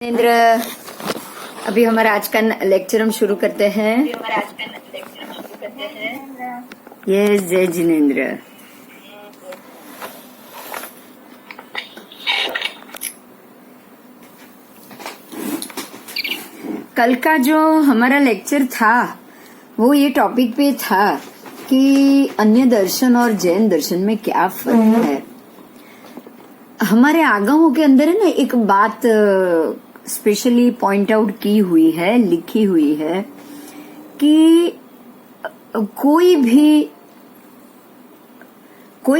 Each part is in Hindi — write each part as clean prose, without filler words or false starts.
जिनेंद्र, अभी हमारा आज का लेक्चर हम शुरू करते हैं। यस, जय जिनेंद्र। कल का जो हमारा लेक्चर था वो ये टॉपिक पे था कि अन्य दर्शन और जैन दर्शन में क्या फर्क है। हमारे आगमों के अंदर है ना एक बात स्पेशली पॉइंट आउट की हुई है, लिखी हुई है कि कोई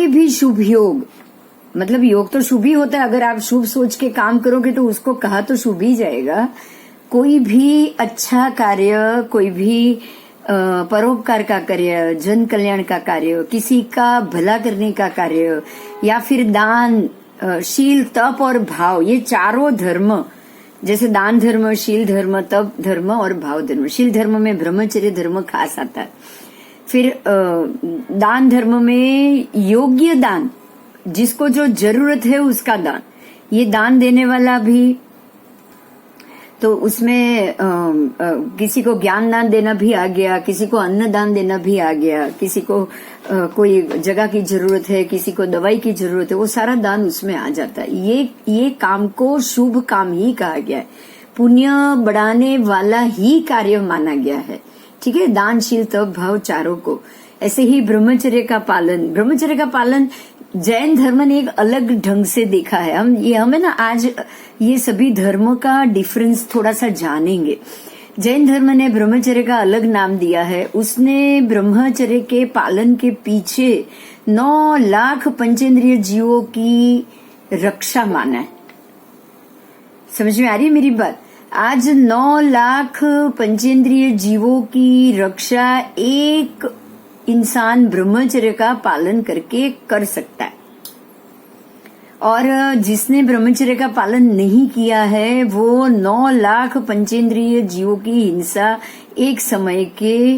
भी शुभ योग, मतलब योग तो शुभ ही होता है। अगर आप शुभ सोच के काम करोगे तो उसको कहा तो शुभ ही जाएगा। कोई भी अच्छा कार्य, कोई भी परोपकार का कार्य, जन कल्याण का कार्य, किसी का भला करने का कार्य, या फिर दान, शील, तप और भाव, ये चारों धर्म, जैसे दान धर्म, शील धर्म, तप धर्म और भाव धर्म। शील धर्म में ब्रह्मचर्य धर्म खास आता है। फिर दान धर्म में योग्य दान, जिसको जो जरूरत है उसका दान, ये दान देने वाला भी, तो उसमें किसी को ज्ञान दान देना भी आ गया, किसी को अन्न दान देना भी आ गया, किसी को कोई जगह की जरूरत है, किसी को दवाई की जरूरत है, वो सारा दान उसमें आ जाता है। ये काम को शुभ काम ही कहा गया है, पुण्य बढ़ाने वाला ही कार्य माना गया है। ठीक है, दान, शील, तप, भाव चारों को। ऐसे ही ब्रह्मचर्य का पालन जैन धर्म ने एक अलग ढंग से देखा है। हमें ना आज ये सभी धर्मों का डिफरेंस थोड़ा सा जानेंगे। जैन धर्म ने ब्रह्मचर्य का अलग नाम दिया है। उसने ब्रह्मचर्य के पालन के पीछे 9 लाख पंचेंद्रिय जीवों की रक्षा माना है। समझ में आ रही है मेरी बात? आज 9 लाख पंचेंद्रिय जीवों की रक्षा एक इंसान ब्रह्मचर्य का पालन करके कर सकता है, और जिसने ब्रह्मचर्य का पालन नहीं किया है वो 9 लाख पंचेंद्रिय जीवों की हिंसा एक समय के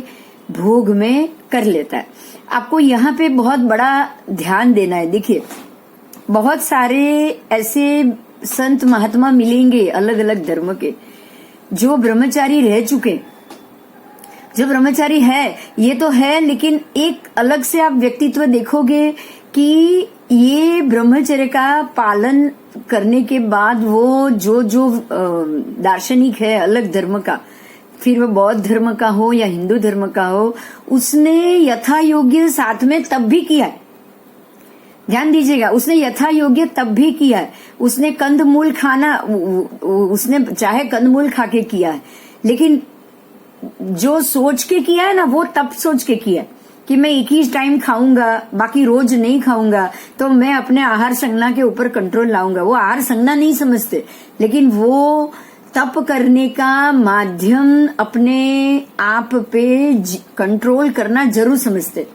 भोग में कर लेता है। आपको यहाँ पे बहुत बड़ा ध्यान देना है। देखिए, बहुत सारे ऐसे संत महात्मा मिलेंगे अलग अलग धर्म के जो ब्रह्मचारी रह चुके, जो ब्रह्मचारी है, ये तो है, लेकिन एक अलग से आप व्यक्तित्व देखोगे कि ये ब्रह्मचर्य का पालन करने के बाद वो जो दार्शनिक है अलग धर्म का, फिर वो बौद्ध धर्म का हो या हिंदू धर्म का हो, उसने यथा योग्य साथ में तब भी किया है। ध्यान दीजिएगा, उसने यथा योग्य तब भी किया है। उसने कंदमूल खाना, उसने चाहे कंदमूल खा के किया है, लेकिन जो सोच के किया है ना, वो तब सोच के किया है कि मैं एक ही टाइम खाऊंगा, बाकी रोज नहीं खाऊंगा, तो मैं अपने आहार संज्ञा के ऊपर कंट्रोल लाऊंगा। वो आहार संज्ञा नहीं समझते, लेकिन वो तप करने का माध्यम अपने आप पे कंट्रोल करना जरूर समझते।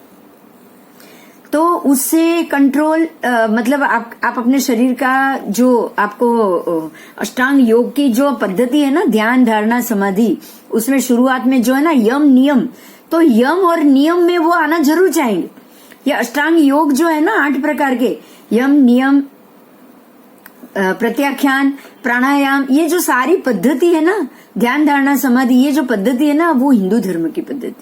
तो उससे कंट्रोल मतलब आप अपने शरीर का, जो आपको अष्टांग योग की जो पद्धति है ना, ध्यान, धारणा, समाधि, उसमें शुरुआत में जो है ना यम नियम, तो यम और नियम में वो आना जरूर चाहेंगे। ये अष्टांग योग जो है ना 8 प्रकार के, यम, नियम, प्रत्याख्यान, प्राणायाम, ये जो सारी पद्धति है ना, ध्यान, धारणा, समाधि, ये जो पद्धति है ना, वो हिंदू धर्म की पद्धति।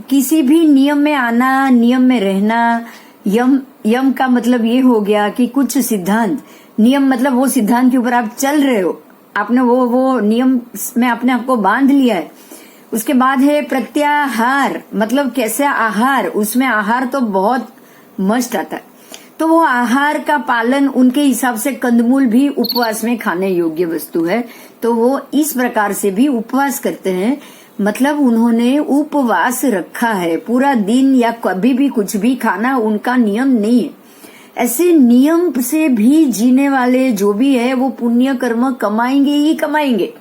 किसी भी नियम में आना, नियम में रहना। यम का मतलब ये हो गया कि कुछ सिद्धांत, नियम मतलब वो सिद्धांत के ऊपर आप चल रहे हो, आपने वो नियम में अपने आपको बांध लिया है। उसके बाद है प्रत्याहार, मतलब कैसे आहार, उसमें आहार तो बहुत मस्ट आता है, तो वो आहार का पालन, उनके हिसाब से कंदमूल भी उपवास में खाने योग्य वस्तु है, तो वो इस प्रकार से भी उपवास करते हैं। मतलब उन्होंने उपवास रखा है पूरा दिन, या कभी भी कुछ भी खाना उनका नियम नहीं है। ऐसे नियम से भी जीने वाले जो भी है वो पुण्य कर्म कमाएंगे ही कमाएंगे।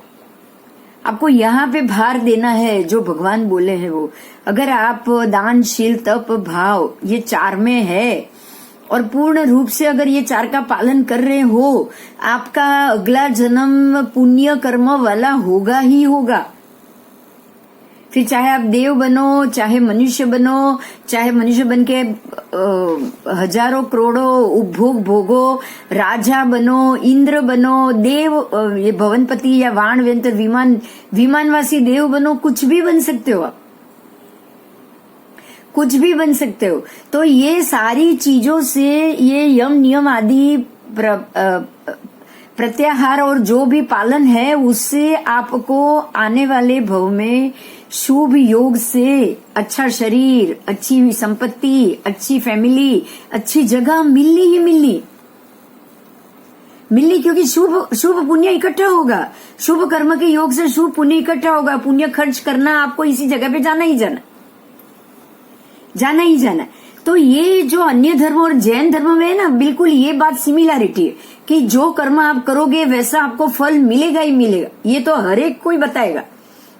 आपको यहाँ पे भार देना है जो भगवान बोले हैं वो। अगर आप दान, शील, तप, भाव, ये 4 में है और पूर्ण रूप से अगर ये 4 का पालन कर रहे हो, आपका अगला जन्म पुण्य कर्म वाला होगा ही होगा। फिर चाहे आप देव बनो, चाहे मनुष्य बनो, चाहे मनुष्य बन के हजारों करोड़ों उपभोग भोगो, राजा बनो, इंद्र बनो, देव ये भवनपति या वाण व्यंतर विमानवासी देव बनो, कुछ भी बन सकते हो आप, कुछ भी बन सकते हो। तो ये सारी चीजों से ये यम नियम आदि प्रत्याहार और जो भी पालन है उससे आपको आने वाले भव में शुभ योग से अच्छा शरीर, अच्छी संपत्ति, अच्छी फैमिली, अच्छी जगह मिलनी ही मिलनी, क्योंकि शुभ पुण्य इकट्ठा होगा। शुभ कर्म के योग से शुभ पुण्य इकट्ठा होगा। पुण्य खर्च करना आपको इसी जगह पे जाना ही जाना। तो ये जो अन्य धर्म और जैन धर्म में है ना, बिल्कुल ये बात सिमिलैरिटी है कि जो कर्म आप करोगे वैसा आपको फल मिलेगा ही मिलेगा। ये तो हर एक कोई बताएगा,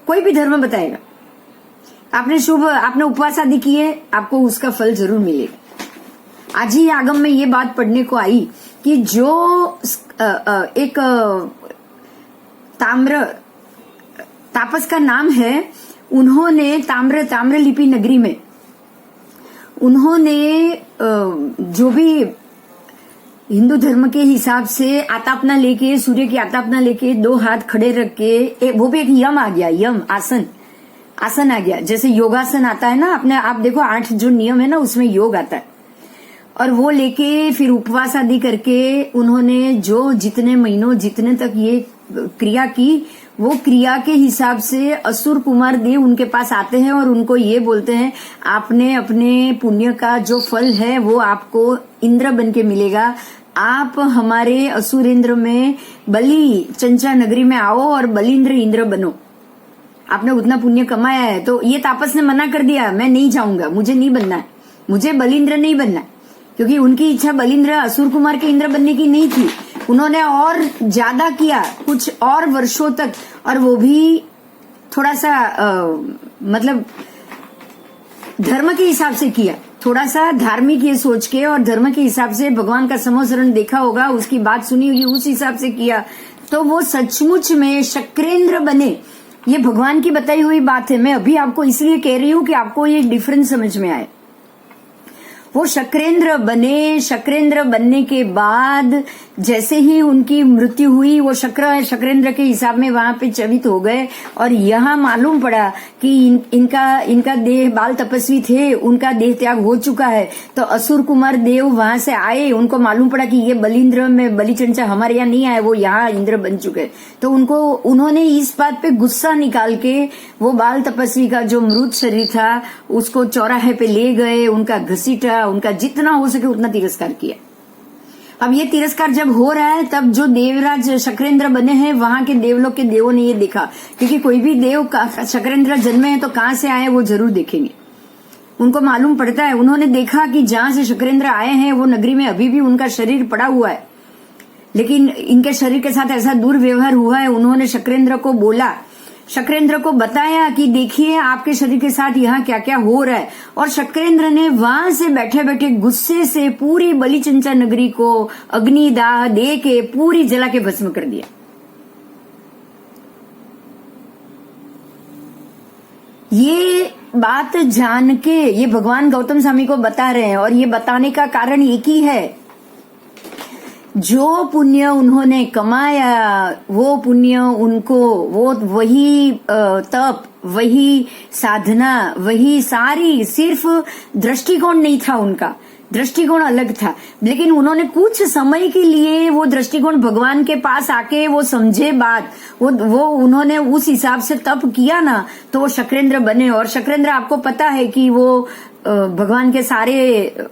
कोई भी धर्म बताएगा। आपने उपवास आदि किए, आपको उसका फल जरूर मिलेगा। आज ही आगम में ये बात पढ़ने को आई कि जो एक तापस का नाम है, उन्होंने ताम्रलिपि नगरी में उन्होंने जो भी हिंदू धर्म के हिसाब से आतापना लेके, सूर्य की आतापना लेके 2 हाथ खड़े रख के, वो भी एक यम आ गया, यम आसन आ गया। जैसे योगासन आता है ना, अपने आप देखो 8 जो नियम है ना उसमें योग आता है। और वो लेके फिर उपवास आदि करके उन्होंने जो जितने महीनों जितने तक ये क्रिया की, वो क्रिया के हिसाब से असुर कुमार देव उनके पास आते हैं और उनको ये बोलते हैं, आपने अपने पुण्य का जो फल है वो आपको इंद्र बन के मिलेगा। आप हमारे असुर इंद्र में बलि चंचा नगरी में आओ और बलिंद्र इंद्र बनो। आपने उतना पुण्य कमाया है। तो ये तापस ने मना कर दिया, मैं नहीं जाऊंगा, मुझे नहीं बनना है, मुझे बलिंद्र नहीं बनना है, क्योंकि उनकी इच्छा बलिंद्र असुर कुमार के इंद्र बनने की नहीं थी। उन्होंने और ज्यादा किया कुछ और वर्षों तक, और वो भी थोड़ा सा मतलब धर्म के हिसाब से किया, थोड़ा सा धार्मिक ये सोच के और धर्म के हिसाब से भगवान का समोसरण देखा होगा, उसकी बात सुनी होगी, उस हिसाब से किया। तो वो सचमुच में शक्रेंद्र बने। ये भगवान की बताई हुई बात है। मैं अभी आपको इसलिए कह रही हूं कि आपको ये डिफरेंस समझ में आए। वो शक्रेंद्र बने। शक्रेंद्र बनने के बाद जैसे ही उनकी मृत्यु हुई, वो शक्रेंद्र के हिसाब में वहां पे चवित हो गए। और यहाँ मालूम पड़ा कि इनका देह, बाल तपस्वी थे, उनका देह त्याग हो चुका है। तो असुर कुमार देव वहां से आए, उनको मालूम पड़ा कि ये बलिंद्र में बलिचंचा हमारे यहाँ नहीं आए, वो यहाँ इंद्र बन चुके। तो उन्होंने इस बात पे गुस्सा निकाल के वो बाल तपस्वी का जो मृत शरीर था उसको चौराहे पे ले गए, उनका घसीटा, उनका जितना हो सके उतना तिरस्कार किया। अब ये तिरस्कार जब हो रहा है, तब जो देवराज शक्रेंद्र बने हैं वहां के देवलोक के देवों ने ये देखा, क्योंकि कोई भी देव शक्रेंद्र जन्मे हैं तो कहां से आए वो जरूर देखेंगे, उनको मालूम पड़ता है। उन्होंने देखा कि जहां से शक्रेंद्र आए हैं वो नगरी में अभी भी उनका शरीर पड़ा हुआ है, लेकिन इनके शरीर के साथ ऐसा दुर्व्यवहार हुआ है। उन्होंने शक्रेंद्र को बोला, शक्रेंद्र को बताया कि देखिए आपके शरीर के साथ यहाँ क्या क्या हो रहा है। और शक्रेंद्र ने वहां से बैठे बैठे गुस्से से पूरी बलिचंचा नगरी को अग्निदाह दे के पूरी जला के भस्म कर दिया। ये बात जान के ये भगवान गौतम स्वामी को बता रहे हैं, और ये बताने का कारण एक ही है, जो पुण्य उन्होंने कमाया वो पुण्य उनको, वो वही तप, वही साधना, वही सारी, सिर्फ दृष्टिकोण नहीं था उनका, दृष्टिकोण अलग था, लेकिन उन्होंने कुछ समय के लिए वो दृष्टिकोण भगवान के पास आके वो समझे बात, वो उन्होंने उस हिसाब से तप किया ना, तो वो शक्रेंद्र बने। और शक्रेंद्र आपको पता है कि वो भगवान के सारे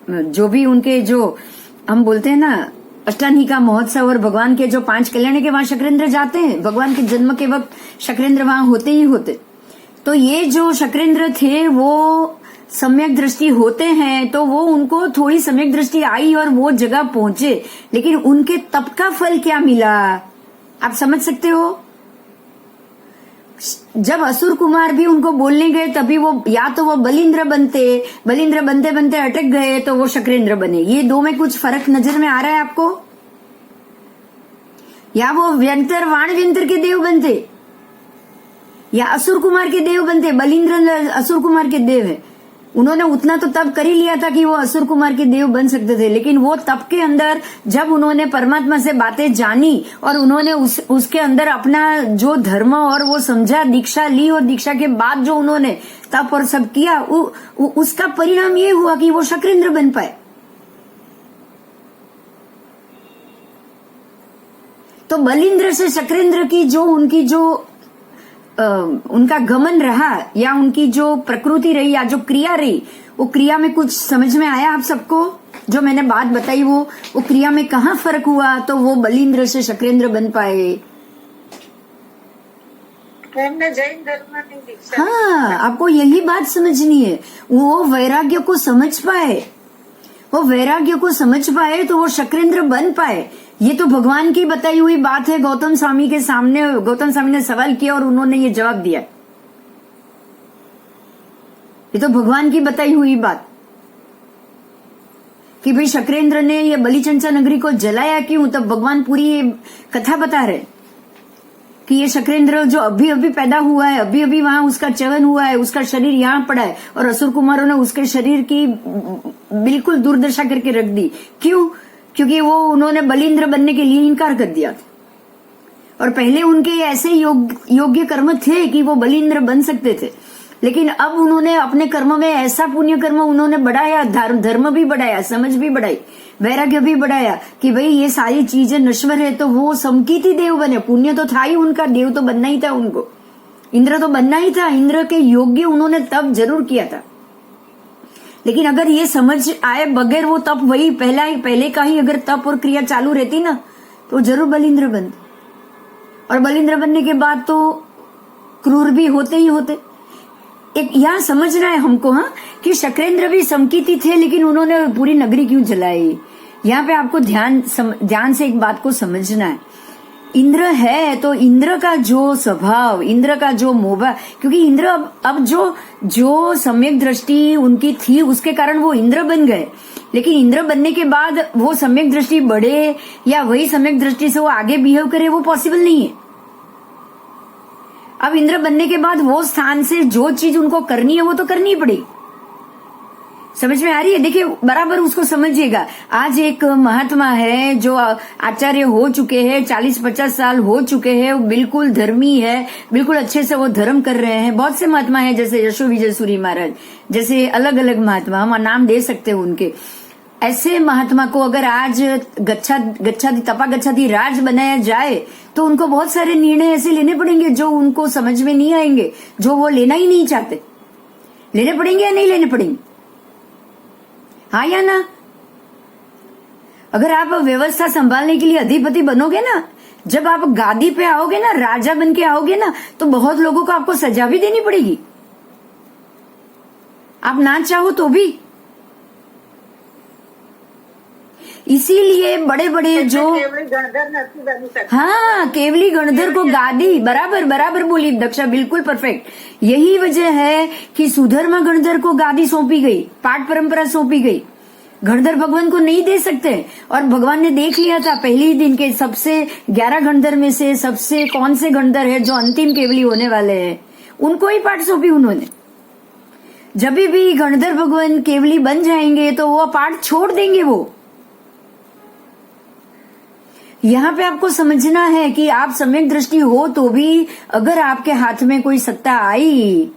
जो भी उनके जो हम बोलते हैं ना अष्टानिका महोत्सव और भगवान के जो 5 कल्याण के वहां शक्रेंद्र जाते हैं, भगवान के जन्म के वक्त शक्रेंद्र वहां होते ही होते। तो ये जो शक्रेंद्र थे वो सम्यक दृष्टि होते हैं, तो वो उनको थोड़ी सम्यक दृष्टि आई और वो जगह पहुंचे, लेकिन उनके तप का फल क्या मिला आप समझ सकते हो। जब असुर कुमार भी उनको बोलने गए तभी वो या तो वो बलिंद्र बनते बनते अटक गए तो वो शक्रेंद्र बने। ये दो में कुछ फर्क नजर में आ रहा है आपको, या वो वाण व्यंतर के देव बनते। या असुर कुमार के देव बनते। बलिंद्र असुर कुमार के देव है, उन्होंने उतना तो तप कर ही लिया था कि वो असुर कुमार के देव बन सकते थे, लेकिन वो तप के अंदर जब उन्होंने परमात्मा से बातें जानी और उन्होंने उसके अंदर अपना जो धर्म और वो समझा, दीक्षा ली, और दीक्षा के बाद जो उन्होंने तप और सब किया, उसका परिणाम ये हुआ कि वो शक्रेंद्र बन पाए। तो बलिंद्र से शक्रेंद्र की जो उनकी जो उनका गमन रहा, या उनकी जो प्रकृति रही, या जो क्रिया रही, वो क्रिया में कुछ समझ में आया आप सबको? जो मैंने बात बताई वो क्रिया में कहाँ फर्क हुआ तो वो बलिंद्र से शक्रेंद्र बन पाए? जैन धर्म में दीक्षा। हाँ, आपको यही बात समझनी है। वो वैराग्य को समझ पाए, वो वैराग्य को समझ पाए तो वो शक्रेंद्र बन पाए। ये तो भगवान की बताई हुई बात है। गौतम स्वामी के सामने गौतम स्वामी ने सवाल किया और उन्होंने ये जवाब दिया। ये तो भगवान की बताई हुई बात कि भाई शक्रेंद्र ने ये बलिचंचा नगरी को जलाया क्यों, तब भगवान पूरी ये कथा बता रहे कि ये शक्रेंद्र जो अभी अभी पैदा हुआ है, अभी अभी वहां उसका चयन हुआ है, उसका शरीर यहाँ पड़ा है, और असुर कुमारों ने उसके शरीर की बिल्कुल दुर्दशा करके रख दी। क्यों? क्योंकि वो उन्होंने बलिंद्र बनने के लिए इनकार कर दिया था, और पहले उनके ऐसे योग्य कर्म थे कि वो बलिंद्र बन सकते थे, लेकिन अब उन्होंने अपने कर्म में ऐसा पुण्य कर्म उन्होंने बढ़ाया, धर्म भी बढ़ाया, समझ भी बढ़ाई, वैराग्य भी बढ़ाया कि भाई ये सारी चीजें नश्वर है, तो वो समकीति देव बने। पुण्य तो था ही उनका, देव तो बनना ही था उनको, इंद्र तो बनना ही था। इंद्र के योग्य उन्होंने तप जरूर किया था, लेकिन अगर ये समझ आए बगैर वो तप, वही पहले का ही अगर तप और क्रिया चालू रहती ना, तो जरूर बलिंद्र बनते। और बलिंद्र बनने के बाद तो क्रूर भी होते ही होते। एक यहाँ समझना है हमको, हाँ, कि शक्रेंद्र भी समकीति थे, लेकिन उन्होंने पूरी नगरी क्यों जलाई? यहाँ पे आपको ध्यान से एक बात को समझना है। इंद्र है तो इंद्र का जो स्वभाव, इंद्र का जो मोह, क्योंकि इंद्र अब जो सम्यक दृष्टि उनकी थी उसके कारण वो इंद्र बन गए, लेकिन इंद्र बनने के बाद वो सम्यक दृष्टि बढ़े या वही सम्यक दृष्टि से वो आगे बिहेव करे, वो पॉसिबल नहीं है। अब इंद्र बनने के बाद वो स्थान से जो चीज उनको करनी है वो तो करनी ही पड़ेगी। समझ में आ रही है? देखिए, बराबर उसको समझिएगा। आज एक महात्मा है जो आचार्य हो चुके हैं, 40-50 साल हो चुके हैं, वो बिल्कुल धर्मी है, बिल्कुल अच्छे से वो धर्म कर रहे हैं। बहुत से महात्मा है, जैसे यशो विजय सूरी महाराज, जैसे अलग अलग महात्मा, हम नाम दे सकते हैं उनके। ऐसे महात्मा को अगर आज गच्छाति राज बनाया जाए तो उनको बहुत सारे निर्णय ऐसे लेने पड़ेंगे जो उनको समझ में नहीं आएंगे, जो वो लेना ही नहीं चाहते। लेने पड़ेंगे या नहीं लेने पड़ेंगे? हाँ या ना? अगर आप व्यवस्था संभालने के लिए अधिपति बनोगे ना, जब आप गादी पे आओगे ना, राजा बन के आओगे ना, तो बहुत लोगों को आपको सजा भी देनी पड़ेगी, आप ना चाहो तो भी। इसीलिए बड़े बड़े जो, हाँ, केवली गणधर को गादी, बराबर बोली दक्षा, बिल्कुल परफेक्ट। यही वजह है कि सुधर्मा गणधर को गादी सौंपी गई, पाठ परंपरा सौंपी गई। गणधर भगवान को नहीं दे सकते, और भगवान ने देख लिया था पहले ही दिन के सबसे 11 गणधर में से सबसे कौन से गणधर है जो अंतिम केवली होने वाले हैं, उनको ही पाठ सौंपी उन्होंने। जब भी गणधर भगवान केवली बन जाएंगे तो वो पाठ छोड़ देंगे। वो यहाँ पे आपको समझना है कि आप सम्यक दृष्टि हो तो भी अगर आपके हाथ में कोई सत्ता आई,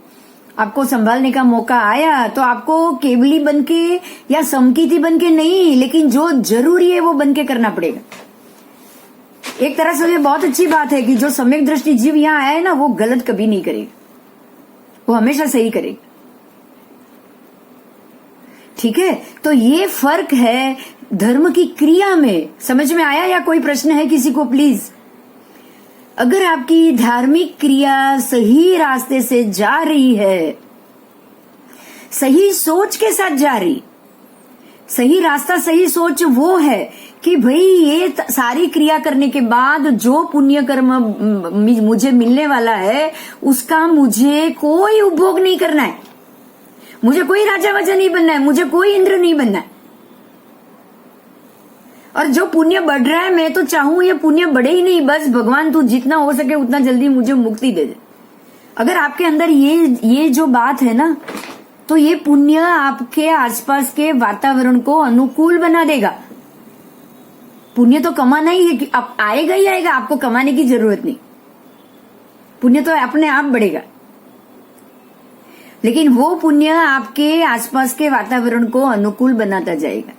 आपको संभालने का मौका आया, तो आपको केवली बनके या समकीति बनके नहीं, लेकिन जो जरूरी है वो बनके करना पड़ेगा। एक तरह से ये बहुत अच्छी बात है कि जो सम्यक दृष्टि जीव यहाँ आया है ना, वो गलत कभी नहीं करेगा, वो हमेशा सही करेगा। ठीक है, तो ये फर्क है धर्म की क्रिया में। समझ में आया या कोई प्रश्न है किसी को? प्लीज, अगर आपकी धार्मिक क्रिया सही रास्ते से जा रही है, सही सोच के साथ जा रही, सही रास्ता, सही सोच वो है कि भाई ये सारी क्रिया करने के बाद जो पुण्य कर्म मुझे मिलने वाला है उसका मुझे कोई उपभोग नहीं करना है, मुझे कोई राजा वाजा नहीं बनना है, मुझे कोई इंद्र नहीं बनना है। और जो पुण्य बढ़ रहा है, मैं तो चाहूं ये पुण्य बढ़े ही नहीं, बस भगवान तू जितना हो सके उतना जल्दी मुझे मुक्ति दे दे। अगर आपके अंदर ये जो बात है ना, तो ये पुण्य आपके आसपास के वातावरण को अनुकूल बना देगा। पुण्य तो कमाना ही है, अब आएगा ही आएगा, आपको कमाने की जरूरत नहीं। पुण्य तो अपने आप बढ़ेगा, लेकिन वो पुण्य आपके आसपास के वातावरण को अनुकूल बनाता जाएगा।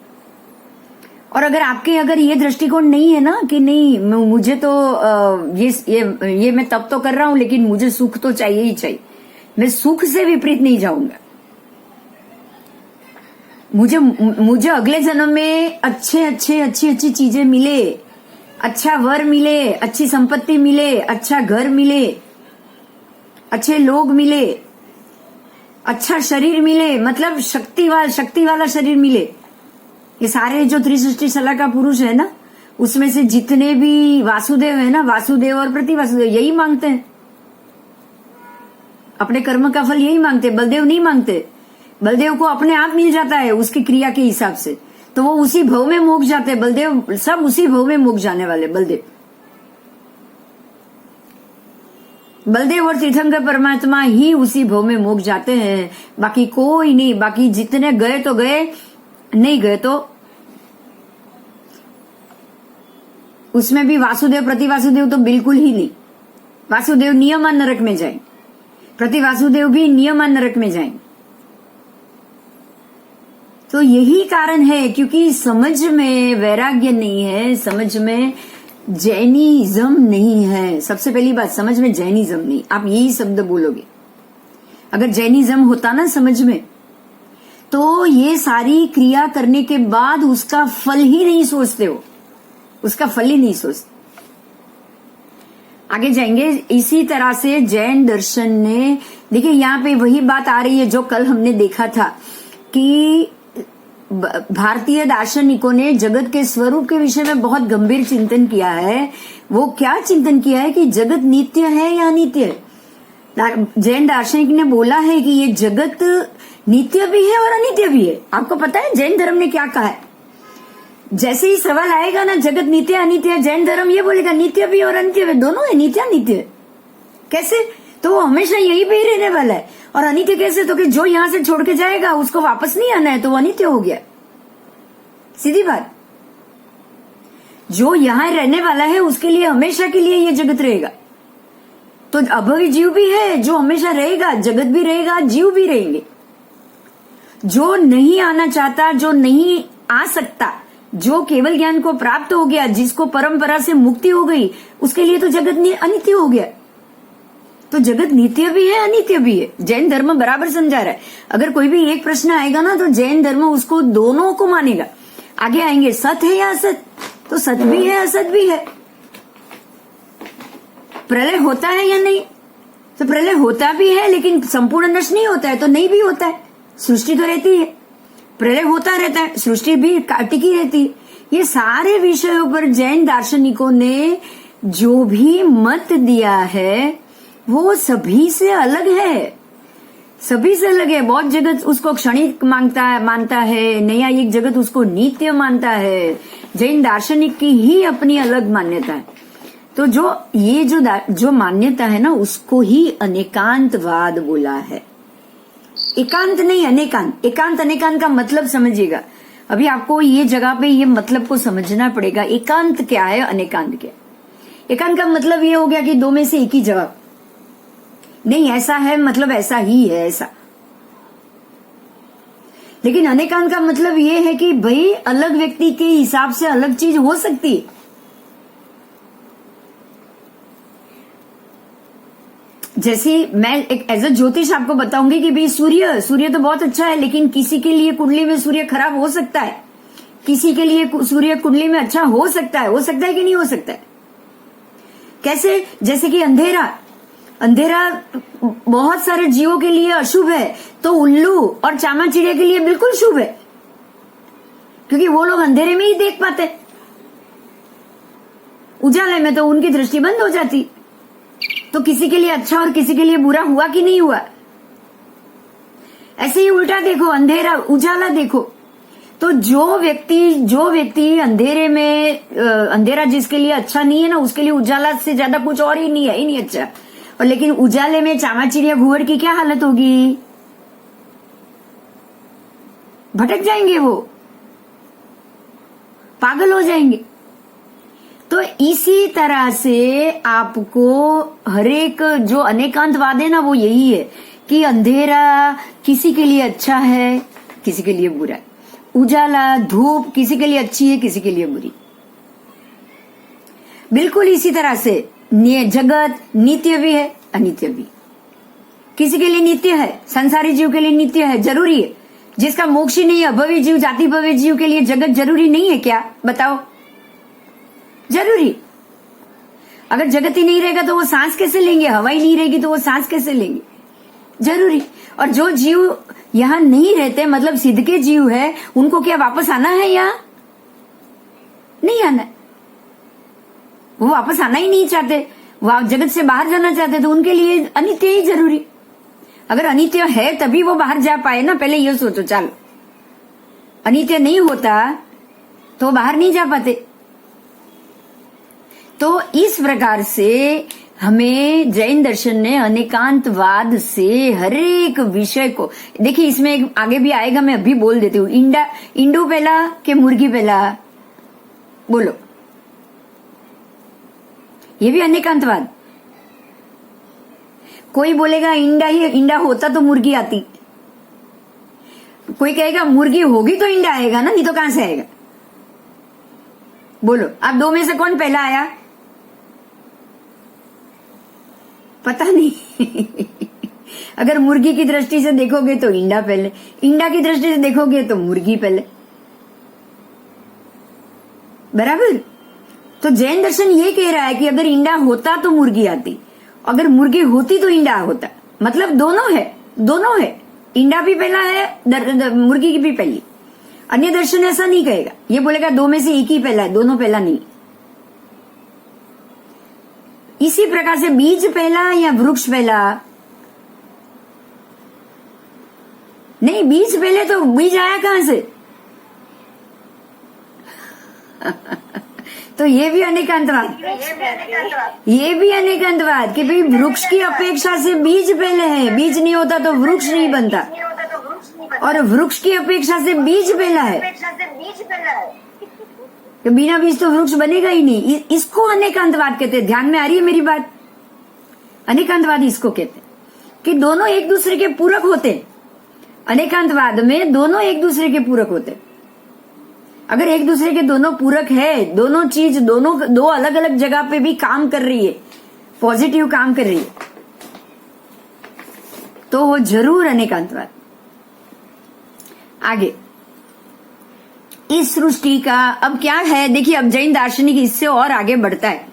और अगर ये दृष्टिकोण नहीं है ना कि नहीं मुझे तो ये मैं तब तो कर रहा हूं, लेकिन मुझे सुख तो चाहिए ही चाहिए, मैं सुख से विपरीत नहीं जाऊंगा, मुझे अगले जन्म में अच्छी चीजें मिले, अच्छा वर मिले, अच्छी संपत्ति मिले, अच्छा घर मिले, अच्छे लोग मिले, अच्छा शरीर मिले, मतलब शक्ति वाला शरीर मिले। ये सारे जो 360 सला का पुरुष है ना, उसमें से जितने भी वासुदेव है ना, वासुदेव और प्रति वासुदेव यही मांगते हैं, अपने कर्म का फल यही मांगते हैं। बलदेव नहीं मांगते, बलदेव को अपने आप मिल जाता है उसकी क्रिया के हिसाब से, तो वो उसी भव में मोक्ष जाते हैं। बलदेव सब उसी भव में मोक्ष जाने वाले। बलदेव और तीर्थंकर परमात्मा ही उसी भव में मोक्ष जाते हैं, बाकी कोई नहीं। बाकी जितने गए तो गए, नहीं गए तो उसमें भी वासुदेव प्रति वासुदेव तो बिल्कुल ही नहीं। वासुदेव नियमान नरक में जाए, प्रति वासुदेव भी नियमान नरक में जाए। तो यही कारण है, क्योंकि समझ में वैराग्य नहीं है, समझ में जैनिज्म नहीं है। सबसे पहली बात, समझ में जैनिज्म नहीं। आप यही शब्द बोलोगे। अगर जैनिज्म होता ना समझ में, तो ये सारी क्रिया करने के बाद उसका फल ही नहीं सोचते हो, उसका फल ही नहीं सोचते। आगे जाएंगे। इसी तरह से जैन दर्शन ने, देखिए यहाँ पे वही बात आ रही है जो कल हमने देखा था कि भारतीय दार्शनिकों ने जगत के स्वरूप के विषय में बहुत गंभीर चिंतन किया है। वो क्या चिंतन किया है कि जगत नित्य है या अनित्य है। जैन दार्शनिक ने बोला है कि ये जगत नित्य भी है और अनित्य भी है। आपको पता है जैन धर्म ने क्या कहा है? जैसे ही सवाल आएगा ना जगत नित्य अनित्य है, जैन धर्म ये बोलेगा नित्य भी और अनित्य भी, दोनों है, नित्य अनित्य। कैसे? तो वो हमेशा यही पे ही रहने वाला है। और अनित्य कैसे? तो कि जो यहां से छोड़ के जाएगा उसको वापस नहीं आना है, तो वो अनित्य हो गया। सीधी बात। जो यहां रहने वाला है उसके लिए हमेशा के लिए ये जगत रहेगा। तो अभवी जीव भी है जो हमेशा रहेगा, जगत भी रहेगा, जीव भी रहेंगे। जो नहीं आना चाहता, जो नहीं आ सकता, जो केवल ज्ञान को प्राप्त हो गया, जिसको परंपरा से मुक्ति हो गई, उसके लिए तो जगत अनित्य हो गया। तो जगत नित्य भी है अनित्य भी है। जैन धर्म बराबर समझा रहा है। अगर कोई भी एक प्रश्न आएगा ना तो जैन धर्म उसको दोनों को मानेगा। आगे आएंगे, सत है या असत, तो सत भी है असत भी है। प्रलय होता है या नहीं, तो प्रलय होता भी है लेकिन संपूर्ण नष्ट नहीं होता है, तो नहीं भी होता है। सृष्टि तो रहती है, प्रलय होता रहता है, सृष्टि भी टिकी रहती है। ये सारे विषयों पर जैन दार्शनिकों ने जो भी मत दिया है वो सभी से अलग है, सभी से अलग है। बहुत जगत उसको क्षणिक मानता है, न्यायिक जगत उसको नित्य मानता है। जैन दार्शनिक की ही अपनी अलग मान्यता है। तो जो मान्यता है ना उसको ही अनेकांतवाद बोला है। एकांत नहीं, अनेकांत। एकांत अनेकांत का मतलब समझिएगा। अभी आपको ये जगह पे ये मतलब को समझना पड़ेगा। एकांत क्या है, अनेकांत क्या? एकांत का मतलब ये हो गया कि दो में से एक ही जवाब नहीं, ऐसा है मतलब ऐसा ही है, ऐसा। लेकिन अनेकांत का मतलब ये है कि भाई अलग व्यक्ति के हिसाब से अलग चीज हो सकती है। जैसे मैं एक एज अ ज्योतिष आपको बताऊंगी कि भाई सूर्य तो बहुत अच्छा है, लेकिन किसी के लिए कुंडली में सूर्य खराब हो सकता है, किसी के लिए सूर्य कुंडली में अच्छा हो सकता है कि नहीं हो सकता है। कैसे? जैसे कि अंधेरा बहुत सारे जीवों के लिए अशुभ है, तो उल्लू और चामा चिड़िया के लिए बिल्कुल शुभ है, क्योंकि वो लोग अंधेरे में ही देख पाते। उजाले में तो उनकी दृष्टि बंद हो जाती। तो किसी के लिए अच्छा और किसी के लिए बुरा हुआ कि नहीं हुआ? ऐसे ही उल्टा देखो, अंधेरा उजाला देखो। तो जो व्यक्ति अंधेरे में, अंधेरा जिसके लिए अच्छा नहीं है ना, उसके लिए उजाला से ज्यादा कुछ और ही नहीं है, ही नहीं अच्छा। और लेकिन उजाले में चामा चिड़िया घुवड़ की क्या हालत होगी? भटक जाएंगे, वो पागल हो जाएंगे। तो इसी तरह से आपको हर एक जो अनेकांतवाद है ना, वो यही है कि अंधेरा किसी के लिए अच्छा है, किसी के लिए बुरा है। उजाला, धूप किसी के लिए अच्छी है, किसी के लिए बुरी। बिल्कुल इसी तरह से जगत नित्य भी है, अनित्य भी। किसी के लिए नित्य है, संसारी जीव के लिए नित्य है, जरूरी है। जिसका मोक्ष ही नहीं है, अभवी जीव, जाति भव्य जीव के लिए जगत जरूरी नहीं है क्या? बताओ, जरूरी। अगर जगत ही नहीं रहेगा तो वो सांस कैसे लेंगे? हवा ही नहीं रहेगी तो वो सांस कैसे लेंगे? जरूरी। और जो जीव यहां नहीं रहते, मतलब सिद्ध के जीव है, उनको क्या वापस आना है? यहां नहीं आना है। वो वापस आना ही नहीं चाहते, वो जगत से बाहर जाना चाहते, तो उनके लिए अनित्य ही जरूरी। अगर अनित्य है तभी वो बाहर जा पाए ना। पहले ये सोचो, चलो अनित्य नहीं होता तो बाहर नहीं जा पाते। तो इस प्रकार से हमें जैन दर्शन ने अनेकांतवाद से हर एक विषय को, देखिए इसमें आगे भी आएगा, मैं अभी बोल देती हूँ। इंडू पहला कि मुर्गी पहला? बोलो, ये भी अनेकांतवाद। कोई बोलेगा इंडा होता तो मुर्गी आती, कोई कहेगा मुर्गी होगी तो इंडा आएगा ना, नहीं तो कहां से आएगा? बोलो, आप दो में से कौन पहला आया? पता नहीं। अगर मुर्गी की दृष्टि से देखोगे तो इंडा पहले, इंडा की दृष्टि से देखोगे तो मुर्गी पहले, बराबर। तो जैन दर्शन ये कह रहा है कि अगर इंडा होता तो मुर्गी आती, अगर मुर्गी होती तो इंडा होता। मतलब दोनों है, दोनों है। इंडा भी पहला है, मुर्गी की भी पहली। अन्य दर्शन ऐसा नहीं कहेगा, ये बोलेगा दो में से एक ही पहला है, दोनों पहला नहीं। इसी प्रकार से बीज पहला या वृक्ष पहला? नहीं, बीज पहले तो बीज आया कहां से? तो ये भी अनेकांतवाद, ये भी अनेकांतवाद कि भाई वृक्ष की अपेक्षा से बीज पहले है। बीज नहीं होता तो वृक्ष नहीं बनता, और वृक्ष की अपेक्षा से बीज पहला है, तो बिना बीज तो वृक्ष बनेगा ही नहीं। इसको अनेकांतवाद कहते हैं। ध्यान में आ रही है मेरी बात? अनेकांतवाद इसको कहते हैं कि दोनों एक दूसरे के पूरक होते हैं। अनेकांतवाद में दोनों एक दूसरे के पूरक होते हैं। अगर एक दूसरे के दोनों पूरक है, दोनों चीज दो अलग अलग जगह पे भी काम कर रही है, पॉजिटिव काम कर रही है, तो वो जरूर अनेकांतवाद। आगे इस सृष्टि का अब क्या है, देखिए अब जैन दार्शनिक इससे और आगे बढ़ता है।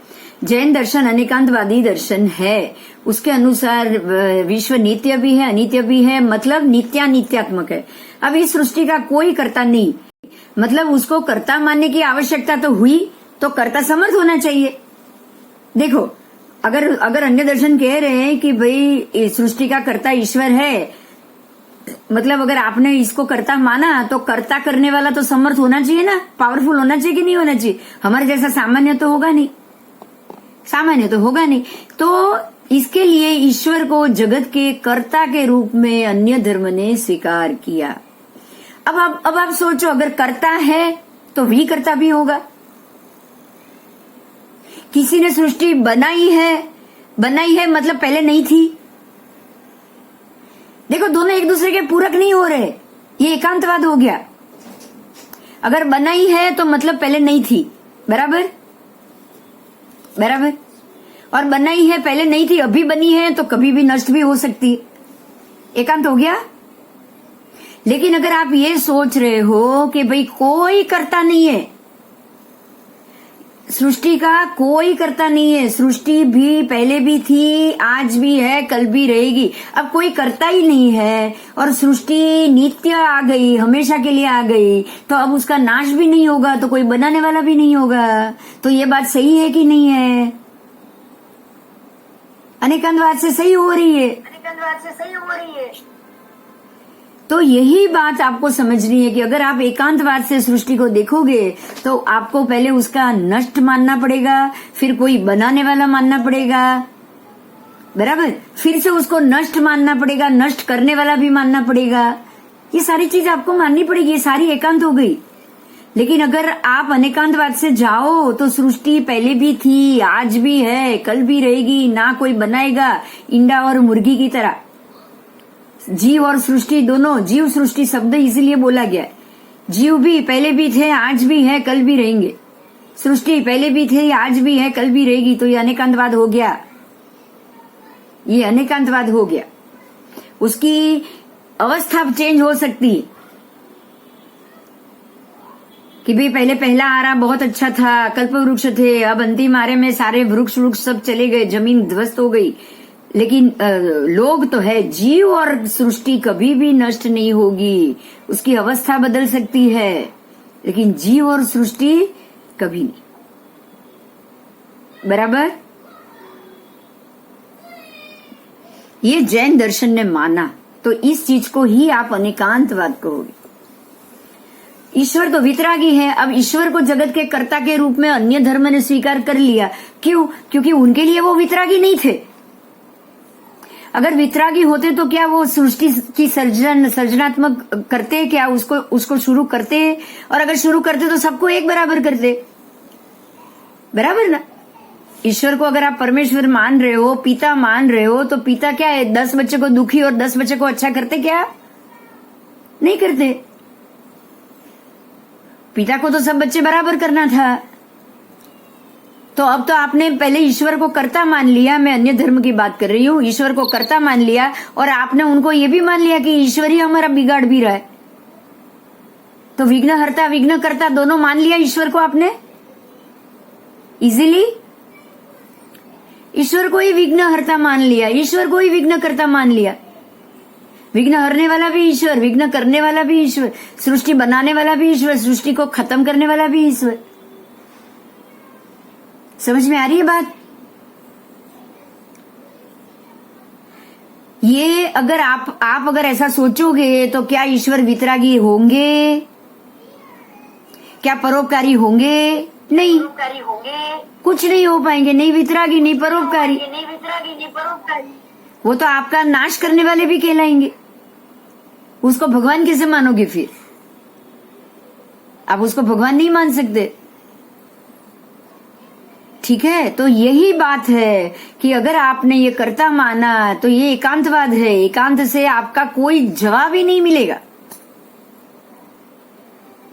जैन दर्शन अनेकांतवादी दर्शन है, उसके अनुसार विश्व नित्य भी है, अनित्य भी है, मतलब नित्यात्मक है। अब इस सृष्टि का कोई कर्ता नहीं, मतलब उसको कर्ता मानने की आवश्यकता तो हुई, तो कर्ता समर्थ होना चाहिए। देखो, अगर अन्य दर्शन कह रहे हैं कि भाई सृष्टि का कर्ता ईश्वर है, मतलब अगर आपने इसको कर्ता माना तो कर्ता करने वाला तो समर्थ होना चाहिए ना, पावरफुल होना चाहिए कि नहीं होना चाहिए? हमारे जैसा सामान्य तो होगा नहीं, सामान्य तो होगा नहीं। तो इसके लिए ईश्वर को जगत के कर्ता के रूप में अन्य धर्म ने स्वीकार किया। अब आप सोचो, अगर कर्ता है तो विकर्ता भी होगा। किसी ने सृष्टि बनाई है मतलब पहले नहीं थी। देखो, दोनों एक दूसरे के पूरक नहीं हो रहे, ये एकांतवाद हो गया। अगर बनाई है तो मतलब पहले नहीं थी, बराबर, और बनाई है पहले नहीं थी, अभी बनी है तो कभी भी नष्ट भी हो सकती है, एकांत हो गया। लेकिन अगर आप ये सोच रहे हो कि भाई कोई कर्ता नहीं है, सृष्टि का कोई कर्ता नहीं है, सृष्टि भी पहले भी थी, आज भी है, कल भी रहेगी, अब कोई कर्ता ही नहीं है, और सृष्टि नित्य आ गई, हमेशा के लिए आ गई, तो अब उसका नाश भी नहीं होगा, तो कोई बनाने वाला भी नहीं होगा। तो ये बात सही है कि नहीं है? अनेकांतवाद से सही हो रही है। तो यही बात आपको समझनी है कि अगर आप एकांतवाद से सृष्टि को देखोगे तो आपको पहले उसका नष्ट मानना पड़ेगा, फिर कोई बनाने वाला मानना पड़ेगा, बराबर, फिर से उसको नष्ट मानना पड़ेगा, नष्ट करने वाला भी मानना पड़ेगा, ये सारी चीज आपको माननी पड़ेगी, ये सारी एकांत हो गई। लेकिन अगर आप अनेकांतवाद से जाओ तो सृष्टि पहले भी थी, आज भी है, कल भी रहेगी, ना कोई बनाएगा, इंडा और मुर्गी की तरह। जीव और सृष्टि दोनों, जीव सृष्टि शब्द इसीलिए बोला गया है। जीव भी पहले भी थे, आज भी है, कल भी रहेंगे। सृष्टि पहले भी थे, आज भी है, कल भी रहेगी। तो ये अनेकांतवाद हो गया, ये अनेकांतवाद हो गया। उसकी अवस्था चेंज हो सकती है कि भाई पहले पहला आरा बहुत अच्छा था, कल्प वृक्ष थे, अब अंतिम आरे में सारे वृक्ष सब चले गए, जमीन ध्वस्त हो गई। लेकिन लोग तो है, जीव और सृष्टि कभी भी नष्ट नहीं होगी, उसकी अवस्था बदल सकती है, लेकिन जीव और सृष्टि कभी नहीं। बराबर, ये जैन दर्शन ने माना, तो इस चीज को ही आप अनेकांतवाद कहोगे। ईश्वर तो वितरागी है। अब ईश्वर को जगत के कर्ता के रूप में अन्य धर्म ने स्वीकार कर लिया, क्यों? क्योंकि उनके लिए वो वितरागी नहीं थे। अगर वितरागी होते तो क्या वो सृष्टि की सर्जनात्मक करते, क्या उसको शुरू करते? और अगर शुरू करते तो सबको एक बराबर करते, बराबर ना? ईश्वर को अगर आप परमेश्वर मान रहे हो, पिता मान रहे हो, तो पिता क्या है, 10 बच्चे को दुखी और 10 बच्चे को अच्छा करते क्या? नहीं करते। पिता को तो सब बच्चे बराबर करना था। तो अब तो आपने पहले ईश्वर को कर्ता मान लिया, मैं अन्य धर्म की बात कर रही हूं, ईश्वर को कर्ता मान लिया, और आपने उनको ये भी मान लिया कि ईश्वर ही हमारा बिगाड़ भी रहा है। तो विघ्नहर्ता विघ्नकर्ता दोनों मान लिया ईश्वर को आपने इजीली। ईश्वर को ही विघ्नहर्ता मान लिया, ईश्वर को ही विघ्नकर्ता मान लिया। विघ्न हरने वाला भी ईश्वर, विघ्न करने वाला भी ईश्वर, सृष्टि बनाने वाला भी ईश्वर, सृष्टि को खत्म करने वाला भी ईश्वर। समझ में आ रही है बात? ये अगर आप अगर ऐसा सोचोगे तो क्या ईश्वर वितरागी होंगे? क्या परोपकारी होंगे? नहीं, कुछ नहीं हो पाएंगे। नहीं वितरागी, नहीं परोपकारी। वो तो आपका नाश करने वाले भी कहलाएंगे। उसको भगवान कैसे मानोगे फिर? आप उसको भगवान नहीं मान सकते। ठीक है, तो यही बात है कि अगर आपने ये कर्ता माना तो ये एकांतवाद है। एकांत से आपका कोई जवाब ही नहीं मिलेगा।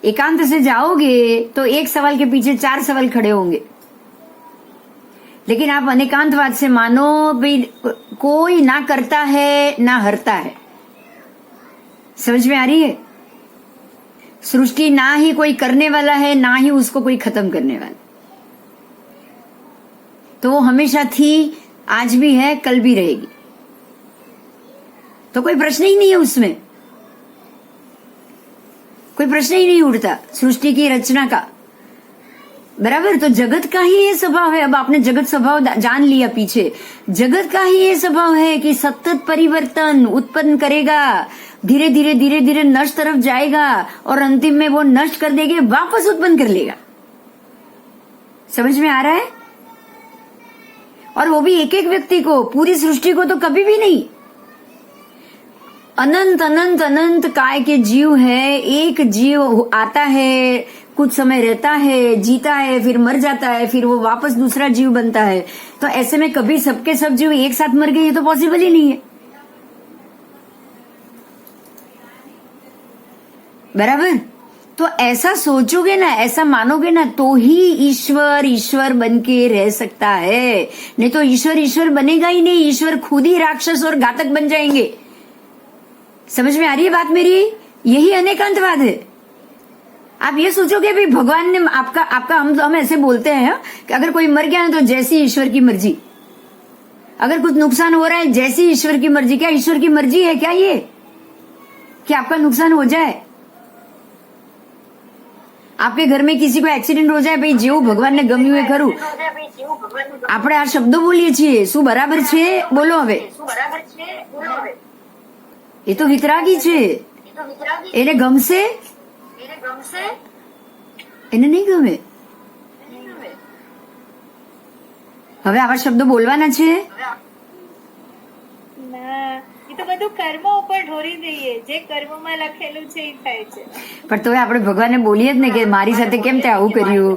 एकांत से जाओगे तो एक सवाल के पीछे 4 सवाल खड़े होंगे। लेकिन आप अनेकांतवाद से मानो भाई, कोई ना करता है ना हरता है। समझ में आ रही है? सृष्टि ना ही कोई करने वाला है, ना ही उसको कोई खत्म करने वाला। तो वो हमेशा थी, आज भी है, कल भी रहेगी। तो कोई प्रश्न ही नहीं है उसमें, कोई प्रश्न ही नहीं उठता सृष्टि की रचना का। बराबर, तो जगत का ही ये स्वभाव है। अब आपने जगत स्वभाव जान लिया पीछे। जगत का ही ये स्वभाव है कि सतत परिवर्तन उत्पन्न करेगा, धीरे धीरे धीरे धीरे नष्ट तरफ जाएगा, और अंतिम में वो नष्ट कर देगा, वापस उत्पन्न कर लेगा। समझ में आ रहा है? और वो भी एक एक व्यक्ति को, पूरी सृष्टि को तो कभी भी नहीं। अनंत अनंत अनंत काय के जीव है। एक जीव आता है, कुछ समय रहता है, जीता है, फिर मर जाता है, फिर वो वापस दूसरा जीव बनता है। तो ऐसे में कभी सबके सब जीव एक साथ मर गए, ये तो पॉसिबल ही नहीं है। बराबर, तो ऐसा सोचोगे ना, ऐसा मानोगे ना, तो ही ईश्वर ईश्वर बन के रह सकता है। नहीं तो ईश्वर ईश्वर बनेगा ही नहीं। ईश्वर खुद ही राक्षस और घातक बन जाएंगे। समझ में आ रही है बात मेरी? यही अनेकांतवाद है। आप ये सोचोगे भी भगवान ने आपका हम ऐसे बोलते हैं कि अगर कोई मर गया है तो जैसी ईश्वर की मर्जी, अगर कुछ नुकसान हो रहा है जैसी ईश्वर की मर्जी। क्या ईश्वर की मर्जी है क्या ये कि आपका नुकसान हो जाए? आपके घर में किसी को एक्सीडेंट हो जाए, भाई जेવું ભગવાનને ગમ્યું એ કરું, આપણે આ શબ્દો બોલીએ છીએ, શું બરાબર છે? બોલો હવે। એ તો વિતરાગી છે, એને ગમશે, એને નહીં ગમે। હવે આવા શબ્દો બોલવાના છે? ના, એ તો બધું કર્મ ઉપર ઢોરી દઈએ, જે કર્મમાં લખેલું છે એ થાય છે. પણ તોય આપણે ભગવાનને બોલીએ જ ને કે મારી સાથે કેમ તે આવું કર્યું.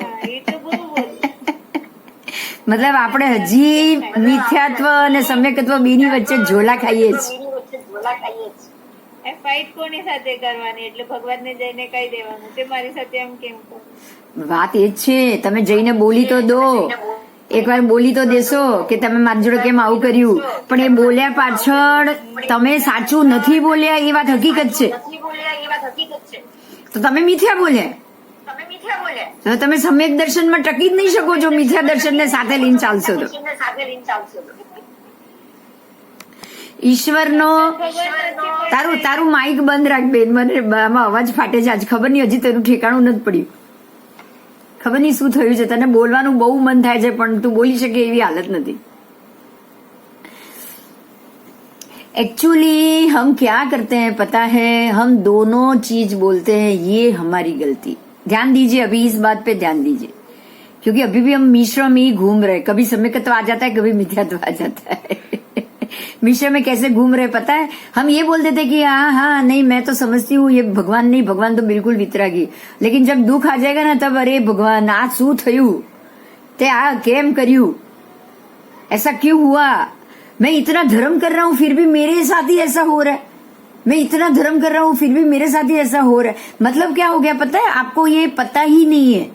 હા, એ તો બહુ બોલું. મતલબ આપણે હજી મિથ્યાત્વ અને સમ્યકત્વ બેની વચ્ચે ઝોલા ખાઈએ જ. એ ફાઇટ કોની સાથે કરવાની, એટલે ભગવાનને જઈને કહી દેવાનું તે મારી સાથે એમ કેમ કરે. વાત એ જ છે, તમે જઈને બોલી તો દો, એકવાર બોલી તો દેશો કે તમે મારી જોડે કેમ આવું કર્યું, પણ એ બોલ્યા પાછળ તમે સાચું નથી બોલ્યા એ વાત હકીકત છે, તો તમે મિથ્યા બોલ્યા. તો તમે સમ્યક દર્શનમાં ટકી જ નહીં શકો જો મિથ્યા દર્શનને સાથે લઈને ચાલશો તો. ઈશ્વરનો તારું માઇક બંધ રાખ બેન, મને આમાં અવાજ ફાટે છે આજ. ખબર નહીં હજી તેનું ઠેકાણું નથી પડ્યું, ખબર નહીં શું થયું છે. તને બોલવાનું બહુ મન થાય છે પણ તું બોલી શકે એવી હાલત નથી. एक्चुअली हम क्या करते हैं पता है, हम दोनों चीज बोलते हैं, ये हमारी गलती. ध्यान दीजिए, अभी इस बात पे ध्यान दीजिए, क्योंकि अभी भी हम मिश्र में ही घूम रहे. कभी सम्यकत्व आ जाता है, कभी मिथ्यात्व आ जाता है. मिश्र में कैसे घूम रहे पता है, हम ये बोलते थे कि हाँ नहीं मैं तो समझती हूँ ये भगवान नहीं, भगवान तो बिल्कुल वितरागी. लेकिन जब दुख आ जाएगा ना तब अरे भगवान आ शू थयु, ते आ केम कर्यु, ऐसा क्यों हुआ, मैं इतना धर्म कर रहा हूँ फिर भी मेरे साथ ही ऐसा हो रहा है, मैं इतना धर्म कर रहा हूँ फिर भी मेरे साथ ही ऐसा हो रहा है. मतलब क्या हो गया पता है, आपको ये पता ही नहीं है,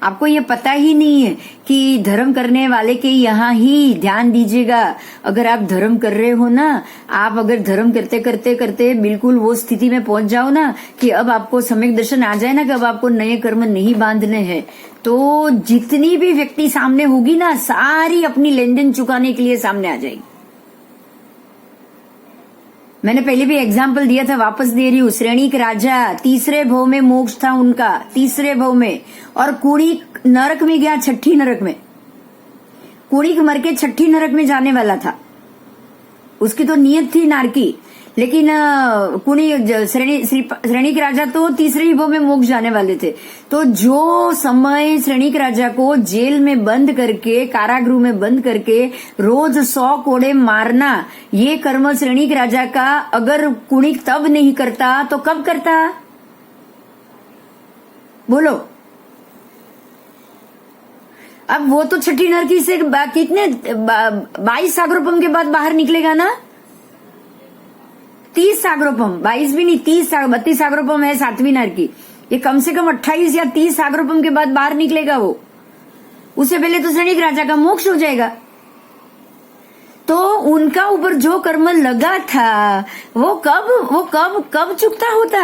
आपको ये पता ही नहीं है कि धर्म करने वाले के यहाँ ही ध्यान दीजिएगा. अगर आप धर्म कर रहे हो ना, आप अगर धर्म करते करते करते बिल्कुल वो स्थिति में पहुंच जाओ ना कि अब आपको सम्यक दर्शन आ जाए ना कि अब आपको नए कर्म नहीं बांधने हैं, तो जितनी भी व्यक्ति सामने होगी ना सारी अपनी लेन देन चुकाने के लिए सामने आ जाएगी. मैंने पहले भी एग्जाम्पल दिया था, वापस दे रही हूँ. श्रेणीक राजा तीसरे भव में मोक्ष था उनका, तीसरे भव में, और कुणिक नरक में गया, छठी नरक में. कुणिक मर के छठी नरक में जाने वाला था, उसकी तो नियत थी नारकी. लेकिन श्रेणीक राजा तो तीसरे ही भव में मोक्ष जाने वाले थे. तो जो समय श्रेणीक राजा को जेल में बंद करके, कारागृह में बंद करके रोज 100 कोड़े मारना, ये कर्म श्रेणीक राजा का अगर कुणिक तब नहीं करता तो कब करता, बोलो. अब वो तो छठी नरकी से कितने 22 सागरोपम के बाद बाहर निकलेगा ना, 30 सागरोपम, 22 भी नहीं, 32 सागरोपम है 7वीं नरकी. ये कम से कम 28 या 30 सागरोपम के बाद बाहर निकलेगा वो. उससे पहले तो श्रेणीक राजा का मोक्ष हो जाएगा. तो उनका ऊपर जो कर्म लगा था वो कब चुकता होता,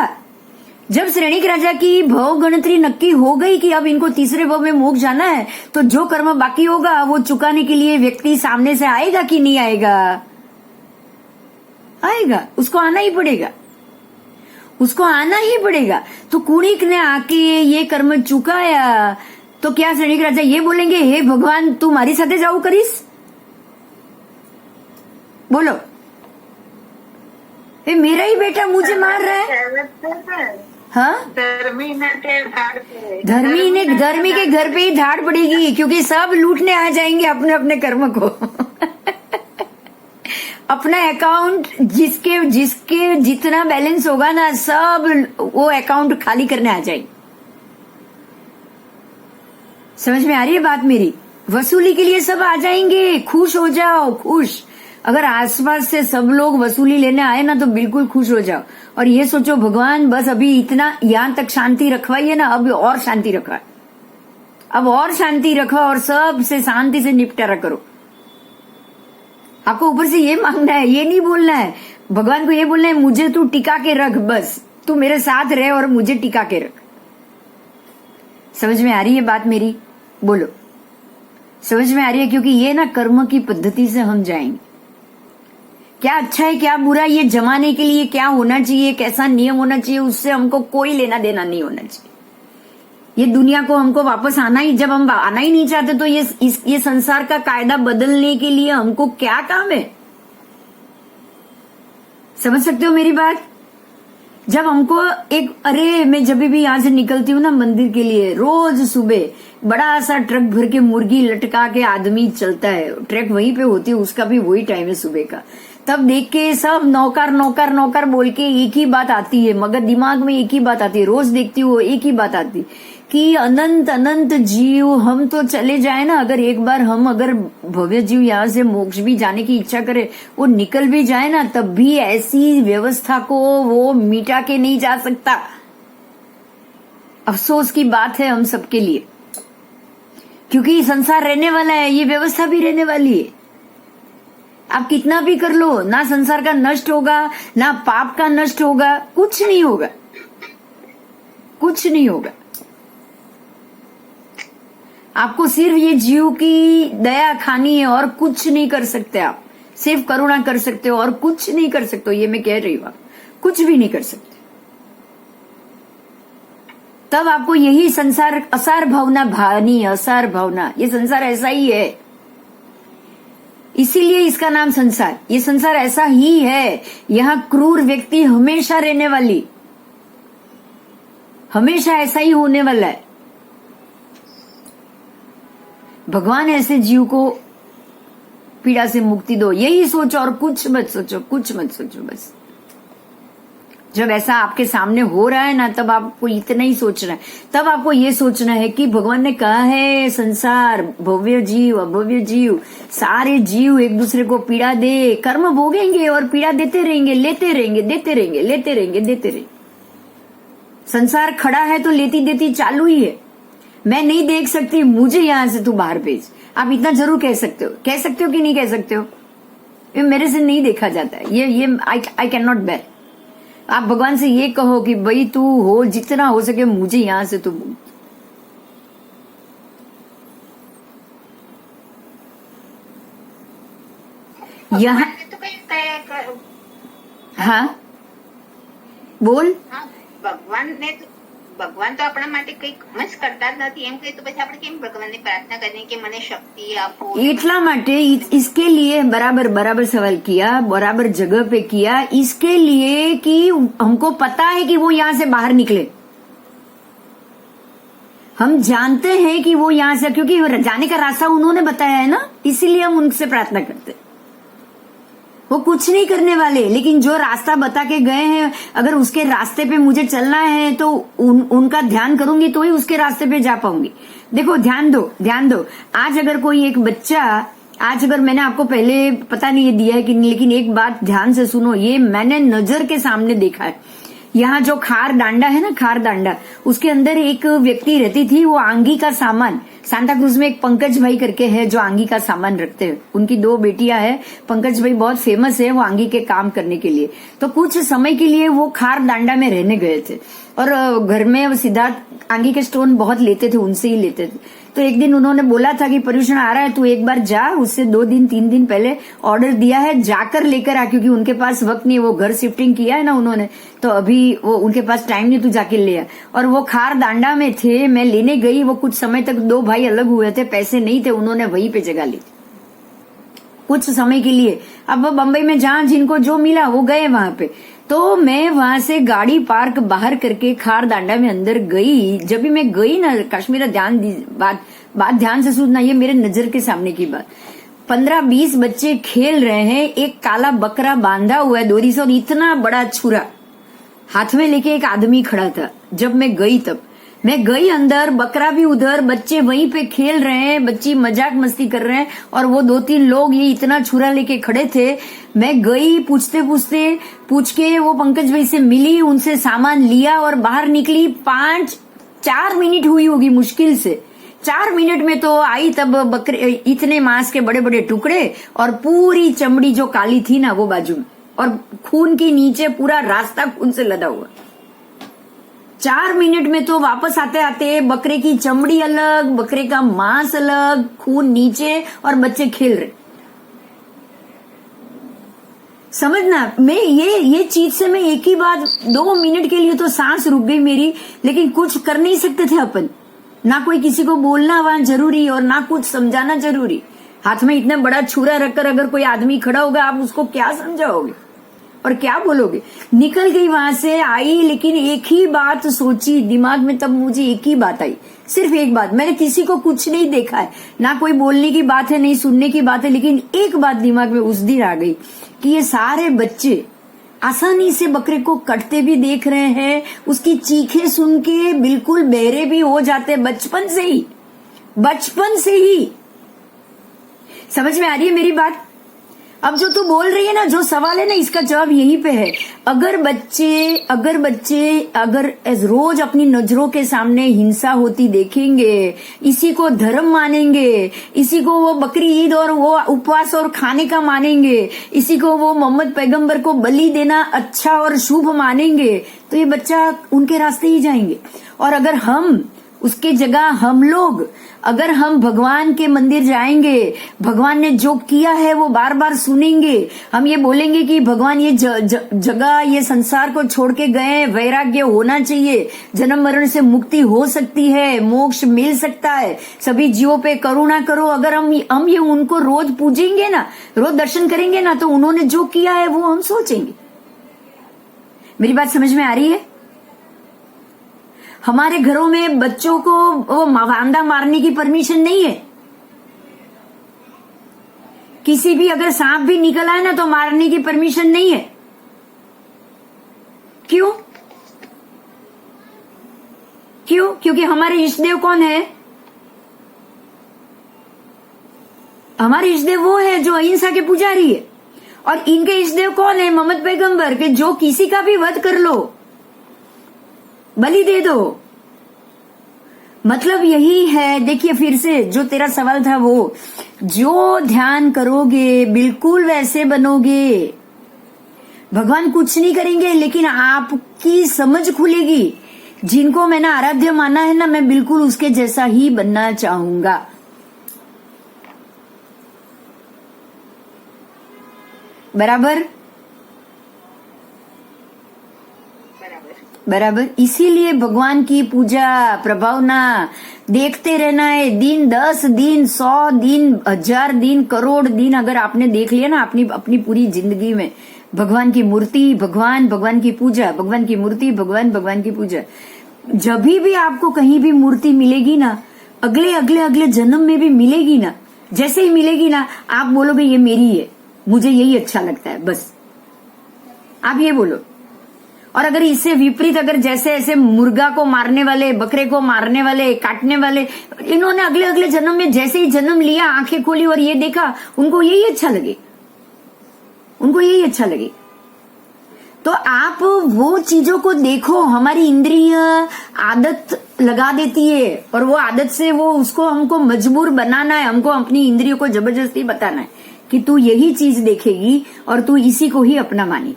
जब श्रेणीक राजा की भव गणतरी नक्की हो गई कि अब इनको तीसरे भव में मोक्ष जाना है, तो जो कर्म बाकी होगा वो चुकाने के लिए व्यक्ति सामने से आएगा कि नहीं आएगा, आएगा. उसको आना ही पड़ेगा, उसको आना ही पड़ेगा. तो कुणिक ने आके ये कर्म चुकाया, तो क्या श्रेणीक राजा ये बोलेंगे हे भगवान तू मारी साथे जाऊ करीस, बोलो. ये मेरा ही बेटा मुझे मार रहा है. हाँ, धर्मी के घर पे ही धाड़ पड़ेगी, क्योंकि सब लूटने आ जाएंगे अपने अपने कर्म को. अपना अकाउंट जिसके जितना बैलेंस होगा ना सब वो अकाउंट खाली करने आ जाएंगे. समझ में आ रही है बात मेरी? वसूली के लिए सब आ जाएंगे, खुश हो जाओ, खुश. अगर आसपास से सब लोग वसूली लेने आए ना तो बिल्कुल खुश हो जाओ और ये सोचो भगवान बस अभी इतना यहां तक शांति रखवाइए ना, अब और शांति रखवा, अब और शांति रखवा और सब से शांति से निपटारा करो. आपको ऊपर से ये मांगना है, ये नहीं बोलना है. भगवान को ये बोलना है मुझे तू टिका के रख, बस तू मेरे साथ रहे और मुझे टिका के रख. समझ में आ रही है बात मेरी? बोलो, समझ में आ रही है? क्योंकि ये ना कर्म की पद्धति से हम जाएंगे. क्या अच्छा है क्या बुरा ये जमाने के लिए क्या होना चाहिए, कैसा नियम होना चाहिए, उससे हमको कोई लेना देना नहीं होना चाहिए. ये दुनिया को हमको वापस आना ही, जब हम आना ही नहीं चाहते तो ये संसार का कायदा बदलने के लिए हमको क्या काम है? समझ सकते हो मेरी बात? जब हमको अरे मैं जब भी यहाँ से निकलती हूँ ना मंदिर के लिए, रोज सुबह बड़ा सा ट्रक भर के मुर्गी लटका के आदमी चलता है, ट्रक वहीं पे होती है, उसका भी वही टाइम है सुबह का। तब देख के सब नौकर नौकर नौकर बोल के एक ही बात आती है, मगर दिमाग में एक ही बात आती है, रोज देखती हूँ एक ही बात आती कि अनंत अनंत जीव हम तो चले जाए ना, अगर एक बार हम अगर भव्य जीव यहाँ से मोक्ष भी जाने की इच्छा करे, वो निकल भी जाए ना, तब भी ऐसी व्यवस्था को वो मिटा के नहीं जा सकता। अफसोस की बात है हम सबके लिए, क्योंकि संसार रहने वाला है, ये व्यवस्था भी रहने वाली है। आप कितना भी कर लो, ना संसार का नष्ट होगा, ना पाप का नष्ट होगा, कुछ नहीं होगा, कुछ नहीं होगा। आपको सिर्फ ये जीव की दया खानी है और कुछ नहीं कर सकते आप, सिर्फ करुणा कर सकते हो और कुछ नहीं कर सकते हो, ये मैं कह रही हूं, आप कुछ भी नहीं कर सकते। तब आपको यही संसार असार भावना भानी, असार भावना, ये संसार ऐसा ही है, इसीलिए इसका नाम संसार। ये संसार ऐसा ही है, यहां क्रूर व्यक्ति हमेशा रहने वाली, हमेशा ऐसा ही होने वाला है। भगवान ऐसे जीव को पीड़ा से मुक्ति दो, यही सोचो और कुछ मत सोचो, कुछ मत सोचो बस। जब ऐसा आपके सामने हो रहा है ना, तब आपको इतना ही सोचना है, तब आपको ये सोचना है कि भगवान ने कहा है संसार, भव्य जीव अभव्य जीव, सारे जीव एक दूसरे को पीड़ा दे, कर्म भोगेंगे और पीड़ा देते रहेंगे, लेते रहेंगे, देते रहेंगे, लेते रहेंगे, देते रहेंगे। संसार खड़ा है तो लेती देती चालू ही है। मैं नहीं देख सकती, मुझे यहां से तू बाहर भेज, आप इतना जरूर कह सकते हो कि नहीं कह सकते हो? ये मेरे से नहीं देखा जाता है, ये आई कैन नॉट बेयर। आप भगवान से ये कहो कि भाई तू हो, जितना हो सके मुझे यहां से तू यहाँ तो कहीं तय हाँ બોલ। હા, ભગવાન તો આપણા માટે કંઈક મચ કરતા જ નથી, એમ કહે તો પછી આપણે કેમ ભગવાનને પ્રાર્થના કરીએ કે મને શક્તિ આપો? એટલા માટે इसके लिए बराबर बराबर सवाल किया, बराबर जगह पे किया, इसके लिए कि हमको पता है कि वो यहाँ से बाहर निकले, हम जानते हैं कि वो यहाँ से, क्योंकि जाने का रास्ता उन्होंने बताया है ना, इसीलिए हम उनसे प्रार्थना करते हैं। वो कुछ नहीं करने वाले, लेकिन जो रास्ता बता के गए हैं, अगर उसके रास्ते पे मुझे चलना है तो उनका ध्यान करूंगी तो ही उसके रास्ते पे जा पाऊंगी। देखो ध्यान दो, आज अगर कोई एक बच्चा, आज अगर मैंने आपको पहले पता नहीं ये दिया है कि, लेकिन एक बात ध्यान से सुनो, ये मैंने नजर के सामने देखा है। यहाँ जो खार डांडा है ना, खार डांडा, उसके अंदर एक व्यक्ति रहती थी, वो आंगी का सामान, सांता क्रूज में एक पंकज भाई करके है जो आंगी का सामान रखते हैं, उनकी 2 बेटियां हैं। पंकज भाई बहुत फेमस है वो आंगी के काम करने के लिए। तो कुछ समय के लिए वो खार डांडा में रहने गए थे और घर में सिद्धार्थ आंगी के स्टोन बहुत लेते थे, उनसे ही लेते थे। तो एक दिन उन्होंने बोला था कि पर्यूषण आ रहा है, तू एक बार जा, उससे 2 दिन 3 दिन पहले ऑर्डर दिया है, जाकर लेकर आ, क्योंकि उनके पास वक्त नहीं है, वो घर शिफ्टिंग किया है ना उन्होंने, तो अभी वो उनके पास टाइम नहीं, तू जाके ले आ। और वो खार डांडा में थे, मैं लेने गई, वो कुछ समय तक 2 भाई अलग हुए थे, पैसे नहीं थे, उन्होंने वहीं पे जगह ली कुछ समय के लिए। अब वो बम्बई में जहां जिनको जो मिला वो गए वहां पे। तो मैं वहां से गाड़ी पार्क बाहर करके खार डांडा में अंदर गई। जब भी मैं गई ना, कश्मीर बात ध्यान से सुनना, ये मेरे नजर के सामने की बात। 15-20 बच्चे खेल रहे हैं, एक काला बकरा बांधा हुआ है डोरी से और इतना बड़ा छुरा हाथ में लेके एक आदमी खड़ा था। जब मैं गई तब मैं गई अंदर, बकरा भी उधर, बच्चे वहीं पे खेल रहे हैं, बच्चे मजाक मस्ती कर रहे हैं और वो 2-3 लोग ये इतना छुरा लेके खड़े थे। मैं गई, पूछ के वो पंकज भाई से मिली, उनसे सामान लिया और बाहर निकली। 4 मिनट हुई होगी मुश्किल से, 4 मिनट में तो आई। तब बकरे इतने मांस के बड़े बड़े टुकड़े और पूरी चमड़ी जो काली थी ना वो बाजू में, और खून के नीचे पूरा रास्ता खून से लदा हुआ। 4 मिनट में तो वापस आते आते बकरे की चमड़ी अलग, बकरे का मांस अलग, खून नीचे और बच्चे खेल रहे। समझना, मैं ये चीज से मैं एक ही बात, 2 मिनट के लिए तो सांस रुक गई मेरी, लेकिन कुछ कर नहीं सकते थे अपन। ना कोई किसी को बोलना वहां जरूरी और ना कुछ समझाना जरूरी। हाथ में इतना बड़ा छुरा रखकर अगर कोई आदमी खड़ा होगा, आप उसको क्या समझाओगे? और क्या बोलोगे? निकल गई वहां से, आई, लेकिन एक ही बात सोची दिमाग में, तब मुझे एक ही बात आई, सिर्फ एक बात। मैंने किसी को कुछ नहीं देखा है, ना कोई बोलने की बात है, नहीं सुनने की बात है, लेकिन एक बात दिमाग में उस दिन आ गई कि ये सारे बच्चे आसानी से बकरे को कटते भी देख रहे हैं, उसकी चीखें सुन के बिल्कुल बहरे भी हो जाते बचपन से ही, बचपन से ही। समझ में आ रही है मेरी बात? अब जो तू बोल रही है ना, जो सवाल है ना, इसका जवाब यहीं पे है। अगर बच्चे रोज अपनी नजरों के सामने हिंसा होती देखेंगे, इसी को धर्म मानेंगे, इसी को वो बकरी ईद और वो उपवास और खाने का मानेंगे, इसी को वो मोहम्मद पैगंबर को बलि देना अच्छा और शुभ मानेंगे, तो ये बच्चा उनके रास्ते ही जाएंगे। और अगर हम उसके जगह हम लोग, अगर हम भगवान के मंदिर जाएंगे, भगवान ने जो किया है वो बार बार सुनेंगे, हम ये बोलेंगे कि भगवान ये जगह, ये संसार को छोड़ के गए, वैराग्य होना चाहिए, जन्म मरण से मुक्ति हो सकती है, मोक्ष मिल सकता है, सभी जीवों पे करुणा करो। अगर हम ये उनको रोज पूजेंगे ना, रोज दर्शन करेंगे ना, तो उन्होंने जो किया है वो हम सोचेंगे। मेरी बात समझ में आ रही है? हमारे घरों में बच्चों को वो वांदा मारने की परमिशन नहीं है। किसी भी अगर सांप भी निकल आए ना, तो मारने की परमिशन नहीं है। क्यों? क्योंकि हमारे इष्ट देव कौन है? हमारे इष्ट देव वो है जो अहिंसा के पुजारी है। और इनके इष्ट देव कौन है? मोहम्मद पैगंबर के, जो किसी का भी वध कर लो, बलि दे दो। मतलब यही है। देखिए फिर से जो तेरा सवाल था, वो जो ध्यान करोगे बिल्कुल वैसे बनोगे। भगवान कुछ नहीं करेंगे, लेकिन आपकी समझ खुलेगी। जिनको मैंने आराध्य माना है ना, मैं बिल्कुल उसके जैसा ही बनना चाहूंगा। बराबर? बराबर। इसीलिए भगवान की पूजा, प्रभावना देखते रहना है। दिन 10 दिन, 100 दिन, 1000 दिन, करोड़ दिन अगर आपने देख लिया ना अपनी पूरी जिंदगी में, भगवान की मूर्ति, भगवान की पूजा, भगवान की मूर्ति, भगवान की पूजा। जब भी आपको कहीं भी मूर्ति मिलेगी ना, अगले जन्म में भी मिलेगी ना, जैसे ही मिलेगी ना, आप बोलोगे ये मेरी है, मुझे यही अच्छा लगता है, बस आप ये बोलो। और अगर इससे विपरीत, अगर जैसे ऐसे मुर्गा को मारने वाले, बकरे को मारने वाले, काटने वाले, इन्होंने अगले जन्म में जैसे ही जन्म लिया, आंखें खोली और ये देखा, उनको यही अच्छा लगे, उनको यही अच्छा लगे। तो आप वो चीजों को देखो। हमारी इंद्रिय आदत लगा देती है, और वो आदत से वो उसको हमको मजबूर बनाना है, हमको अपनी इंद्रियों को जबरदस्ती बताना है कि तू यही चीज देखेगी और तू इसी को ही अपना मानेगी।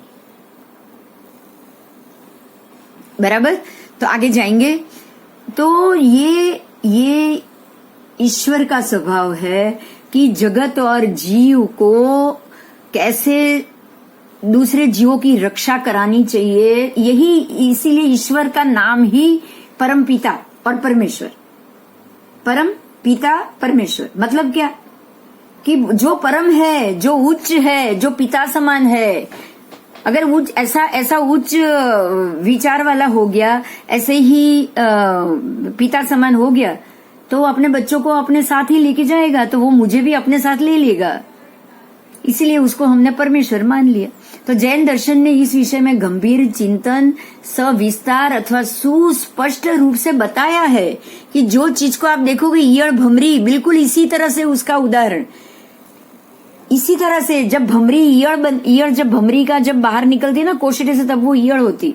बराबर? तो आगे जाएंगे। तो ये ईश्वर का स्वभाव है कि जगत और जीव को कैसे दूसरे जीवों की रक्षा करानी चाहिए। यही, इसीलिए ईश्वर का नाम ही परम पिता और परमेश्वर। परम पिता परमेश्वर मतलब क्या? कि जो परम है, जो उच्च है, जो पिता समान है, अगर उच्च ऐसा उच्च विचार वाला हो गया, ऐसे ही पिता समान हो गया, तो वो अपने बच्चों को अपने साथ ही लेके जाएगा, तो वो मुझे भी अपने साथ ले लेगा। इसीलिए उसको हमने परमेश्वर मान लिया। तो जैन दर्शन ने इस विषय में गंभीर चिंतन, सविस्तार अथवा सुस्पष्ट रूप से बताया है कि जो चीज को आप देखोगे ईयड़ भमरी, बिल्कुल इसी तरह से उसका उदाहरण, इसी तरह से जब भमरी ईयड़ जब भमरी का जब बाहर निकलती है ना कोशटे से, तब वो ईयड़ होती,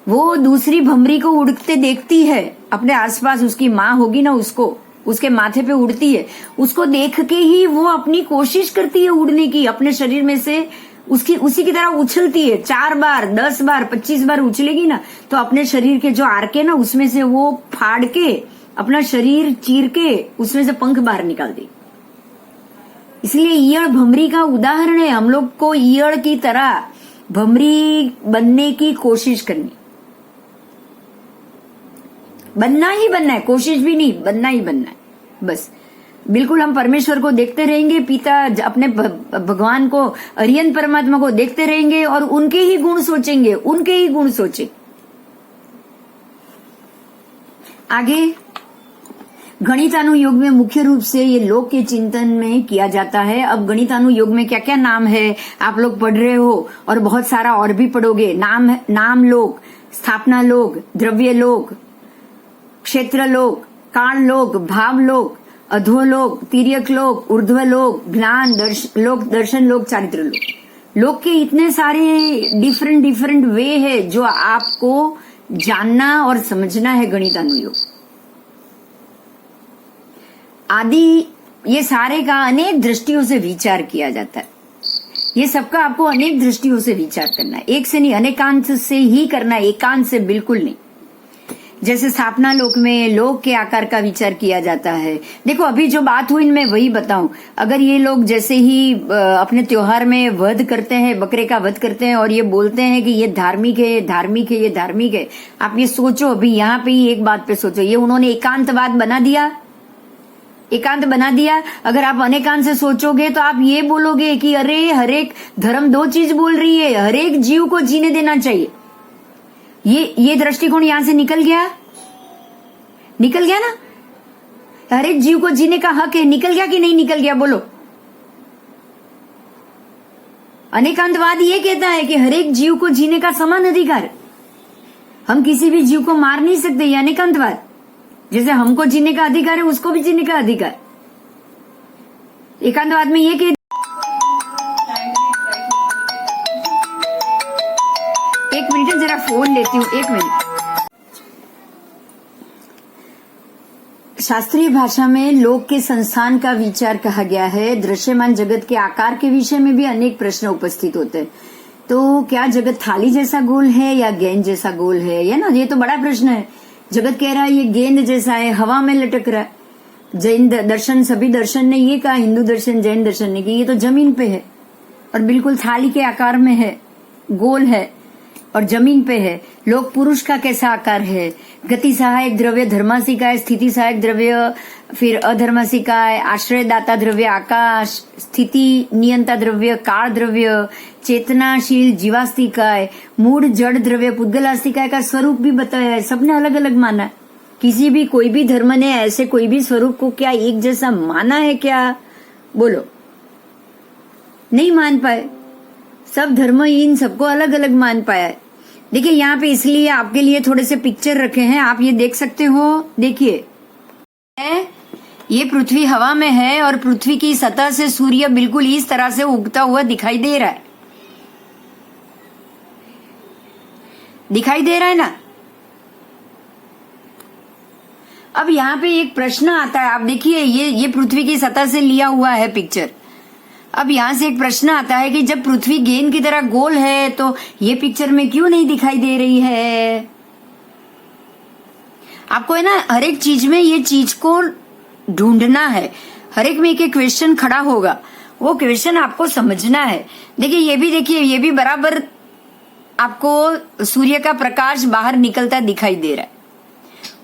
वो दूसरी भमरी को उड़ते देखती है अपने आसपास, उसकी माँ होगी ना, उसको उसके माथे पे उड़ती है, उसको देख के ही वो अपनी कोशिश करती है उड़ने की, अपने शरीर में से उसी की तरह उछलती है। 4 बार, 10 बार, 25 बार उछलेगी ना, तो अपने शरीर के जो आर्के ना, उसमें से वो फाड़ के अपना शरीर चीर के उसमें से पंख बाहर निकाल दी। इसलिए ईयड़ भमरी का उदाहरण है। हम लोग को ईयड़ की तरह भमरी बनने की कोशिश करनी, बनना ही बनना है, कोशिश भी नहीं, बनना ही बनना है बस। बिल्कुल हम परमेश्वर को देखते रहेंगे, पिता अपने भगवान को, अरिहंत परमात्मा को देखते रहेंगे और उनके ही गुण सोचेंगे, उनके ही गुण सोचे। आगे गणितानुयोग में मुख्य रूप से ये लोक के चिंतन में किया जाता है। अब गणितानुयोग में क्या क्या नाम है आप लोग पढ़ रहे हो और बहुत सारा और भी पढ़ोगे। नाम लोक, स्थापना लोक, द्रव्य लोक, क्षेत्र लोक, काल लोक, भाव लोक, अधोलोक, तिर्यक लोक, ऊर्ध्व लोक, ज्ञान लोक, दर्शन लोक, चारित्र लोक। लोक के इतने सारे डिफरेंट वे है जो आपको जानना और समझना है गणितानुयोग आदि। ये सारे का अनेक दृष्टियों से विचार किया जाता है। ये सबका आपको अनेक दृष्टियों से विचार करना है, एक से नहीं, अनेकांत से ही करना है, एकांत से बिल्कुल नहीं। जैसे स्थापना लोक में लोक के आकार का विचार किया जाता है। देखो अभी जो बात हुई मैं वही बताऊं। अगर ये लोग जैसे ही अपने त्योहार में वध करते हैं, बकरे का वध करते हैं और ये बोलते हैं कि ये धार्मिक है, धार्मिक है, ये धार्मिक है, आप ये सोचो अभी यहाँ पे ही एक बात पे सोचो, ये उन्होंने एकांतवाद बना दिया, एकांत बना दिया। अगर आप अनेकांत से सोचोगे तो आप ये बोलोगे कि अरे हरेक धर्म दो चीज बोल रही है, हरेक जीव को जीने देना चाहिए। ये दृष्टिकोण यहां से निकल गया ना। हरेक जीव को जीने का हक है, निकल गया कि नहीं निकल गया बोलो। अनेकांतवाद ये कहता है कि हरेक जीव को जीने का समान अधिकार, हम किसी भी जीव को मार नहीं सकते, ये अनेकांतवाद। जैसे हमको जीने का अधिकार है उसको भी जीने का अधिकार। एकांतवाद में ये कह, एक मिनट जरा फोन लेती हूँ, एक मिनट। शास्त्रीय भाषा में लोक के संस्थान का विचार कहा गया है। दृश्यमान जगत के आकार के विषय में भी अनेक प्रश्न उपस्थित होते हैं। तो क्या जगत थाली जैसा गोल है या गेंद जैसा गोल है ना, ये तो बड़ा प्रश्न है। जगत कह रहा है ये गेंद जैसा है, हवा में लटक रहा है। जैन दर्शन, सभी दर्शन ने ये कहा, हिंदू दर्शन, जैन दर्शन ने कि ये तो जमीन पे है और बिल्कुल थाली के आकार में है, गोल है और जमीन पे है। लोक पुरुष का कैसा आकार है, गति सहायक द्रव्य धर्मासिकाय, स्थिति सहायक द्रव्य फिर अधर्मासिकाय, आश्रयदाता द्रव्य आकाश, स्थिति नियंता द्रव्य काल द्रव्य, चेतनाशील जीवास्तिकाय, मूड जड़ द्रव्य पुद्गलास्तिकाय का स्वरूप भी बताया है। सबने अलग अलग माना है। किसी भी कोई भी धर्म ने ऐसे कोई भी स्वरूप को क्या एक जैसा माना है क्या, बोलो? नहीं मान पाए। सब धर्म इन सबको अलग अलग मान पाया है। देखिए यहाँ पे इसलिए आपके लिए थोड़े से पिक्चर रखे हैं, आप ये देख सकते हो। देखिए ये पृथ्वी हवा में है और पृथ्वी की सतह से सूर्य बिल्कुल इस तरह से उगता हुआ दिखाई दे रहा है, दिखाई दे रहा है ना। अब यहाँ पे एक प्रश्न आता है, आप देखिए ये पृथ्वी की सतह से लिया हुआ है पिक्चर। अब यहां से एक प्रश्न आता है कि जब पृथ्वी गेंद की तरह गोल है तो ये पिक्चर में क्यों नहीं दिखाई दे रही है? आपको है ना हर एक चीज में ये चीज को ढूंढना है। हर एक में एक क्वेश्चन खड़ा होगा, वो क्वेश्चन आपको समझना है। देखिए ये भी बराबर आपको सूर्य का प्रकाश बाहर निकलता दिखाई दे रहा है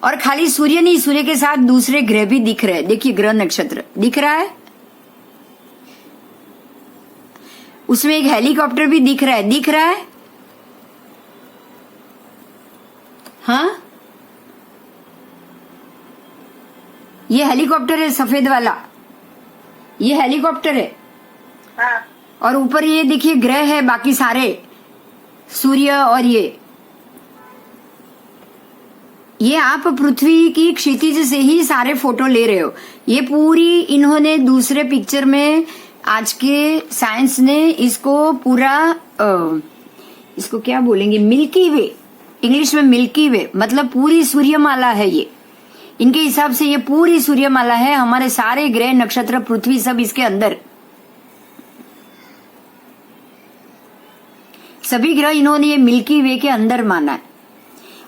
और खाली सूर्य नहीं, सूर्य के साथ दूसरे ग्रह भी दिख रहे हैं। देखिए ग्रह नक्षत्र दिख रहा है, उसमें एक हेलीकॉप्टर भी दिख रहा है। हाँ, ये हेलीकॉप्टर है सफेद वाला, ये हेलीकॉप्टर है। हाँ। और ऊपर ये देखिए ग्रह है, बाकी सारे सूर्य और ये आप पृथ्वी की क्षितिज से ही सारे फोटो ले रहे हो। ये पूरी इन्होंने दूसरे पिक्चर में आज के साइंस ने इसको पूरा इसको क्या बोलेंगे, मिल्की वे, इंग्लिश में मिल्की वे मतलब पूरी सूर्यमाला है। ये इनके हिसाब से ये पूरी सूर्यमाला है। हमारे सारे ग्रह नक्षत्र पृथ्वी सब इसके अंदर, सभी ग्रह इन्होंने ये मिल्की वे के अंदर माना है।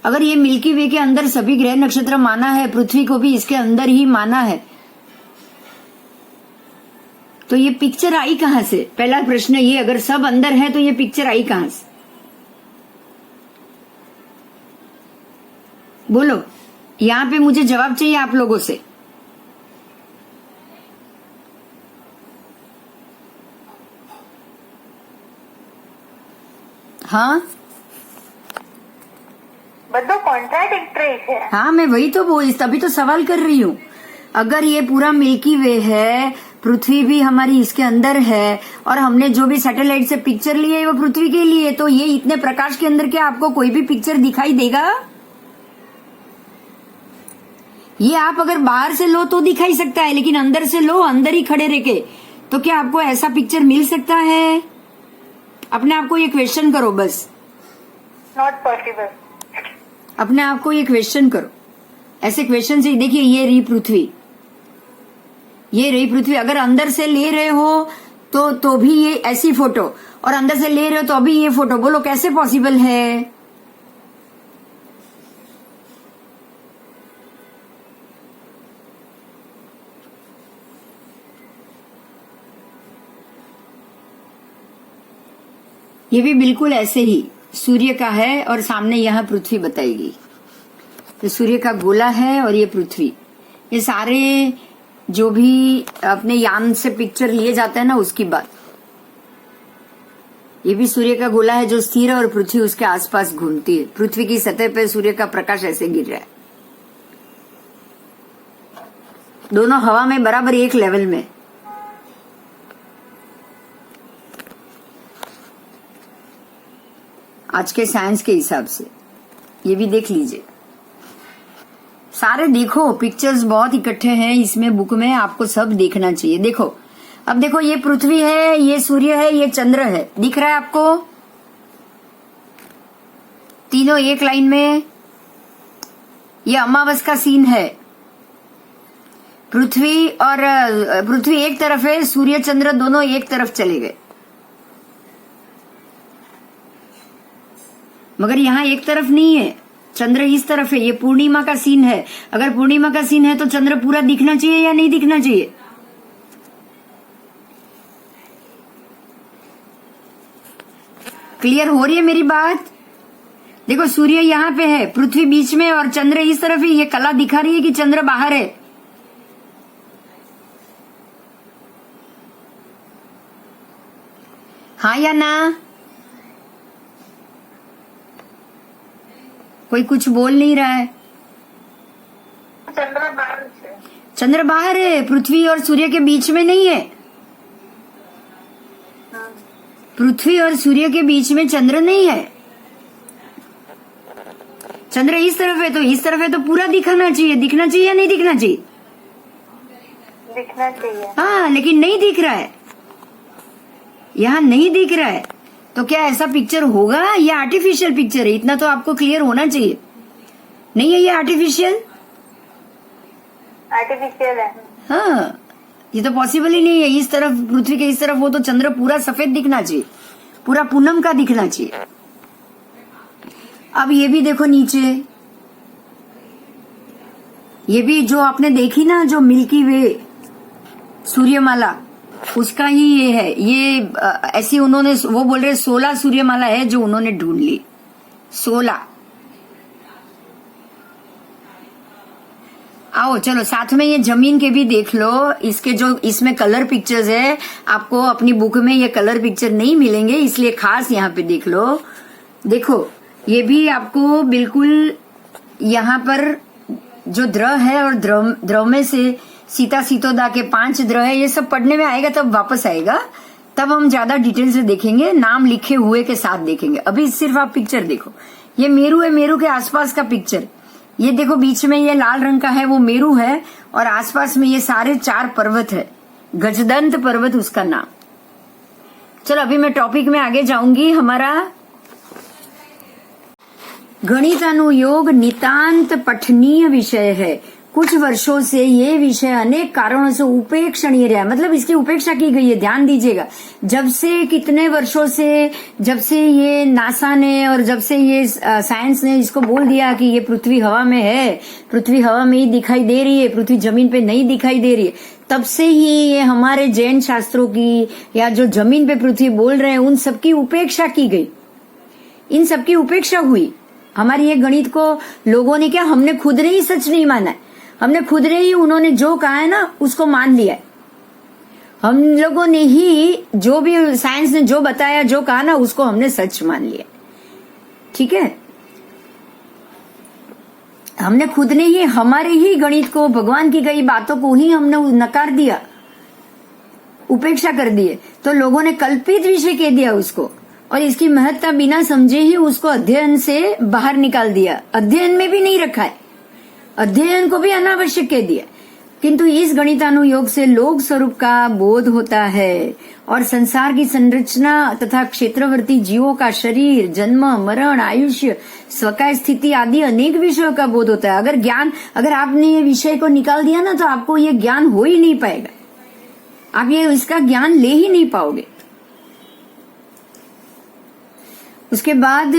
अगर ये मिल्की वे के अंदर सभी ग्रह नक्षत्र माना है, पृथ्वी को भी इसके अंदर ही माना है, तो ये पिक्चर आई कहां से? पहला प्रश्न ये, अगर सब अंदर है तो ये पिक्चर आई कहां से? बोलो, यहां पे मुझे जवाब चाहिए आप लोगों से। हाँ બધું કોન્ટ્રાડિક્ટરી છે. हाँ, मैं वही तो बोल तभी तो सवाल कर रही हूँ. अगर ये पूरा मिल्की वे है, पृथ्वी भी हमारी इसके अंदर है, और हमने जो भी सैटेलाइट से पिक्चर लिए है वो पृथ्वी के लिए, तो ये इतने प्रकाश के अंदर क्या आपको कोई भी पिक्चर दिखाई देगा? ये आप अगर बाहर से लो तो दिखाई सकता है, लेकिन अंदर से लो, अंदर ही खड़े रह के, तो क्या आपको ऐसा पिक्चर मिल सकता है? अपने आप को ये क्वेश्चन करो बस. Not possible. अपने आप को ये क्वेश्चन करो. ऐसे क्वेश्चन से देखिए, ये रही पृथ्वी, ये रही पृथ्वी. अगर अंदर से ले रहे हो तो भी ये ऐसी फोटो, और अंदर से ले रहे हो तो अभी ये फोटो, बोलो कैसे पॉसिबल है? ये भी बिल्कुल ऐसे ही सूर्य का है, और सामने यहाँ पृथ्वी बताएगी. तो सूर्य का गोला है और ये पृथ्वी. ये सारे जो भी अपने यान से पिक्चर लिए जाते हैं ना, उसकी बात. ये भी सूर्य का गोला है जो स्थिर है, और पृथ्वी उसके आसपास घूमती है. पृथ्वी की सतह पे सूर्य का प्रकाश ऐसे गिर रहा है. दोनों हवा में बराबर एक लेवल में. आज के साइंस के हिसाब से ये भी देख लीजिए. सारे देखो, पिक्चर्स बहुत इकट्ठे हैं इसमें, बुक में. आपको सब देखना चाहिए. देखो, अब देखो, ये पृथ्वी है, ये सूर्य है, ये चंद्र है. दिख रहा है आपको? तीनों एक लाइन में. ये अमावस का सीन है. पृथ्वी एक तरफ है, सूर्य चंद्र दोनों एक तरफ चले गए. मगर यहाँ एक तरफ नहीं है, चंद्र इस तरफ है. ये पूर्णिमा का सीन है. अगर पूर्णिमा का सीन है तो चंद्र पूरा दिखना चाहिए या नहीं दिखना चाहिए? क्लियर हो रही है मेरी बात? देखो, सूर्य यहाँ पे है, पृथ्वी बीच में, और चंद्र इस तरफ है. ये कला दिखा रही है कि चंद्र बाहर है. हाँ या ना? कोई कुछ बोल नहीं रहा है. ચંદ્ર બહાર છે. चंद्र बाहर है, पृथ्वी और सूर्य के बीच में नहीं है. पृथ्वी और सूर्य के बीच में चंद्र नहीं है. चंद्र इस तरफ है, तो इस तरफ है, तो पूरा दिखना चाहिए. दिखना चाहिए या नहीं दिखना चाहिए? दिखना चाहिए. हाँ, लेकिन नहीं दिख रहा है. यहाँ नहीं दिख रहा है. तो क्या ऐसा पिक्चर होगा? ये आर्टिफिशियल पिक्चर है, इतना तो आपको क्लियर होना चाहिए. नहीं है ये आर्टिफिशियल? आर्टिफिशियल है. हाँ, ये तो पॉसिबल ही नहीं है. इस तरफ पृथ्वी के इस तरफ हो तो चंद्र पूरा सफेद दिखना चाहिए, पूरा पूनम का दिखना चाहिए. अब ये भी देखो नीचे, ये भी जो आपने देखी ना, जो मिल्की वे सूर्यमाला, उसका ही ये है. ये ऐसी उन्होंने, वो बोल रहे 16 सूर्यमाला है जो उन्होंने ढूंढ ली. 16. आओ चलो साथ में ये जमीन के भी देख लो. इसके जो इसमें कलर पिक्चर्स है, आपको अपनी बुक में ये कलर पिक्चर नहीं मिलेंगे, इसलिए खास यहाँ पे देख लो. देखो, ये भी आपको बिल्कुल यहाँ पर जो द्रव है, और द्रव में से सीता सीतोदा के 5 द्रव है, ये सब पढ़ने में आएगा, तब वापस आएगा, तब हम ज्यादा डिटेल से देखेंगे, नाम लिखे हुए के साथ देखेंगे. अभी सिर्फ आप पिक्चर देखो. ये मेरू है, मेरू के आसपास का पिक्चर. ये देखो, बीच में ये लाल रंग का है, वो मेरू है, और आसपास में ये सारे 4 पर्वत है. गजदंत पर्वत उसका नाम. चलो अभी मैं टॉपिक में आगे जाऊंगी. हमारा गणितानुयोग नितांत पठनीय विषय है. कुछ वर्षों से ये विषय अनेक कारणों से उपेक्षणीय रहा है. मतलब इसकी उपेक्षा की गई है. ध्यान दीजिएगा, जब से कितने वर्षों से, जब से ये नासा ने और जब से ये साइंस ने इसको बोल दिया कि ये पृथ्वी हवा में है, पृथ्वी हवा में ही दिखाई दे रही है, पृथ्वी जमीन पे नहीं दिखाई दे रही है, तब से ही ये हमारे जैन शास्त्रों की, या जो जमीन पे पृथ्वी बोल रहे हैं, उन सबकी उपेक्षा की गई. इन सबकी उपेक्षा हुई. हमारी ये गणित को लोगों ने क्या, हमने खुद ने ही सच नहीं माना है. हमने खुद ने ही, उन्होंने जो कहा है ना उसको मान लिया है. हम लोगों ने ही जो भी साइंस ने जो बताया, जो कहा ना, उसको हमने सच मान लिया. ठीक है, हमने खुद ने ही हमारे ही गणित को, भगवान की कई बातों को ही हमने नकार दिया, उपेक्षा कर दिए, तो लोगों ने कल्पित विषय कह दिया उसको, और इसकी महत्ता बिना समझे ही उसको अध्ययन से बाहर निकाल दिया, अध्ययन में भी नहीं रखा है, अध्ययन को भी अनावश्यक कह दिया। किंतु इस गणितानुयोग से लोक स्वरूप का बोध होता है और संसार की संरचना तथा क्षेत्रवर्ती जीवों का शरीर, जन्म, मरण, आयुष्य, स्वकाय स्थिति आदि अनेक विषयों का बोध होता है। अगर आपने ये विषय को निकाल दिया ना, तो आपको ये ज्ञान हो ही नहीं पाएगा, आप ये इसका ज्ञान ले ही नहीं पाओगे। उसके बाद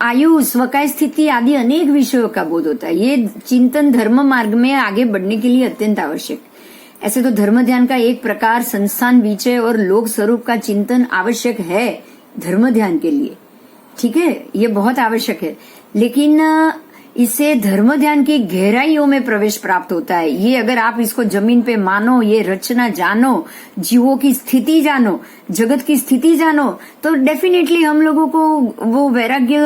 आयु, स्वकाय स्थिति आदि अनेक विषयों का बोध होता है। ये चिंतन धर्म मार्ग में आगे बढ़ने के लिए अत्यंत आवश्यक। ऐसे तो धर्म ध्यान का एक प्रकार संस्थान विषय और लोक स्वरूप का चिंतन आवश्यक है धर्म ध्यान के लिए, ठीक है, ये बहुत आवश्यक है। लेकिन इससे धर्म ध्यान की गहराइयों में प्रवेश प्राप्त होता है। ये अगर आप इसको जमीन पे मानो, ये रचना जानो, जीवों की स्थिति जानो, जगत की स्थिति जानो, तो डेफिनेटली हम लोगों को वो वैराग्य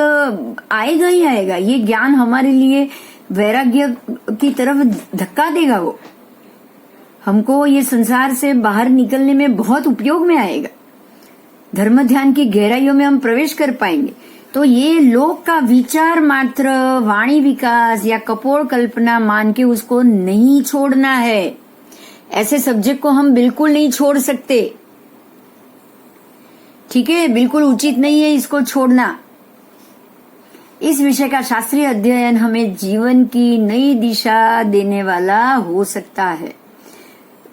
आएगा ही आएगा। ये ज्ञान हमारे लिए वैराग्य की तरफ धक्का देगा, वो हमको ये संसार से बाहर निकलने में बहुत उपयोग में आएगा। धर्म ध्यान की गहराइयों में हम प्रवेश कर पाएंगे। तो ये लोक का विचार मात्र, वाणी विकास या कपोल कल्पना मान के उसको नहीं छोड़ना है। ऐसे सब्जेक्ट को हम बिल्कुल नहीं छोड़ सकते, ठीक है, बिल्कुल उचित नहीं है इसको छोड़ना। इस विषय का शास्त्रीय अध्ययन हमें जीवन की नई दिशा देने वाला हो सकता है।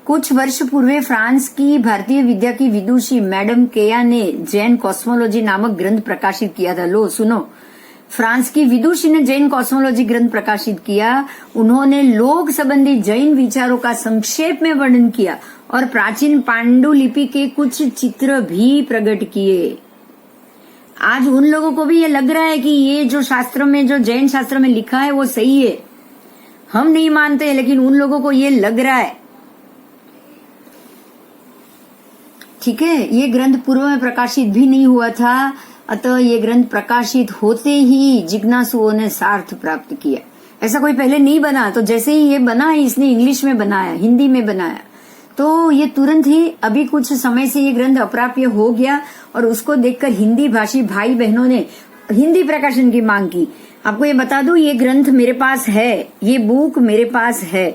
कुछ वर्ष पूर्व फ्रांस की भारतीय विद्या की विदुषी मैडम केया ने जैन कॉस्मोलॉजी नामक ग्रंथ प्रकाशित किया था। लो सुनो, फ्रांस की विदुषी ने जैन कॉस्मोलॉजी ग्रंथ प्रकाशित किया। उन्होंने लोक संबंधी जैन विचारों का संक्षेप में वर्णन किया और प्राचीन पांडुलिपि के कुछ चित्र भी प्रकट किए। आज उन लोगों को भी ये लग रहा है कि ये जो शास्त्र में, जो जैन शास्त्र में लिखा है वो सही है। हम नहीं मानते, लेकिन उन लोगों को ये लग रहा है, ठीक है। ये ग्रंथ पूर्व में प्रकाशित भी नहीं हुआ था, अतः ये ग्रंथ प्रकाशित होते ही जिज्ञासुओं ने सार्थ प्राप्त किया। ऐसा कोई पहले नहीं बना, तो जैसे ही ये बना, इसने इंग्लिश में बनाया, हिंदी में बनाया, तो ये तुरंत ही अभी कुछ समय से ये ग्रंथ अप्राप्य हो गया और उसको देखकर हिंदी भाषी भाई बहनों ने हिंदी प्रकाशन की मांग की। आपको ये बता दूं, ये ग्रंथ मेरे पास है, ये बुक मेरे पास है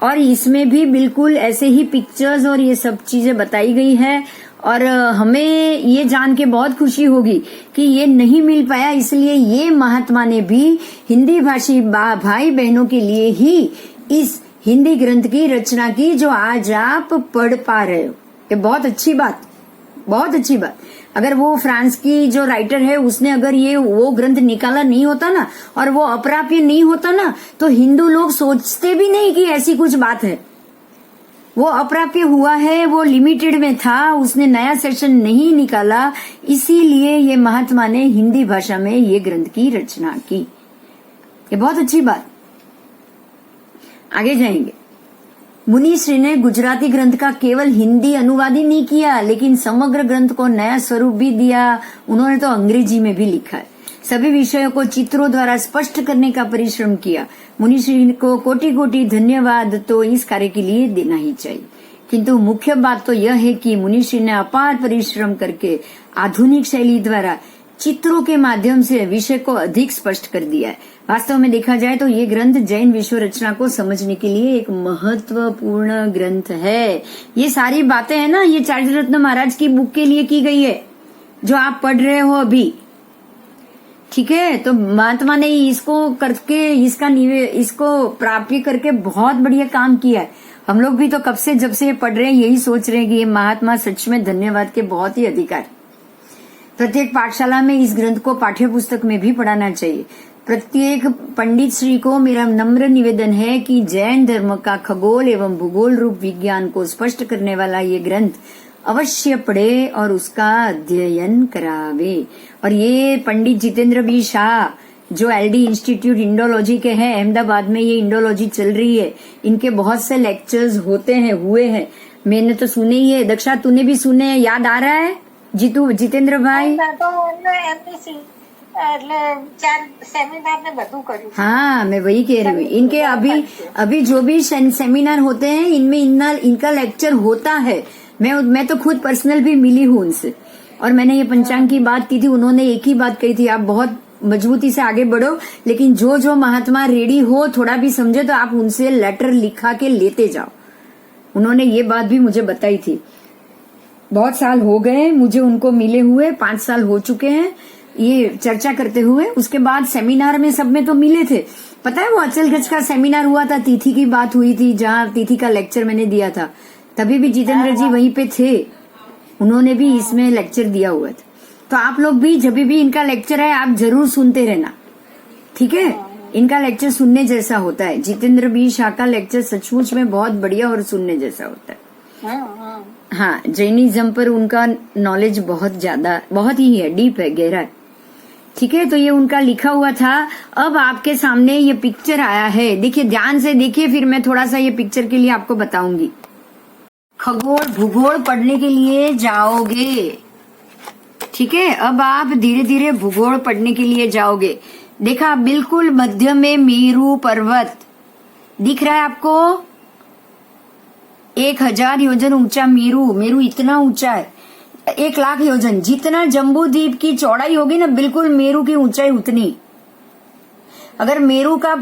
और इसमें भी बिल्कुल ऐसे ही पिक्चर्स और ये सब चीजें बताई गई है। और हमें ये जान के बहुत खुशी होगी कि ये नहीं मिल पाया, इसलिए ये महात्मा ने भी हिंदी भाषी भाई बहनों के लिए ही इस हिंदी ग्रंथ की रचना की, जो आज आप पढ़ पा रहे हो। ये बहुत अच्छी बात, बहुत अच्छी बात। अगर वो फ्रांस की जो राइटर है उसने अगर ये वो ग्रंथ निकाला नहीं होता ना, और वो अप्राप्य नहीं होता ना, तो हिंदू लोग सोचते भी नहीं कि ऐसी कुछ बात है। वो अप्राप्य हुआ है, वो लिमिटेड में था, उसने नया सेशन नहीं निकाला, इसीलिए ये महात्मा ने हिंदी भाषा में ये ग्रंथ की रचना की। ये बहुत अच्छी बात। आगे जाएंगे। मुनि श्री ने गुजराती ग्रंथ का केवल हिंदी अनुवाद ही नहीं किया, लेकिन समग्र ग्रंथ को नया स्वरूप भी दिया। उन्होंने तो अंग्रेजी में भी लिखा है। सभी विषयों को चित्रों द्वारा स्पष्ट करने का परिश्रम किया। मुनि श्री को कोटि कोटि धन्यवाद तो इस कार्य के लिए देना ही चाहिए। किंतु मुख्य बात तो यह है कि मुनि श्री ने अपार परिश्रम करके आधुनिक शैली द्वारा चित्रों के माध्यम से विषय को अधिक स्पष्ट कर दिया है। वास्तव में देखा जाए तो ये ग्रंथ जैन विश्व रचना को समझने के लिए एक महत्वपूर्ण ग्रंथ है। ये सारी बातें है ना, ये चार्ज रत्न महाराज की बुक के लिए की गई है, जो आप पढ़ रहे हो अभी, ठीक है। तो महात्मा ने इसको करके इसको प्राप्य करके बहुत बढ़िया काम किया है। हम लोग भी तो कब से, जब से ये पढ़ रहे हैं, यही सोच रहे हैं कि ये महात्मा सच में धन्यवाद के बहुत ही अधिकार। प्रत्येक पाठशाला में इस ग्रंथ को पाठ्य पुस्तक में भी पढ़ाना चाहिए। प्रत्येक पंडित श्री को मेरा नम्र निवेदन है कि जैन धर्म का खगोल एवं भूगोल रूप विज्ञान को स्पष्ट करने वाला ये ग्रंथ अवश्य पढ़े और उसका अध्ययन करावे। और ये पंडित जितेंद्र बी शाह, जो एलडी इंस्टीट्यूट इंडोलॉजी के हैं, अहमदाबाद में ये इंडोलॉजी चल रही है, इनके बहुत से लेक्चर्स हुए हैं। मैंने तो सुने ही है। दक्षा, तूने भी सुने? याद आ रहा है जितेंद्र भाई? तो एमपीसी એટલે 4 સેમિનાર ને બધું કર્યું. हाँ, मैं वही कह रही हूँ. इनके अभी जो भी सेमिनार होते हैं इनमें इनका लेक्चर होता है. मैं तो खुद पर्सनल भी मिली हूँ उनसे और मैंने ये पंचांग की बात की थी. उन्होंने एक ही बात कही थी, आप बहुत मजबूती से आगे बढ़ो, लेकिन जो महात्मा रेडी हो, थोड़ा भी समझे तो आप उनसे लेटर लिखा के लेते जाओ. उन्होंने ये बात भी मुझे बताई थी. बहुत साल हो गए मुझे उनको मिले हुए, 5 साल हो चुके हैं ये चर्चा करते हुए. उसके बाद सेमिनार में सब में तो मिले थे. पता है वो अचलगंज का सेमिनार हुआ था, तिथि की बात हुई थी, जहाँ तिथि का लेक्चर मैंने दिया था, तभी भी जितेंद्र जी वहीं पे थे. उन्होंने भी इसमें लेक्चर दिया हुआ था. तो आप लोग भी जब भी इनका लेक्चर है आप जरूर सुनते रहना, ठीक है. इनका लेक्चर सुनने जैसा होता है. जितेंद्र बी शाह का लेक्चर सचमुच में बहुत बढ़िया और सुनने जैसा होता है. हाँ, जैनिज्म पर उनका नॉलेज बहुत ज्यादा, बहुत ही है, डीप है, गहरा है, ठीक है. तो ये उनका लिखा हुआ था. अब आपके सामने ये पिक्चर आया है, देखिए, ध्यान से देखिए, फिर मैं थोड़ा सा ये पिक्चर के लिए आपको बताऊंगी. खगोल भूगोल पढ़ने के लिए जाओगे, ठीक है. अब आप धीरे धीरे भूगोल पढ़ने के लिए जाओगे. देखा, बिल्कुल मध्य में मेरू पर्वत दिख रहा है आपको. 1000 योजन ऊंचा मेरू इतना ऊंचा है. 1 लाख योजन जितना जम्बू द्वीप की चौड़ाई होगी ना, बिल्कुल मेरू की ऊंचाई उतनी. अगर मेरू का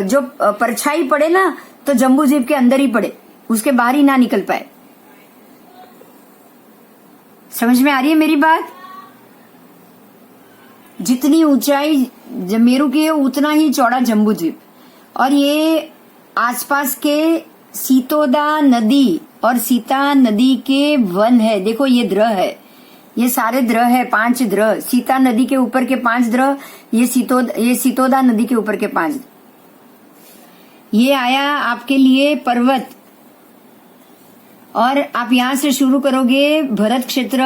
जो परछाई पड़े ना तो जम्बू द्वीप के अंदर ही पड़े, उसके बाहर ही ना निकल पाए. समझ में आ रही है मेरी बात. जितनी ऊंचाई मेरू की है उतना ही चौड़ा जम्बू द्वीप. और ये आसपास के सीतोदा नदी और सीता नदी के वन है. देखो ये द्रह है, ये सारे द्रह है, 5 द्रह. सीता नदी के ऊपर के 5 द्रह, ये सीतोदा नदी के ऊपर के 5. ये आया आपके लिए पर्वत. और आप यहां से शुरू करोगे भरत क्षेत्र,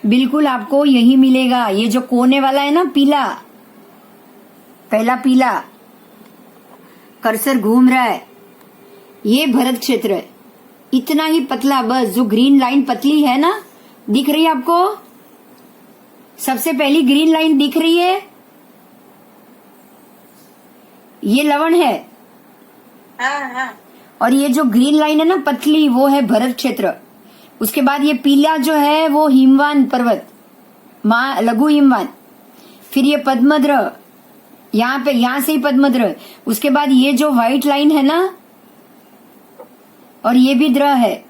बिल्कुल आपको यही मिलेगा. ये जो कोने वाला है ना, पीला, पहला पीला कर्सर घूम रहा है, ये भरत क्षेत्र है. इतना ही पतला, बस जो ग्रीन लाइन पतली है ना, दिख रही है आपको, सबसे पहली ग्रीन लाइन दिख रही है, ये लवण है. हाँ. और ये जो ग्रीन लाइन है ना पतली, वो है भरत क्षेत्र. उसके बाद ये पीला जो है वो हिमवान पर्वत, लघु हिमवान. फिर ये पद्मद्र, यहां से ही पद्मद्र. उसके बाद ये जो व्हाइट लाइन है ना, और ये भी द्रह है.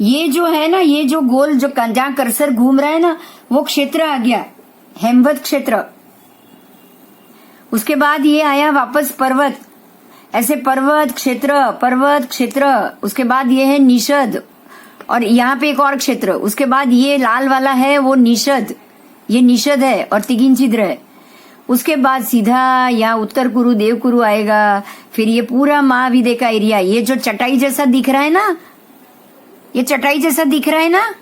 ये जो है ना, ये जो गोल जो जहां कर्सर घूम रहा है ना, वो क्षेत्र आ गया हेमवत क्षेत्र. उसके बाद ये आया वापस पर्वत, ऐसे पर्वत क्षेत्र. उसके बाद ये है निषद, और यहाँ पे एक और क्षेत्र. उसके बाद ये लाल वाला है वो निषद, ये निषद है और तिगिंचिद्र है. उसके बाद सीधा यहाँ उत्तर कुरु देवकुरु आएगा. फिर ये पूरा महाविदे का एरिया, ये जो चटाई जैसा दिख रहा है ना, ये चटाई जैसा दिख रहा है ना,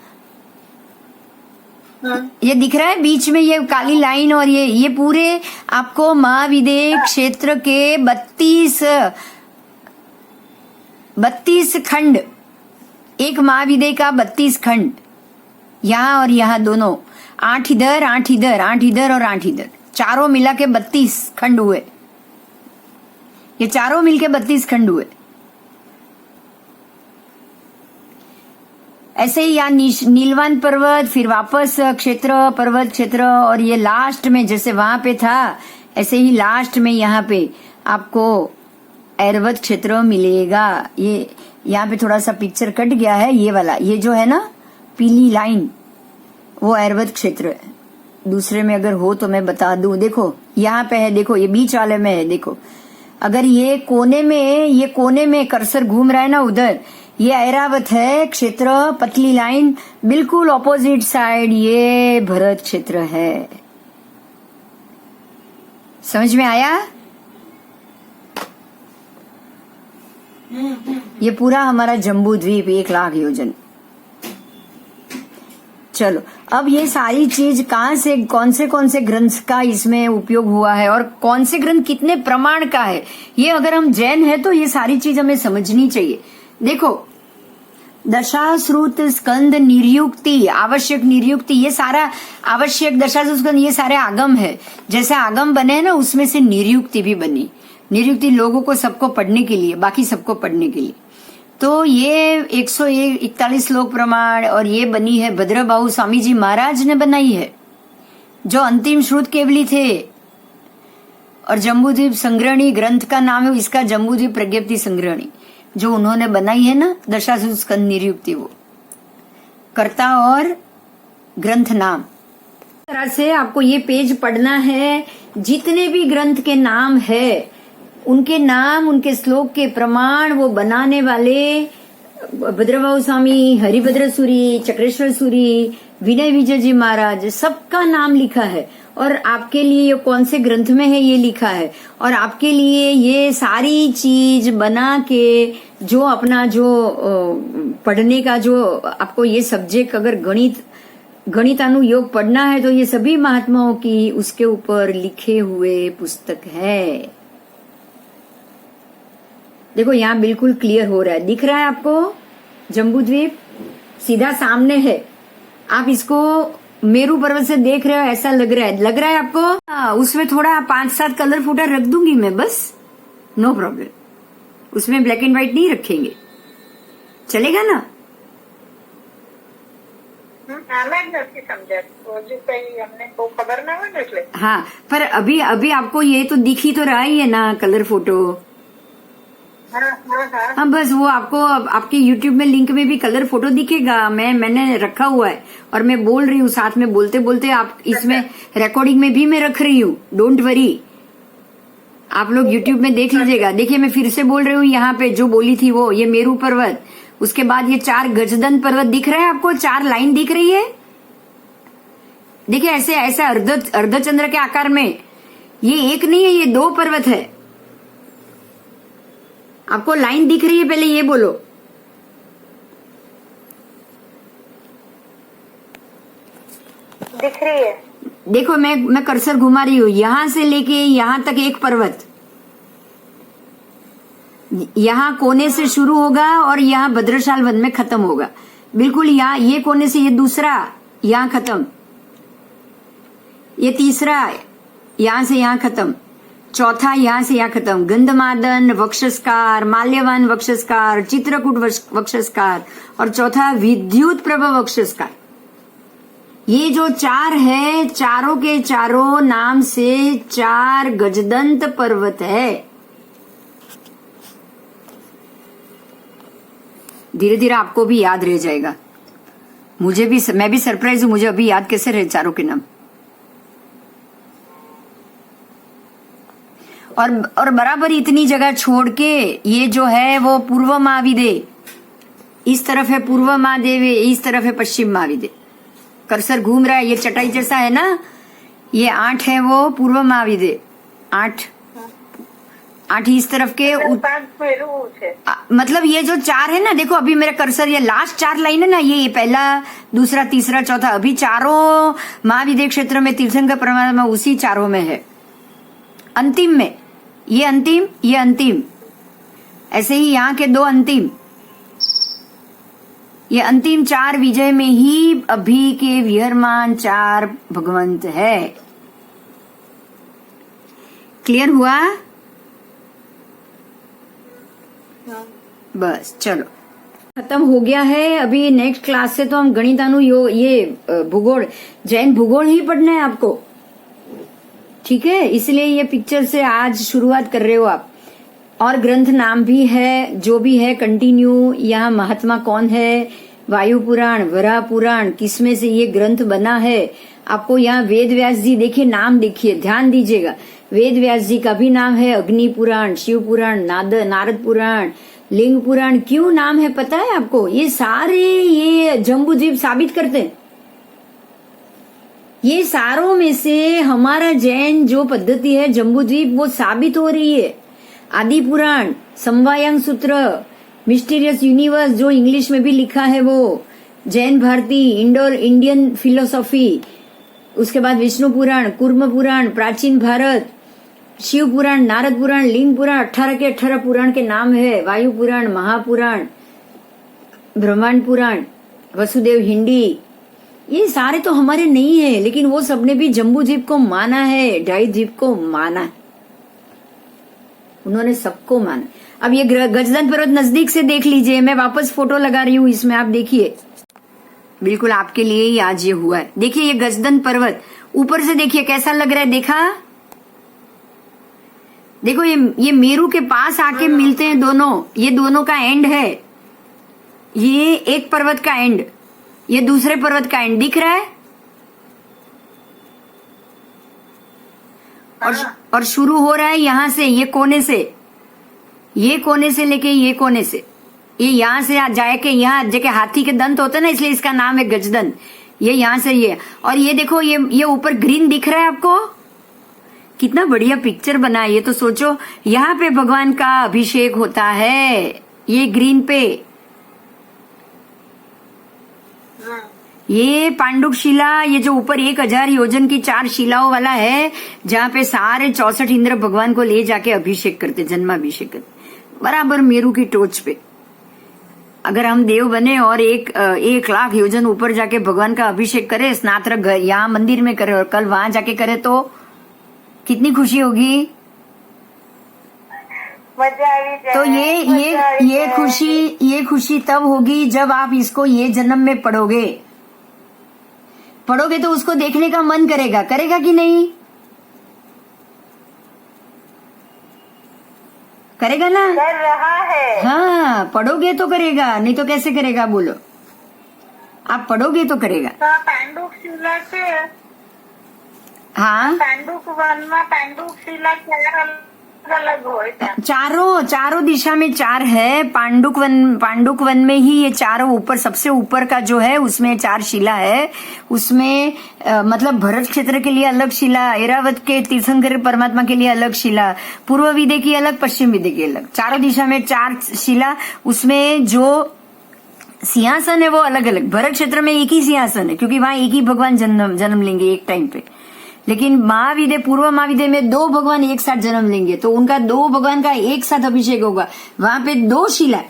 ये दिख रहा है बीच में ये काली लाइन. और ये पूरे आपको महाविदे क्षेत्र के 32 खंड, एक महाविदे का 32 खंड, यहाँ और यहाँ दोनों, 8 इधर 8 इधर, 8 इधर और 8 इधर, चारों मिला के 32 खंड हुए. ये चारों मिलके 32 खंड हुए. ऐसे ही यहाँ नीलवान पर्वत, फिर वापस क्षेत्र, पर्वत क्षेत्र. और ये लास्ट में जैसे वहां पे था, ऐसे ही लास्ट में यहाँ पे आपको ऐरावत क्षेत्र मिलेगा. ये यहाँ पे थोड़ा सा पिक्चर कट गया है, ये वाला, ये जो है ना पीली लाइन, वो ऐरावत क्षेत्र है. दूसरे में अगर हो तो मैं बता दूं. देखो यहाँ पे है, देखो ये बीच वाले में है. देखो अगर ये कोने में कर्सर घूम रहा है ना, उधर ये ऐरावत है क्षेत्र, पतली लाइन. बिल्कुल ऑपोजिट साइड ये भरत क्षेत्र है. समझ में आया? ये पूरा हमारा जम्बू द्वीप 1 लाख योजन. चलो, अब ये सारी चीज कहाँ से, कौन से ग्रंथ का इसमें उपयोग हुआ है और कौन से ग्रंथ कितने प्रमाण का है, ये अगर हम जैन है तो ये सारी चीज हमें समझनी चाहिए. देखो, दशा श्रुत स्कंद निर्युक्ति, आवश्यक निर्युक्ति, ये सारा आवश्यक दशा श्रुत स्कंद ये सारे आगम है। जैसे आगम बने हैं ना, उसमें से निर्युक्ति भी बनी। निर्युक्ति लोगों को सबको पढ़ने के लिए, बाकी सबको पढ़ने के लिए। तो ये 141 श्लोक प्रमाण और ये बनी है भद्रबाहु स्वामी जी महाराज ने बनाई है, जो अंतिम श्रुत केवली थे। और जम्बूद्वीप संग्रहणी ग्रंथ का नाम है इसका, जम्बूद्वीप प्रज्ञप्ति संग्रहणी, जो उन्होंने बनाई है ना दशाश्रुत स्कंद निर्युक्ति, वो कर्ता और ग्रंथ नाम। इस तरह से आपको ये पेज पढ़ना है। जितने भी ग्रंथ के नाम है उनके नाम, उनके श्लोक के प्रमाण वो बनाने वाले भद्रबाहु स्वामी, हरिभद्र सूरी, चक्रेश्वर सूरी, विनय विजय जी महाराज, सबका नाम लिखा है। और आपके लिए ये कौन से ग्रंथ में है ये लिखा है। और आपके लिए ये सारी चीज बना के जो अपना जो पढ़ने का जो आपको ये सब्जेक्ट, अगर गणितानुयोग पढ़ना है तो ये सभी महात्माओं की उसके ऊपर लिखे हुए पुस्तक है। देखो यहाँ बिल्कुल क्लियर हो रहा है, दिख रहा है आपको जम्बूद्वीप सीधा सामने है। आप इसको मेरू पर्वत से देख रहे हो ऐसा लग रहा है आपको। उसमें थोड़ा 5-7 कलर फुटर रख दूंगी मैं, बस, नो प्रॉब्लम। उसमें ब्लैक एंड व्हाइट नहीं रखेंगे, चलेगा ना? हाँ, पर अभी आपको ये तो दिख ही तो रहा ही है ना कलर फोटो। हाँ, बस वो आपको आपके YouTube में लिंक में भी कलर फोटो दिखेगा। मैंने रखा हुआ है और मैं बोल रही हूँ साथ में, बोलते बोलते आप इसमें रिकॉर्डिंग में भी मैं रख रही हूँ, डोंट वरी। आप लोग YouTube में देख लीजिएगा। देखिए मैं फिर से बोल रही हूँ, यहाँ पे जो बोली थी वो, ये मेरू पर्वत, उसके बाद ये 4 गजदंत पर्वत दिख रहे हैं आपको, 4 लाइन दिख रही है। देखिए ऐसे अर्धचंद्र के आकार में, ये एक नहीं है, ये 2 पर्वत है। आपको लाइन दिख रही है? पहले ये बोलो। दिख रही है। देखो मैं कर्सर घुमा रही हूँ, यहां से लेके यहां तक एक पर्वत, यहां कोने से शुरू होगा और यहां भद्रशाल वन में खत्म होगा। बिल्कुल यहाँ ये कोने से ये दूसरा यहां खत्म, ये तीसरा यहां से यहां खत्म, चौथा यहां से यहां खत्म। गंधमादन वक्षस्कार, माल्यवान वक्षस्कार, चित्रकूट वक्षस्कार और चौथा विद्युत प्रभ वक्षस्कार। ये जो 4 है, चारों के चारों नाम से 4 गजदंत पर्वत है। धीरे धीरे आपको भी याद रह जाएगा। मैं भी सरप्राइज हूं, मुझे अभी याद कैसे रहे चारों के नाम। और बराबर इतनी जगह छोड़ के ये जो है वो पूर्व महाविदे, इस तरफ है पूर्व महादेव, इस तरफ है पश्चिम महाविदे। कर्सर घूम रहा है, ये चटाई जैसा है ना, ये 8 है वो पूर्व महाविदे, 8 इस तरफ के मतलब ये जो 4 है ना, देखो अभी मेरा कर्सर ये लास्ट 4 लाइन है ना, ये पहला, दूसरा, तीसरा, चौथा, अभी चारों महाविदे क्षेत्र में तीर्थंकर परमात्मा उसी चारों में है। अंतिम में ये अंतिम, ऐसे ही यहाँ के 2 अंतिम, ये अंतिम 4 विजय में ही अभी के विहरमान 4 भगवंत है। क्लियर हुआ? बस चलो खत्म हो गया है। अभी नेक्स्ट क्लास से तो हम गणितानुयोग, ये भूगोल, जैन भूगोल ही पढ़ना है आपको, ठीक है? इसलिए ये पिक्चर से आज शुरुआत कर रहे हो आप। और ग्रंथ नाम भी है, जो भी है कंटिन्यू। यहाँ महात्मा कौन है, वायु पुराण, वराह पुराण, किसमें से ये ग्रंथ बना है। आपको यहाँ वेद व्यास जी, देखिए नाम देखिए, ध्यान दीजिएगा। वेद व्यास जी का भी नाम है, अग्नि पुराण, शिव पुराण, नारद पुराण, लिंग पुराण। क्यों नाम है पता है आपको? ये सारे ये जम्बूद्वीप साबित करते हैं। ये सारों में से हमारा जैन जो पद्धति है जम्बूद्वीप, वो साबित हो रही है। आदि पुराण, समवायांग सूत्र, मिस्टीरियस यूनिवर्स जो इंग्लिश में भी लिखा है वो, जैन भारती, इंडियन फिलोसॉफी, उसके बाद विष्णु पुराण, कूर्म पुराण, प्राचीन भारत, शिव पुराण, नारद पुराण, लिंग पुराण, 18 के 18 पुराण के नाम है। वायु पुराण, महापुराण, ब्रह्मांड पुराण, वसुदेव हिंदी, ये सारे तो हमारे नहीं है, लेकिन वो सबने भी जम्बू द्वीप को माना है, डाई द्वीप को माना है, उन्होंने सबको माना। अब ये गजदन पर्वत नजदीक से देख लीजिए, मैं वापस फोटो लगा रही हूँ इसमें, आप देखिए, बिल्कुल आपके लिए ही आज ये हुआ है। देखिए ये गजदन पर्वत ऊपर से देखिए कैसा लग रहा है, देखा? देखो ये मेरू के पास आके मिलते हैं दोनों, ये दोनों का एंड है, ये एक पर्वत का एंड, ये दूसरे पर्वत का एंड दिख रहा है, और शुरू हो रहा है यहां से, ये कोने से, ये कोने से लेके ये कोने से, ये यहां से जाके यहाँ जाके हाथी के दंत होते हैं ना, इसलिए इसका नाम है गजदन। ये यहां से ये, और ये देखो ये ऊपर ग्रीन दिख रहा है आपको, कितना बढ़िया पिक्चर बना है। ये तो सोचो यहाँ पे भगवान का अभिषेक होता है, ये ग्रीन पे, ये पांडुक शिला, ये जो ऊपर 1000 योजन की 4 शिलाओं वाला है, जहाँ पे सारे 64 इंद्र भगवान को ले जाके अभिषेक करते, जन्माभिषेक करते, बराबर मेरू की टोच पे। अगर हम देव बने और 1 लाख योजन ऊपर जाके भगवान का अभिषेक करे, स्नात्र यहाँ मंदिर में करे और कल वहां जाके करे, तो कितनी खुशी होगी। मजा आई जाए, तो ये खुशी तब होगी जब आप इसको ये जन्म में पढ़ोगे तो उसको देखने का मन करेगा कि नहीं? करेगा ना? कर रहा है। हाँ, पढ़ोगे तो करेगा, नहीं तो कैसे करेगा बोलो? आप पढ़ोगे तो करेगा। पांडुक शिला से, हाँ, पांडुक वन में पांडुक शिला 4 अलग हो, चारों दिशा में 4 है। पांडुक वन में ही ये चारों ऊपर, सबसे ऊपर का जो है उसमें 4 शिला है। उसमें मतलब भरत क्षेत्र के लिए अलग शिला, ऐरावत के तीर्थंकर परमात्मा के लिए अलग शिला, पूर्व विदे की अलग, पश्चिम विदे की अलग, चारों दिशा में 4 शिला। उसमें जो सिंहासन है वो अलग अलग। भरत क्षेत्र में एक ही सिंहासन है, क्योंकि वहां एक ही भगवान जन्म लेंगे एक टाइम पे। लेकिन महाविदे, पूर्व महाविदे में 2 भगवान एक साथ जन्म लेंगे, तो उनका 2 भगवान का एक साथ अभिषेक होगा। वहां पे 2 शिला है,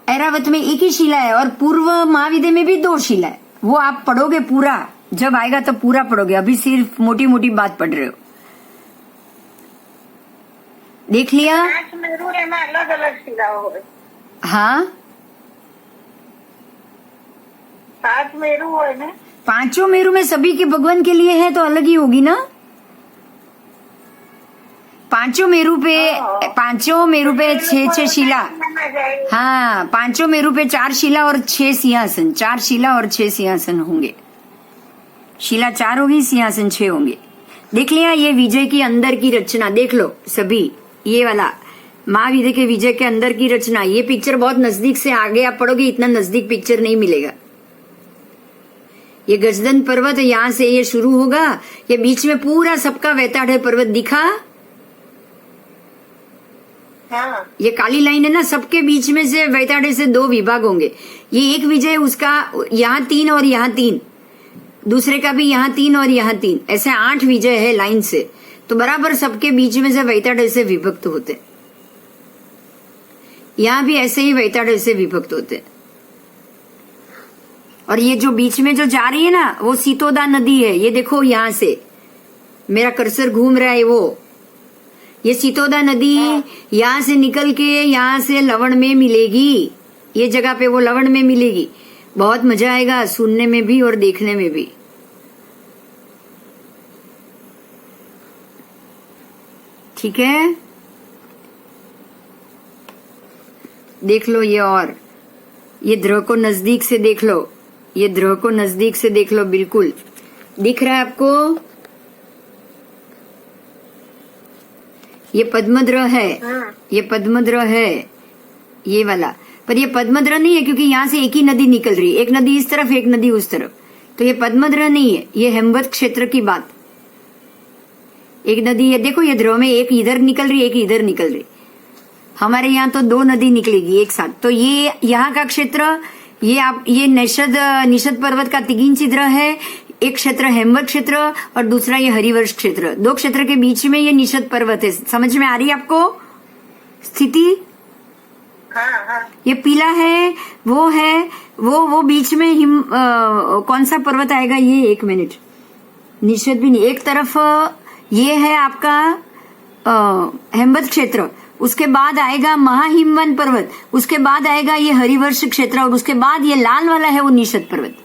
ऐरावत में एक ही शिला है, और पूर्व महाविदे में भी 2 शिला है। वो आप पढ़ोगे पूरा, जब आएगा तो पूरा पढ़ोगे, अभी सिर्फ मोटी मोटी बात पढ़ रहे हो। देख लिया? मेरू में अलग अलग शिला हो। हाँ, 5 मेरू है ना, 5 मेरू में सभी के भगवान के लिए है तो अलग ही होगी ना। 5 मेरू पे 6 शिला। हाँ, 5 मेरू पे 4 शिला और 6 सिंहासन, 4 शिला और 6 सिंहासन होंगे। शिला 4 होगी, सिंहासन 6 होंगे। देख लिया? ये विजय की अंदर की रचना देख लो सभी, ये वाला महाविजय के विजय के अंदर की रचना। ये पिक्चर बहुत नजदीक से, आगे आप पढ़ोगे इतना नजदीक पिक्चर नहीं मिलेगा। ये गजदन पर्वत है, यहाँ से ये शुरू होगा, ये बीच में पूरा सबका वैताड़ पर्वत दिखा। हाँ। ये काली लाइन है ना, सबके बीच में से वैताड़े से 2 विभाग होंगे। ये एक विजय, उसका यहाँ 3 और यहाँ 3, दूसरे का भी यहाँ 3 और यहाँ 3, ऐसे 8 विजय है लाइन से। तो बराबर सबके बीच में से वैताड़े से विभक्त होते। यहाँ भी ऐसे ही वैताड़े से विभक्त होते। और ये जो बीच में जो जा रही है ना, वो सीतोदा नदी है। ये देखो यहाँ से मेरा कर्सर घूम रहा है, वो ये सीतोदा नदी यहाँ से निकल के यहाँ से लवण में मिलेगी। ये जगह पे वो लवण में मिलेगी। बहुत मजा आएगा सुनने में भी और देखने में भी। ठीक है, देख लो ये, और ये ध्रुव को नजदीक से देख लो, ये ध्रुव को नजदीक से देख लो, बिल्कुल दिख रहा है आपको। ये पद्मध्र है, ये पद्मध्र है ये वाला, पर ये पद्मध्र नहीं है क्योंकि यहाँ से एक ही नदी निकल रही है, एक नदी इस तरफ एक नदी उस तरफ, तो ये पद्मध्र नहीं है, ये हेमवत क्षेत्र की बात। एक नदी है, देखो ये ध्रुव में एक इधर निकल रही, एक इधर निकल रही। हमारे यहाँ तो 2 नदी निकलेगी एक साथ। तो ये यहाँ का क्षेत्र, ये निषद पर्वत का तिगिन छिद्र है। एक क्षेत्र हेमवत क्षेत्र और दूसरा ये हरिवर्ष क्षेत्र। 2 क्षेत्र के बीच में ये निषद पर्वत है। समझ में आ रही है आपको स्थिति? हाँ हाँ ये पीला है, वो बीच में कौन सा पर्वत आएगा ये? 1 मिनट। निषद भी नहीं। एक तरफ ये है आपका हेमवत क्षेत्र, उसके बाद आएगा महाहिमवन पर्वत, उसके बाद आएगा ये हरिवर्ष क्षेत्र, और उसके बाद ये लाल वाला है वो निषद पर्वत।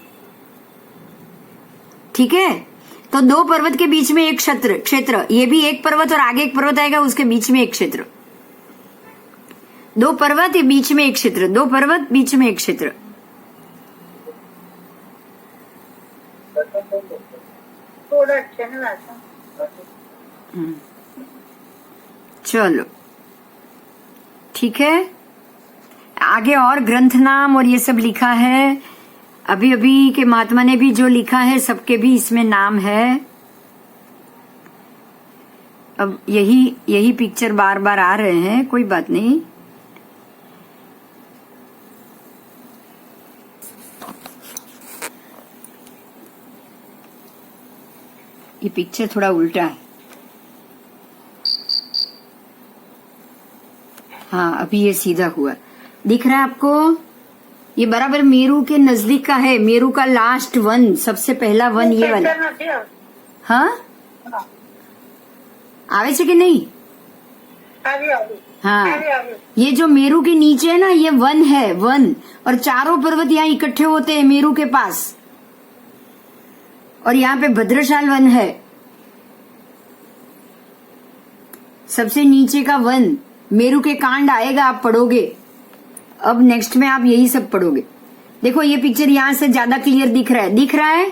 ठीक है, तो 2 पर्वत के बीच में एक क्षेत्र, ये भी एक पर्वत और आगे एक पर्वत आएगा, उसके बीच में एक क्षेत्र। 2 पर्वत, ये बीच में एक क्षेत्र, 2 पर्वत, बीच में एक क्षेत्र। थोड़ा अच्छा है वैसा। चलो ठीक है, आगे और ग्रंथ नाम और ये सब लिखा है। अभी अभी के महात्मा ने भी जो लिखा है सबके भी इसमें नाम है। अब यही पिक्चर बार बार आ रहे हैं, कोई बात नहीं। ये पिक्चर थोड़ा उल्टा है। हाँ, अभी ये सीधा हुआ दिख रहा है आपको? ये बराबर मेरू के नजदीक का है, मेरू का लास्ट वन, सबसे पहला वन ये वाला। हाँ, आवे छे कि नहीं? हाँ, ये जो मेरू के नीचे है ना, ये वन है, वन, और चारों पर्वत यहाँ इकट्ठे होते हैं मेरू के पास, और यहाँ पे भद्रशाल वन है, सबसे नीचे का वन। मेरू के कांड आएगा, आप पढ़ोगे। अब नेक्स्ट में आप यही सब पढ़ोगे। देखो ये पिक्चर यहाँ से ज्यादा क्लियर दिख रहा है, दिख रहा है?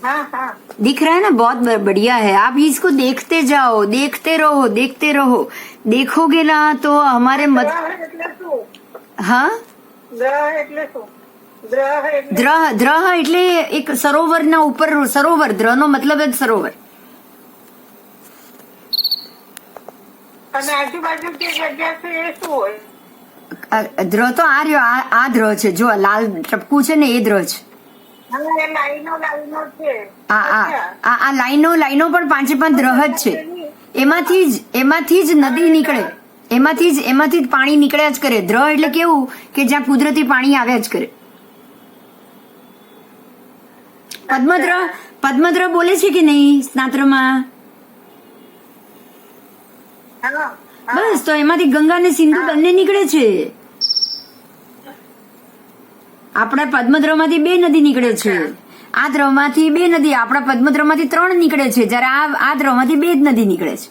हाँ हाँ दिख रहा है ना? बहुत बढ़िया है। आप इसको देखते जाओ, देखते रहो, देखते रहो। देखोगे ना तो हमारे मत। हाँ, દ્રહ એટલે એક સરોવરના ઉપર સરોવર, દ્રહનો મતલબ જ સરોવર। અને આજુબાજુ જે જગ્યા છે એ શું હોય? દ્રહ તો આ રહ્યો, આ દ્રહ છે, જો લાલ ટપકું છે ને એ દ્રહ છે। અને એ લાઈનો છે આ લાઈનો પણ 5 દ્રહ જ છે। એમાંથી જ નદી નીકળે, એમાંથી જ પાણી નીકળ્યા જ કરે। દ્રહ એટલે કેવું કે જ્યાં કુદરતી પાણી આવ્યા જ કરે। પદ્મદ્રહ બોલે છે કે નહીં સ્નાત્રમાં? બસ, તો એમાંથી ગંગા ને સિંધુ બંને નીકળે છે। આપણા પદ્મદ્રહમાંથી 2 નદી નીકળે છે। આ દ્રહમાંથી 2 નદી, આપણા પદ્મદ્રહમાંથી 3 નીકળે છે, જ્યારે આ દ્રહમાંથી 2 જ નદી નીકળે છે।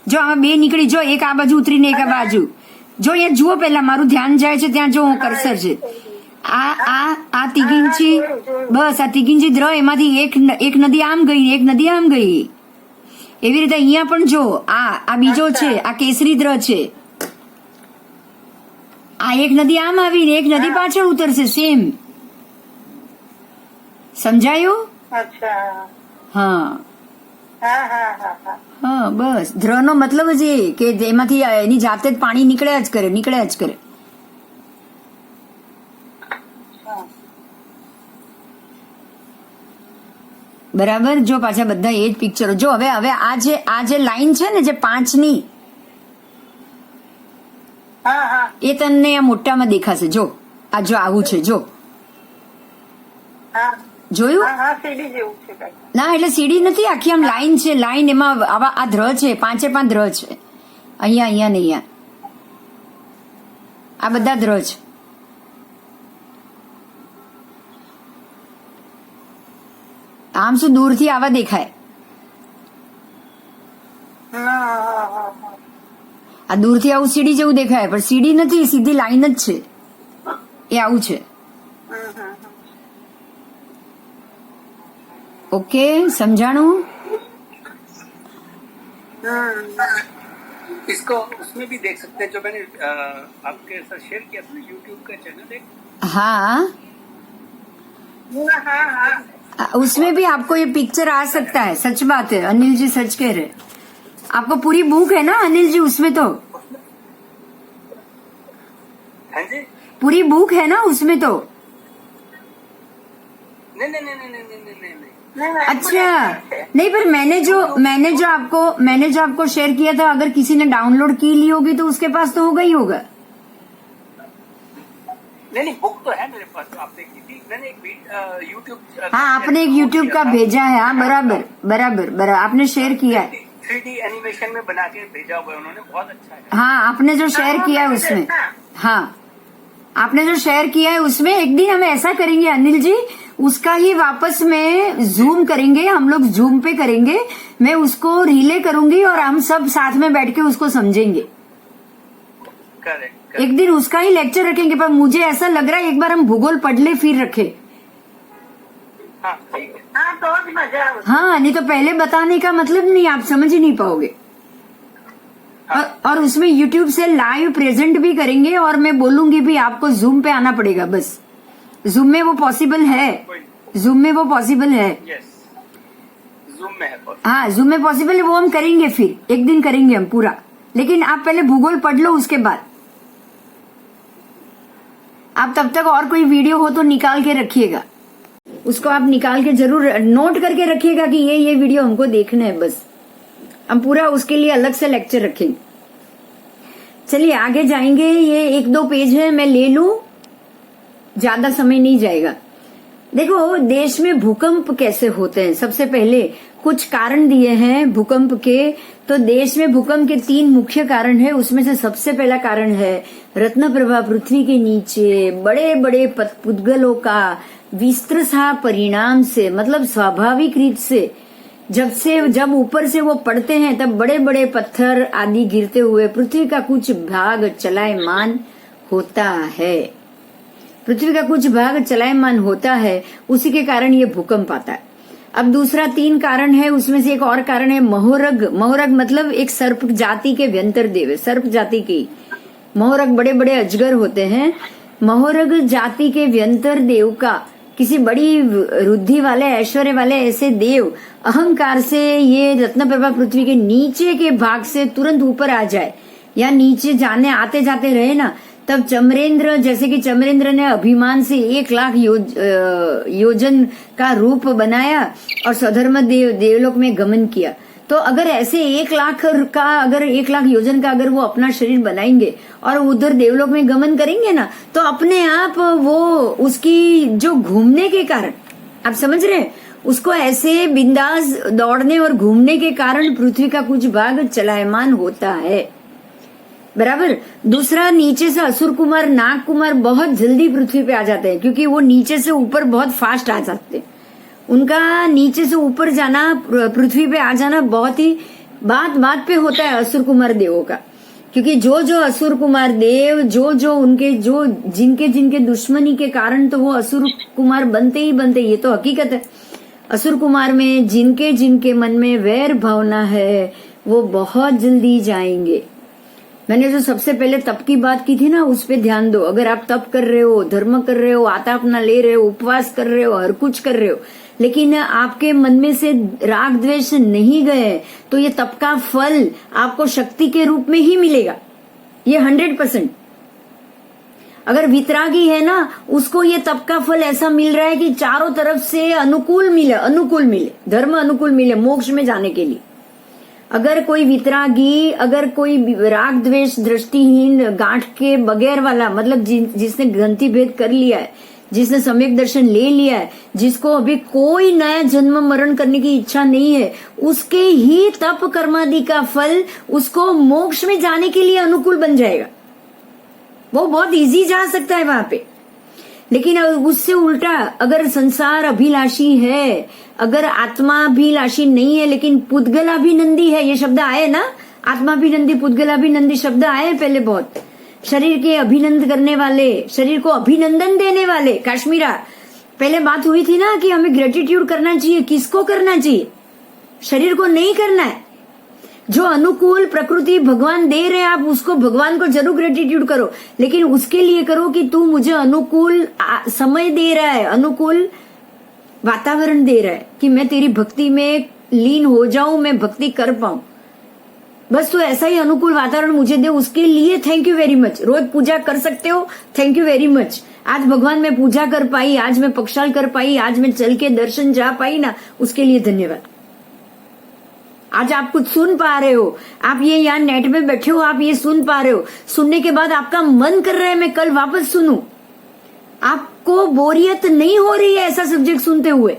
જો આમાં 2 નીકળી, જો એક આ બાજુ ઉતરીને એક આ બાજુ, જો અહીંયા જુઓ, પહેલા મારું ધ્યાન જાય છે ત્યાં જો, હું કર્સર છે, આ તિગીંચી, બસ આ તિગીંચી દ્રહ, એમાંથી એક નદી આમ ગઈ, એક નદી આમ ગઈ। એવી રીતે અહીંયા પણ જો, આ બીજો છે, આ કેસરી દ્રહ છે, આ એક નદી આમ આવીને એક નદી પાછળ ઉતરશે, સેમ। સમજાયું? અચ્છા, હા હા હા હા હા હા, બસ દ્રહનો મતલબ જ એ કે એમાંથી એની જાતે જ પાણી નીકળ્યા જ કરે। બરાબર, જો પાછા બધા એ જ પિક્ચરો જો। હવે આ જે લાઈન છે ને, જે 5ની, એ તમને આ મોટામાં દેખાશે। જો આ જો આવું છે, જો જોયું? ના, એટલે સીડી નથી, આખી આમ લાઈન છે, લાઈન, એમાં આવા આ દ્રહ છે, 5 દ્રહ છે। અહીંયા ને અહીંયા આ બધા દ્રહ છે। આમ શું દૂરથી આવા દેખાય? આ દૂરથી આવું સીડી જેવું દેખાય, પણ સીડી નથી, સીધી લાઈન જ છે, એ આવું છે। ओके, समझाणु? इसको उसमें भी देख सकते हैं, जो मैंने आपके साथ शेयर किया था ना, यूट्यूब का चैनल है। हाँ, उसमें भी आपको ये पिक्चर आ सकता है। सच बात है, अनिल जी सच कह रहे। आपको पूरी बुक है ना अनिल जी उसमें? तो हाँ जी, पूरी बुक है ना उसमें? तो नहीं नहीं नहीं नहीं नहीं नहीं नहीं नहीं नहीं, नहीं, अच्छा नहीं, पर मैंने जो आपको शेयर किया था, अगर किसी ने डाउनलोड की ली होगी तो उसके पास तो होगा ही होगा। नहीं बुक तो है मेरे पास, आपने की थी, मैंने एक यूट्यूब। हाँ, आपने एक यूट्यूब का भेजा है। हाँ, बराबर आपने शेयर किया है। 3D एनिमेशन में बना के भेजा हुआ है उन्होंने, बहुत अच्छा है। हाँ, आपने जो शेयर किया है उसमें, हाँ आपने जो शेयर किया है उसमें, एक दिन हम ऐसा करेंगे अनिल जी, उसका ही वापस में जूम करेंगे, हम लोग जूम पे करेंगे, मैं उसको रिले करूंगी और हम सब साथ में बैठ के उसको समझेंगे। करेक्ट, एक दिन उसका ही लेक्चर रखेंगे, पर मुझे ऐसा लग रहा है एक बार हम भूगोल पढ़ ले फिर रखे। हाँ ठीक है। हाँ तो और मजा है उसमें। हाँ, नहीं तो पहले बताने का मतलब नहीं, आप समझ ही नहीं पाओगे। और उसमें YouTube से लाइव प्रेजेंट भी करेंगे, और मैं बोलूंगी भी आपको जूम पे आना पड़ेगा, बस जूम में वो पॉसिबल है, जूम में वो पॉसिबल है। यस, जूम में है possible। हाँ, जूम में पॉसिबल है, वो हम करेंगे, फिर एक दिन करेंगे हम पूरा। लेकिन आप पहले भूगोल पढ़ लो, उसके बाद आप तब तक और कोई वीडियो हो तो निकाल के रखिएगा, उसको आप निकाल के जरूर नोट करके रखिएगा कि ये वीडियो हमको देखना है, बस हम पूरा उसके लिए अलग से लेक्चर रखेंगे। चलिए आगे जाएंगे, ये 1-2 पेज है, मैं ले लूं, ज्यादा समय नहीं जाएगा। देखो देश में भूकंप कैसे होते हैं, सबसे पहले कुछ कारण दिए हैं भूकंप के। तो देश में भूकंप के 3 मुख्य कारण है, उसमें से सबसे पहला कारण है रत्नप्रभा पृथ्वी के नीचे बड़े बड़े पुद्गलों का विस्तृसा परिणाम से, मतलब स्वाभाविक रीत से जब ऊपर से वो पड़ते हैं तब बड़े बड़े पत्थर आदि गिरते हुए पृथ्वी का कुछ भाग चलायमान होता है, पृथ्वी का कुछ भाग चलायमान होता है, उसी के कारण ये भूकंप आता है। अब दूसरा 3 कारण है, उसमें से एक और कारण है महोरग। महोरग मतलब एक सर्प जाति के व्यंतर देव है, सर्प जाति की महोरग, बड़े बड़े अजगर होते हैं। महोरग जाति के व्यंतर देव का, किसी बड़ी रुद्धि वाले ऐश्वर्य वाले ऐसे देव अहंकार से ये रत्नप्रभा पृथ्वी के नीचे के भाग से तुरंत ऊपर आ जाए, या नीचे जाने आते जाते रहे ना, तब चमरेंद्र, जैसे कि चमरेंद्र ने अभिमान से 1 लाख योजन का रूप बनाया और स्वधर्म देवलोक में गमन किया। तो अगर ऐसे 1 लाख योजन का अगर वो अपना शरीर बनाएंगे और उधर देवलोक में गमन करेंगे ना, तो अपने आप वो उसकी जो घूमने के कारण, आप समझ रहे हैं, उसको ऐसे बिंदास दौड़ने और घूमने के कारण पृथ्वी का कुछ भाग चलायमान होता है, बराबर। दूसरा, नीचे से असुर कुमार, नाग कुमार बहुत जल्दी पृथ्वी पे आ जाते हैं, क्योंकि वो नीचे से ऊपर बहुत फास्ट आ जाते हैं। उनका नीचे से ऊपर जाना, पृथ्वी पे आ जाना बहुत ही बात पे होता है असुर कुमार देवों का, क्योंकि जो असुर कुमार देव जिनके दुश्मनी के कारण तो वो असुर कुमार बनते ही बनते, ये तो हकीकत है। असुर कुमार में जिनके मन में वैर भावना है वो बहुत जल्दी जाएंगे। मैंने जो सबसे पहले तप की बात की थी ना, उस पे ध्यान दो। अगर आप तप कर रहे हो, धर्म कर रहे हो, आतापना ले रहे हो, उपवास कर रहे हो, हर कुछ कर रहे हो, लेकिन आपके मन में से राग द्वेष नहीं गए, तो ये तप का फल आपको शक्ति के रूप में ही मिलेगा, ये 100%। अगर वितरागी है ना, उसको ये तप का फल ऐसा मिल रहा है कि चारों तरफ से अनुकूल मिले, धर्म अनुकूल मिले मोक्ष में जाने के लिए। अगर कोई वितरागी, अगर कोई राग द्वेष दृष्टिहीन गांठ के बगैर वाला, मतलब जिसने ग्रंथि भेद कर लिया है, जिसने सम्यक दर्शन ले लिया है, जिसको अभी कोई नया जन्म मरण करने की इच्छा नहीं है, उसके ही तप कर्मादि का फल उसको मोक्ष में जाने के लिए अनुकूल बन जाएगा। वो बहुत इजी जा सकता है वहां पे। लेकिन उससे उल्टा, अगर संसार अभिलाषी है, अगर आत्माभिलाषी नहीं है, लेकिन पुद्गलाभिनंदी है, ये शब्द आए ना, आत्माभिनंदी पुद्गलाभिनंदी शब्द आए पहले बहुत, शरीर के अभिनंदन करने वाले, शरीर को अभिनंदन देने वाले। काश्मीरा पहले बात हुई थी ना कि हमें ग्रेटिट्यूड करना चाहिए, किसको करना चाहिए? शरीर को नहीं करना है। जो अनुकूल प्रकृति भगवान दे रहे हैं, आप उसको, भगवान को जरूर ग्रेटिट्यूड करो, लेकिन उसके लिए करो कि तू मुझे अनुकूल समय दे रहा है, अनुकूल वातावरण दे रहा है कि मैं तेरी भक्ति में लीन हो जाऊं, मैं भक्ति कर पाऊं। बस तू ऐसा ही अनुकूल वातावरण मुझे दे, उसके लिए थैंक यू वेरी मच। रोज पूजा कर सकते हो, थैंक यू वेरी मच। आज भगवान मैं पूजा कर पाई, आज मैं पक्षाल कर पाई, आज मैं चल के दर्शन जा पाई ना, उसके लिए धन्यवाद। आज आप कुछ सुन पा रहे हो, आप ये यहाँ नेट में बैठे हो, आप ये सुन पा रहे हो, सुनने के बाद आपका मन कर रहा है मैं कल वापस सुनूं, आपको बोरियत नहीं हो रही है ऐसा सब्जेक्ट सुनते हुए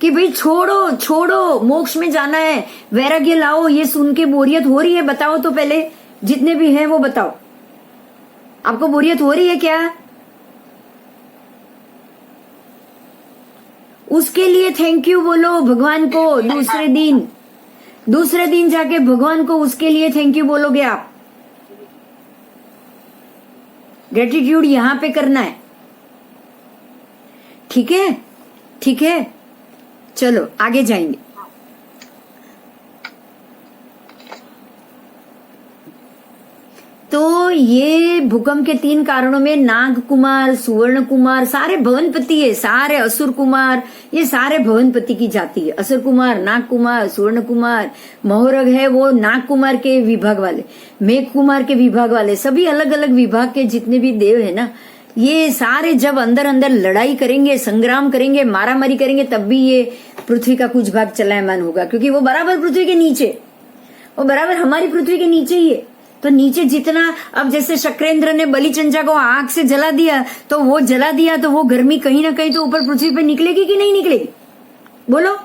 कि भाई छोड़ो छोड़ो मोक्ष में जाना है, वैराग्य लाओ, ये सुन के बोरियत हो रही है? बताओ तो पहले, जितने भी हैं वो बताओ, आपको बोरियत हो रही है क्या? उसके लिए थैंक यू बोलो भगवान को। दूसरे दिन जाके भगवान को उसके लिए थैंक यू बोलोगे आप। ग्रेटिट्यूड यहां पे करना है, ठीक है? ठीक है, चलो आगे जाएंगे। तो ये भूकंप के 3 कारणों में नाग कुमार, सुवर्ण कुमार, सारे भवनपति है, सारे असुर कुमार, ये सारे भवनपति की जाति है। असुर कुमार, नाग कुमार, सुवर्ण कुमार, मोहरग है वो नाग कुमार के विभाग वाले, मेघ कुमार के विभाग वाले, सभी अलग अलग विभाग के जितने भी देव है ना, ये सारे जब अंदर अंदर लड़ाई करेंगे, संग्राम करेंगे, मारामारी करेंगे, तब भी ये पृथ्वी का कुछ भाग चलायमान होगा, क्योंकि वो बराबर पृथ्वी के नीचे, वो बराबर हमारी पृथ्वी के नीचे ही है। तो नीचे जितना, अब जैसे शक्रेंद्र ने बलिचंजा को आग से जला दिया, तो वो जला दिया तो वो गर्मी कहीं ना कहीं तो ऊपर पृथ्वी पे निकलेगी कि नहीं निकलेगी? बोलो।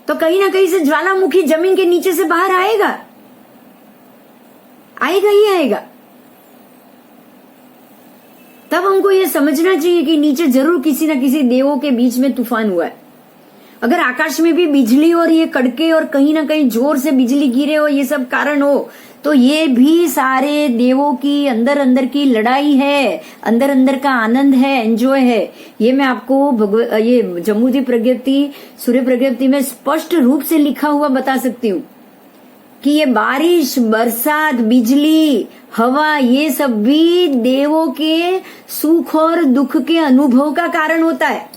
तो कहीं ना कहीं से ज्वालामुखी जमीन के नीचे से बाहर आएगा, आएगा ही आएगा। तब हमको ये समझना चाहिए कि नीचे जरूर किसी ना किसी देवों के बीच में तूफान हुआ है। अगर आकाश में भी बिजली और ये कड़के और कहीं ना कहीं जोर से बिजली गिरे और ये सब कारण हो, तो ये भी सारे देवों की अंदर अंदर की लड़ाई है, अंदर अंदर का आनंद है, एंजॉय है। ये मैं आपको ये जम्बूद्वी प्रज्ञप्ति, सूर्य प्रज्ञप्ति में स्पष्ट रूप से लिखा हुआ बता सकती हूँ कि ये बारिश, बरसात, बिजली, हवा, ये सब भी देवों के सुख और दुख के अनुभव का कारण होता है।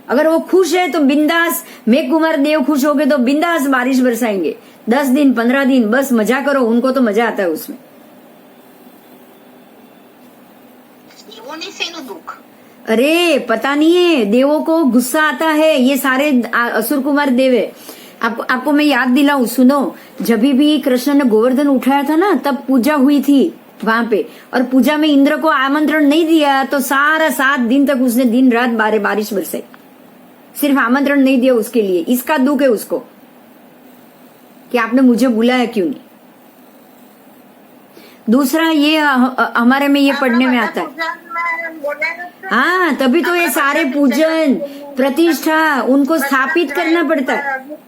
अगर वो खुश है तो बिंदास, मेघ कुमार देव खुश हो गए तो बिंदास बारिश बरसाएंगे, 10 दिन 15 दिन बस मजा करो, उनको तो मजा आता है उसमें। दुख, अरे पता नहीं है, देवों को गुस्सा आता है, ये सारे असुर कुमार देव है। आपको मैं याद दिलाऊं, सुनो, जब भी कृष्ण ने गोवर्धन उठाया था ना, तब पूजा हुई थी वहां पे, और पूजा में इंद्र को आमंत्रण नहीं दिया, तो सारा 7 दिन तक उसने दिन रात बारिश बरसाई, सिर्फ आमंत्रण नहीं दिया उसके लिए। इसका दुख है उसको कि आपने मुझे बुलाया क्यों नहीं। दूसरा ये हमारे में ये पढ़ने में आता है, हाँ, तभी तो ये सारे पूजन प्रतिष्ठा उनको स्थापित करना पड़ता है,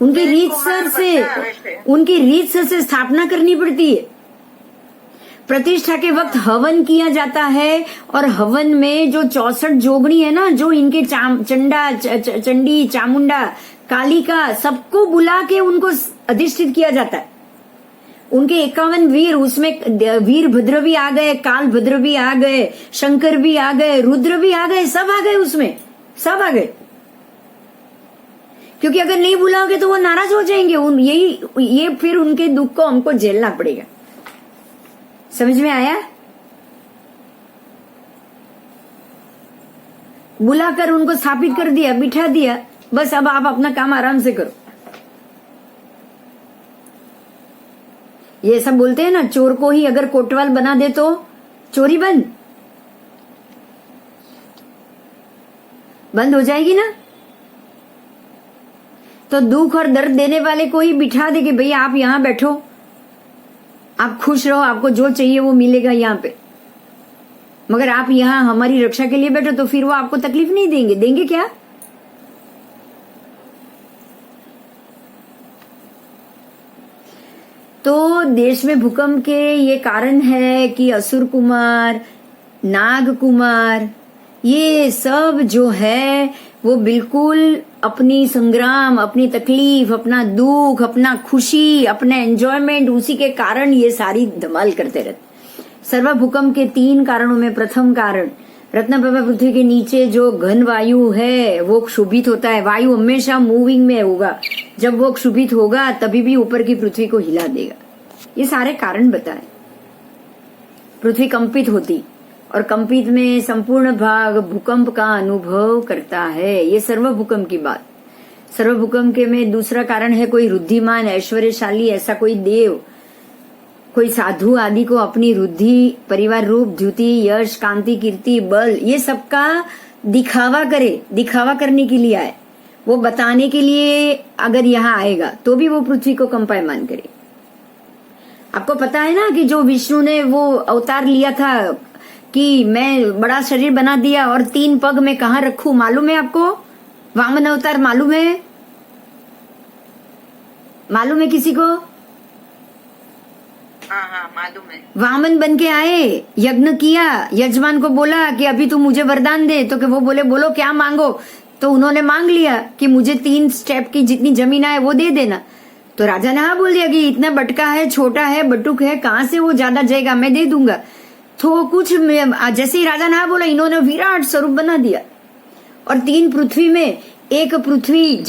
उनकी रीत से स्थापना करनी पड़ती है। प्रतिष्ठा के वक्त हवन किया जाता है, और हवन में जो 64 जोगणी है ना, जो इनके चंडी, चामुंडा, कालिका, सबको बुला के उनको अधिष्ठित किया जाता है। उनके 51 वीर, उसमें वीर भद्र भी आ गए, काल भद्र भी आ गए, शंकर भी आ गए, रुद्र भी आ गए, सब आ गए, उसमें सब आ गए। क्योंकि अगर नहीं बुलाओगे तो वो नाराज हो जाएंगे, ये फिर उनके दुख को हमको झेलना पड़ेगा। समझ में आया? बुलाकर उनको स्थापित कर दिया, बिठा दिया, बस अब आप अपना काम आराम से करो। ये सब बोलते हैं ना, चोर को ही अगर कोतवाल बना दे तो चोरी बंद हो जाएगी ना। तो दुख और दर्द देने वाले को ही बिठा दे कि भाई आप यहां बैठो, आप खुश रहो, आपको जो चाहिए वो मिलेगा यहाँ पे, मगर आप यहाँ हमारी रक्षा के लिए बैठो, तो फिर वो आपको तकलीफ नहीं देंगे क्या? तो देश में भूकंप के ये कारण है कि असुर कुमार, नाग कुमार, ये सब जो है वो बिल्कुल अपनी संग्राम, अपनी तकलीफ, अपना दुख, अपना खुशी, अपना एंजॉयमेंट, उसी के कारण ये सारी धमाल करते रहते। सर्व भूकंप के 3 कारणों में प्रथम कारण रत्नप्रभा पृथ्वी के नीचे जो घन वायु है वो क्षुभित होता है। वायु हमेशा मूविंग में होगा, जब वो क्षुभित होगा तभी भी ऊपर की पृथ्वी को हिला देगा। ये सारे कारण बताए। पृथ्वी कंपित होती और कंपित में संपूर्ण भाग भूकंप का अनुभव करता है। ये सर्व भूकंप की बात। सर्व भूकंप के में दूसरा कारण है कोई रुद्धिमान ऐश्वर्यशाली ऐसा कोई देव, कोई साधु आदि को अपनी रुद्धि, परिवार रूप, द्युति, यश, कांति, कीर्ति, बल ये सबका दिखावा करे, दिखावा करने के लिए आए। वो बताने के लिए अगर यहाँ आएगा तो भी वो पृथ्वी को कंपायमान करे। आपको पता है ना कि जो विष्णु ने वो अवतार लिया था कि मैं बड़ा शरीर बना दिया और 3 पग मैं कहाँ रखूं, मालूम है आपको? वामन अवतार मालूम है? मालूम है किसी को? हाँ मालूम है। वामन बन के आए, यज्ञ किया, यजमान को बोला कि अभी तू मुझे वरदान दे, तो कि वो बोले बोलो क्या मांगो, तो उन्होंने मांग लिया कि मुझे 3 स्टेप की जितनी जमीन आए वो दे देना। तो राजा ने हाँ बोल दिया कि इतना बटका है, छोटा है, बटुक है, कहाँ से वो ज्यादा जाएगा, मैं दे दूंगा। तो कुछ जैसे ही राजा ने हाँ बोला, इन्होंने विराट स्वरूप बना दिया और 3 पृथ्वी में, एक पृथ्वी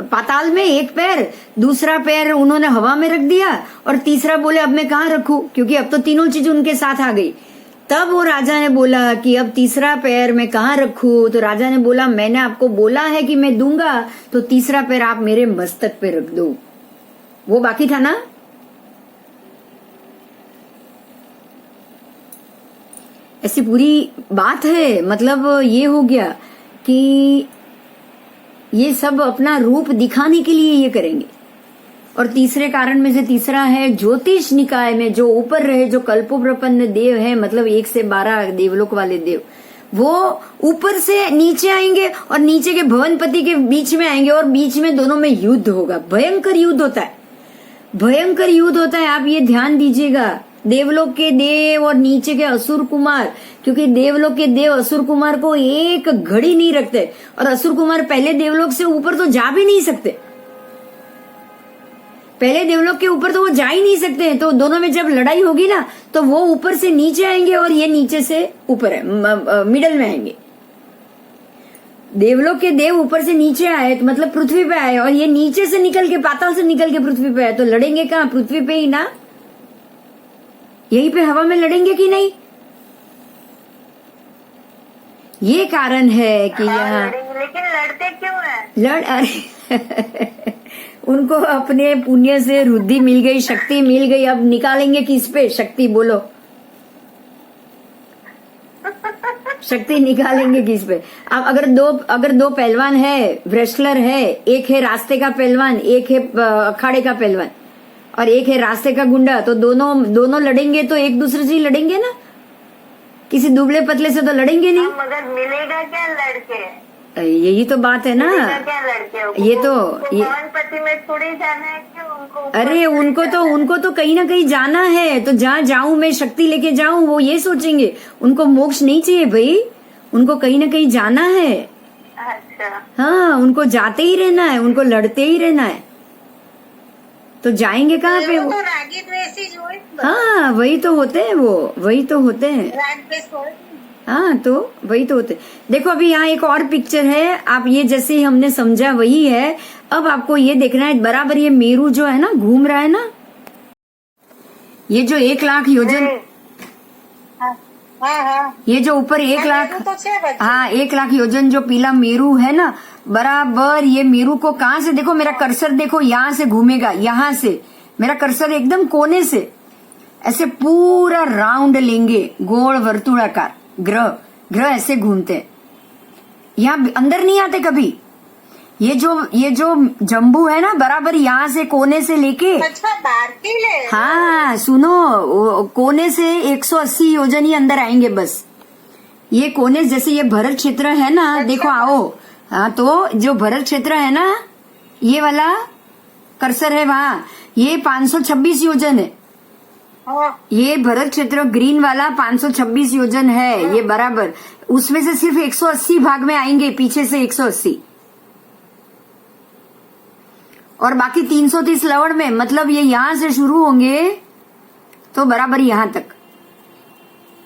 पाताल में एक पैर, दूसरा पैर उन्होंने हवा में रख दिया और तीसरा बोले अब मैं कहाँ रखूं, क्योंकि अब तो तीनों चीज उनके साथ आ गई। तब वो राजा ने बोला कि अब तीसरा पैर मैं कहाँ रखूं, तो राजा ने बोला मैंने आपको बोला है कि मैं दूंगा, तो तीसरा पैर आप मेरे मस्तक पे रख दो। वो बाकी था ना। ऐसी पूरी बात है। मतलब ये हो गया कि ये सब अपना रूप दिखाने के लिए ये करेंगे। और तीसरे कारण में से तीसरा है ज्योतिष निकाय में जो ऊपर रहे, जो कल्पोप्रपन्न देव है, मतलब 1 से 12 देवलोक वाले देव, वो ऊपर से नीचे आएंगे और नीचे के भवनपति के बीच में आएंगे और बीच में दोनों में युद्ध होगा। भयंकर युद्ध होता है, भयंकर युद्ध होता है। आप ये ध्यान दीजिएगा। देवलोक के देव और नीचे के असुर कुमार, क्योंकि देवलोक के देव असुर कुमार को एक घड़ी नहीं रखते और असुर कुमार पहले देवलोक से ऊपर तो जा भी नहीं सकते। पहले देवलोक के ऊपर तो वो जा ही नहीं सकते हैं। तो दोनों में जब लड़ाई होगी ना, तो वो ऊपर से नीचे आएंगे और ये नीचे से ऊपर है, मिडल में आएंगे। देवलोक के देव ऊपर से नीचे आए तो मतलब पृथ्वी पे आए, और ये नीचे से निकल के, पाताल से निकल के पृथ्वी पे आए, तो लड़ेंगे कहाँ? पृथ्वी पे ही ना, यहीं पे हवा में लड़ेंगे कि नहीं? ये कारण है कि यहाँ लेकिन लड़ते क्यों है? अरे उनको अपने पुण्य से रुद्धि मिल गई, शक्ति मिल गई। अब निकालेंगे किस पे शक्ति? बोलो, शक्ति निकालेंगे किस पे? अब अगर दो पहलवान है, रेसलर है, एक है रास्ते का पहलवान, एक है अखाड़े का पहलवान, और एक है रास्ते का गुंडा, तो दोनों लड़ेंगे तो एक दूसरे से ही लड़ेंगे ना, किसी दुबले पतले से तो लड़ेंगे नहीं। मगर मिलेगा क्या लड़के? यही तो बात है ना। क्या लड़के? ये तो भवनपति में थोड़ी जाना है क्या उनको? अरे उनको तो कहीं ना कहीं जाना है। तो जहाँ जाऊं मैं शक्ति लेके जाऊं, वो ये सोचेंगे। उनको मोक्ष नहीं चाहिए भाई, उनको कहीं ना कहीं जाना है। अच्छा। हाँ, उनको जाते ही रहना है, उनको लड़ते ही रहना है। तो जाएंगे कहाँ पे वो? तो रागी द्वेषी जो है। हाँ, वही तो होते हैं वो, वही तो होते हैं। राग द्वेष हो। हाँ, तो वही तो होते। देखो अभी यहाँ एक और पिक्चर है, आप ये जैसे हमने समझा वही है। अब आपको ये देखना है बराबर, ये मेरू जो है ना घूम रहा है ना, ये जो 1 लाख योजन, हाँ। ये जो ऊपर 1 लाख, तो 6 बच्चे। हाँ 1 लाख योजन जो पीला मेरू है ना, बराबर ये मेरू को कहाँ से देखो, मेरा कर्सर देखो, यहाँ से घूमेगा, यहाँ से मेरा कर्सर एकदम कोने से ऐसे पूरा राउंड लेंगे, गोल वर्तुलाकार। ग्रह ऐसे घूमते हैं, यहाँ अंदर नहीं आते कभी। ये जो जम्बू है ना, बराबर यहाँ से कोने से लेके, अच्छा भारती ले। हाँ सुनो, कोने से 180 योजन ही अंदर आएंगे बस। ये कोने जैसे ये भरत क्षेत्र है ना, देखो आओ। हाँ, तो जो भरत क्षेत्र है ना, ये वाला कर्सर है वहाँ, ये 526 योजन है। ये भरत क्षेत्र ग्रीन वाला 526 योजन है, ये बराबर। उसमें से सिर्फ 180 भाग में आएंगे, पीछे से 180, और बाकी 330 लवड़ में, मतलब ये यहां से शुरू होंगे तो बराबर यहां तक।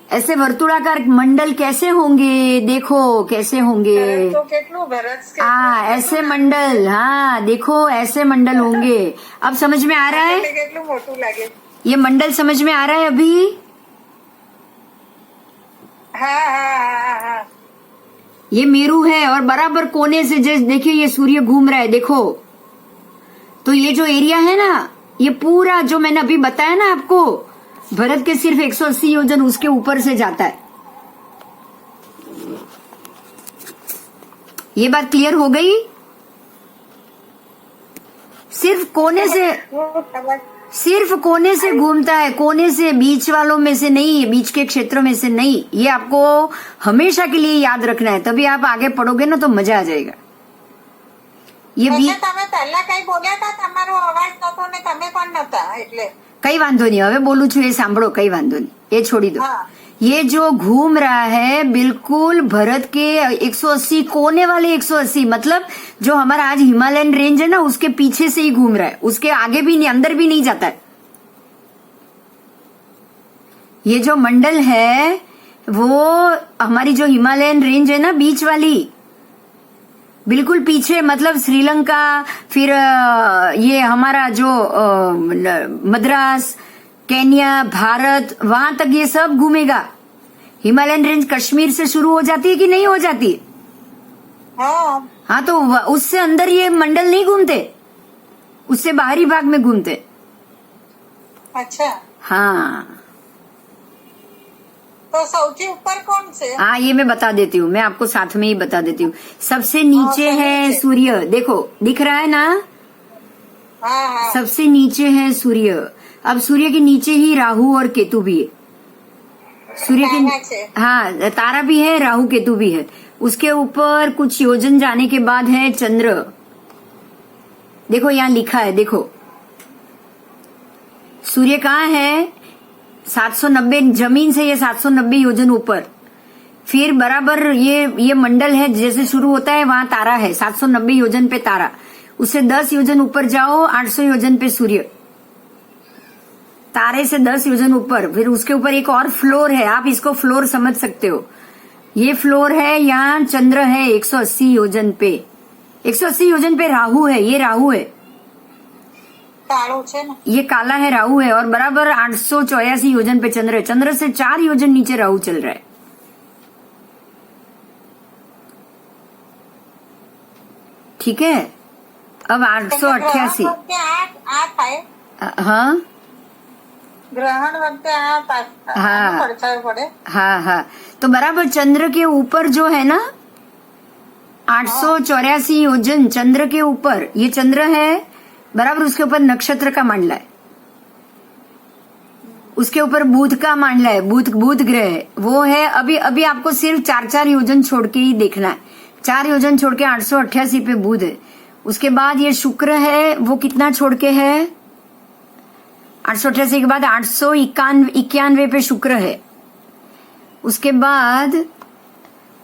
ऐसे वर्तुलाकार मंडल कैसे होंगे, देखो कैसे होंगे। तो કેટલું ભરત हाँ ऐसे मंडल, हाँ देखो ऐसे मंडल होंगे। अब समझ में आ रहा है, કેટલું મોટું लागे। ये मंडल समझ में आ रहा है अभी। हाँ हाँ हाँ हाँ। ये मेरू है और बराबर कोने से जैसे देखिए ये सूर्य घूम रहा है, देखो। तो ये जो एरिया है ना, ये पूरा जो मैंने अभी बताया ना आपको, भरत के सिर्फ 180 योजन उसके ऊपर से जाता है। ये बात क्लियर हो गई। सिर्फ कोने से, वो खबर सिर्फ कोने से घूमता है, कोने से, बीच वालों में से नहीं, बीच के क्षेत्रों में से नहीं। ये आपको हमेशा के लिए याद रखना है, तभी आप आगे पढ़ोगे ना तो मजा आ जाएगा। ये એટલે बीच તમે પહેલા કઈ બોલ્યા હતા, તમારો અવાજ નતો ને તમે પણ નતા એટલે। कई वांधो नहीं, હવે बोलू छू, ये सांभळो, कई वांधो नहीं, ये छोड़ी दो। हाँ। ये जो घूम रहा है बिल्कुल भरत के 180 कोने वाले 180, मतलब जो हमारा आज हिमालयन रेंज है ना उसके पीछे से ही घूम रहा है, उसके आगे भी नहीं, अंदर भी नहीं जाता है। ये जो मंडल है वो हमारी जो हिमालयन रेंज है ना बीच वाली, बिल्कुल पीछे, मतलब श्रीलंका, फिर ये हमारा जो मद्रास, केन्या, भारत, वहां तक ये सब घूमेगा। हिमालयन रेंज कश्मीर से शुरू हो जाती है कि नहीं हो जाती? हाँ हाँ, तो उससे अंदर ये मंडल नहीं घूमते, उससे बाहरी भाग में घूमते। अच्छा। हाँ तो सौથી ऊपर कौन से? हाँ, ये मैं बता देती हूँ, मैं आपको साथ में ही बता देती हूँ। सबसे नीचे है सूर्य, देखो दिख रहा है ना, हाँ हाँ। सबसे नीचे है सूर्य। अब सूर्य के नीचे ही राहु और केतु भी है। सूर्य तारा से। के, हाँ तारा भी है, राहु केतु भी है। उसके ऊपर कुछ योजन जाने के बाद है चंद्र। देखो यहाँ लिखा है, देखो सूर्य कहाँ है, 790 जमीन से, ये 790 योजन ऊपर। फिर बराबर ये मंडल है, जैसे शुरू होता है वहां तारा है, 790 योजन पे तारा। उससे 10 योजन ऊपर जाओ, 800 योजन पे सूर्य। तारे से 10 योजन ऊपर, फिर उसके ऊपर एक और फ्लोर है, आप इसको फ्लोर समझ सकते हो। ये फ्लोर है, यहाँ चंद्र है 180 योजन पे। 180 योजन पे राहु है, ये राहु है, કાળું છે ને। ये काला है, राहु है। और बराबर 884 योजन पे चंद्र है। चंद्र से 4 योजन नीचे राहु चल रहा है। ठीक है, अब 888। ગ્રહણ વખતે આ થાય, हाँ ગ્રહણ વખતે આ हाँ। પડછાયો પડે। हाँ हाँ, तो बराबर चंद्र के ऊपर जो है ना 884 योजन चंद्र के ऊपर, ये चंद्र है, बराबर उसके ऊपर नक्षत्र का मांडला है, उसके ऊपर बुध का मांडला है, बुध ग्रह है, वो है। अभी अभी आपको सिर्फ 4-4 योजन छोड़ के ही देखना है। 4 योजन छोड़ के 888 पे बुध है। उसके बाद ये शुक्र है, वो कितना छोड़ के है, 888 के बाद 891 पे शुक्र है। उसके बाद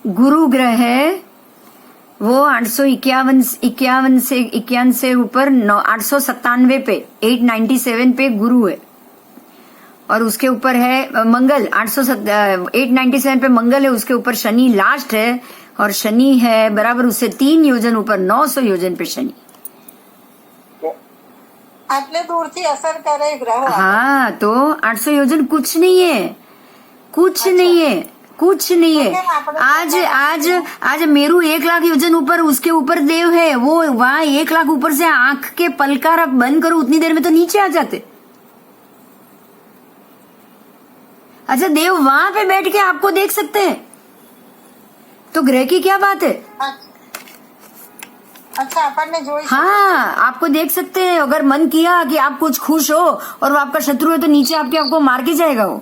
गुरु ग्रह है, वो 851 से ऊपर 897 पे 897 पे गुरु है। और उसके ऊपर है मंगल, 897 पे मंगल है, उसके ऊपर शनि लास्ट है, और शनि है बराबर उससे 3 योजन ऊपर 900 योजन पे शनि। આટલે દૂરથી અસર કરે ગ્રહો। हाँ, तो 800 योजन कुछ नहीं है, कुछ नहीं है, कुछ नहीं है। आज मेरू 1 लाख योजन ऊपर, उसके ऊपर देव है, वो वहां 1 लाख ऊपर से आंख के पलकार आप बंद करो उतनी देर में तो नीचे आ जाते। अच्छा, देव वहां पे बैठ के आपको देख सकते हैं, तो ग्रह की क्या बात है। अच्छा, આપણને જોઈ हाँ, आपको देख सकते हैं। अगर मन किया कि आप कुछ खुश हो और वो आपका शत्रु है तो नीचे आपको मार के जाएगा वो।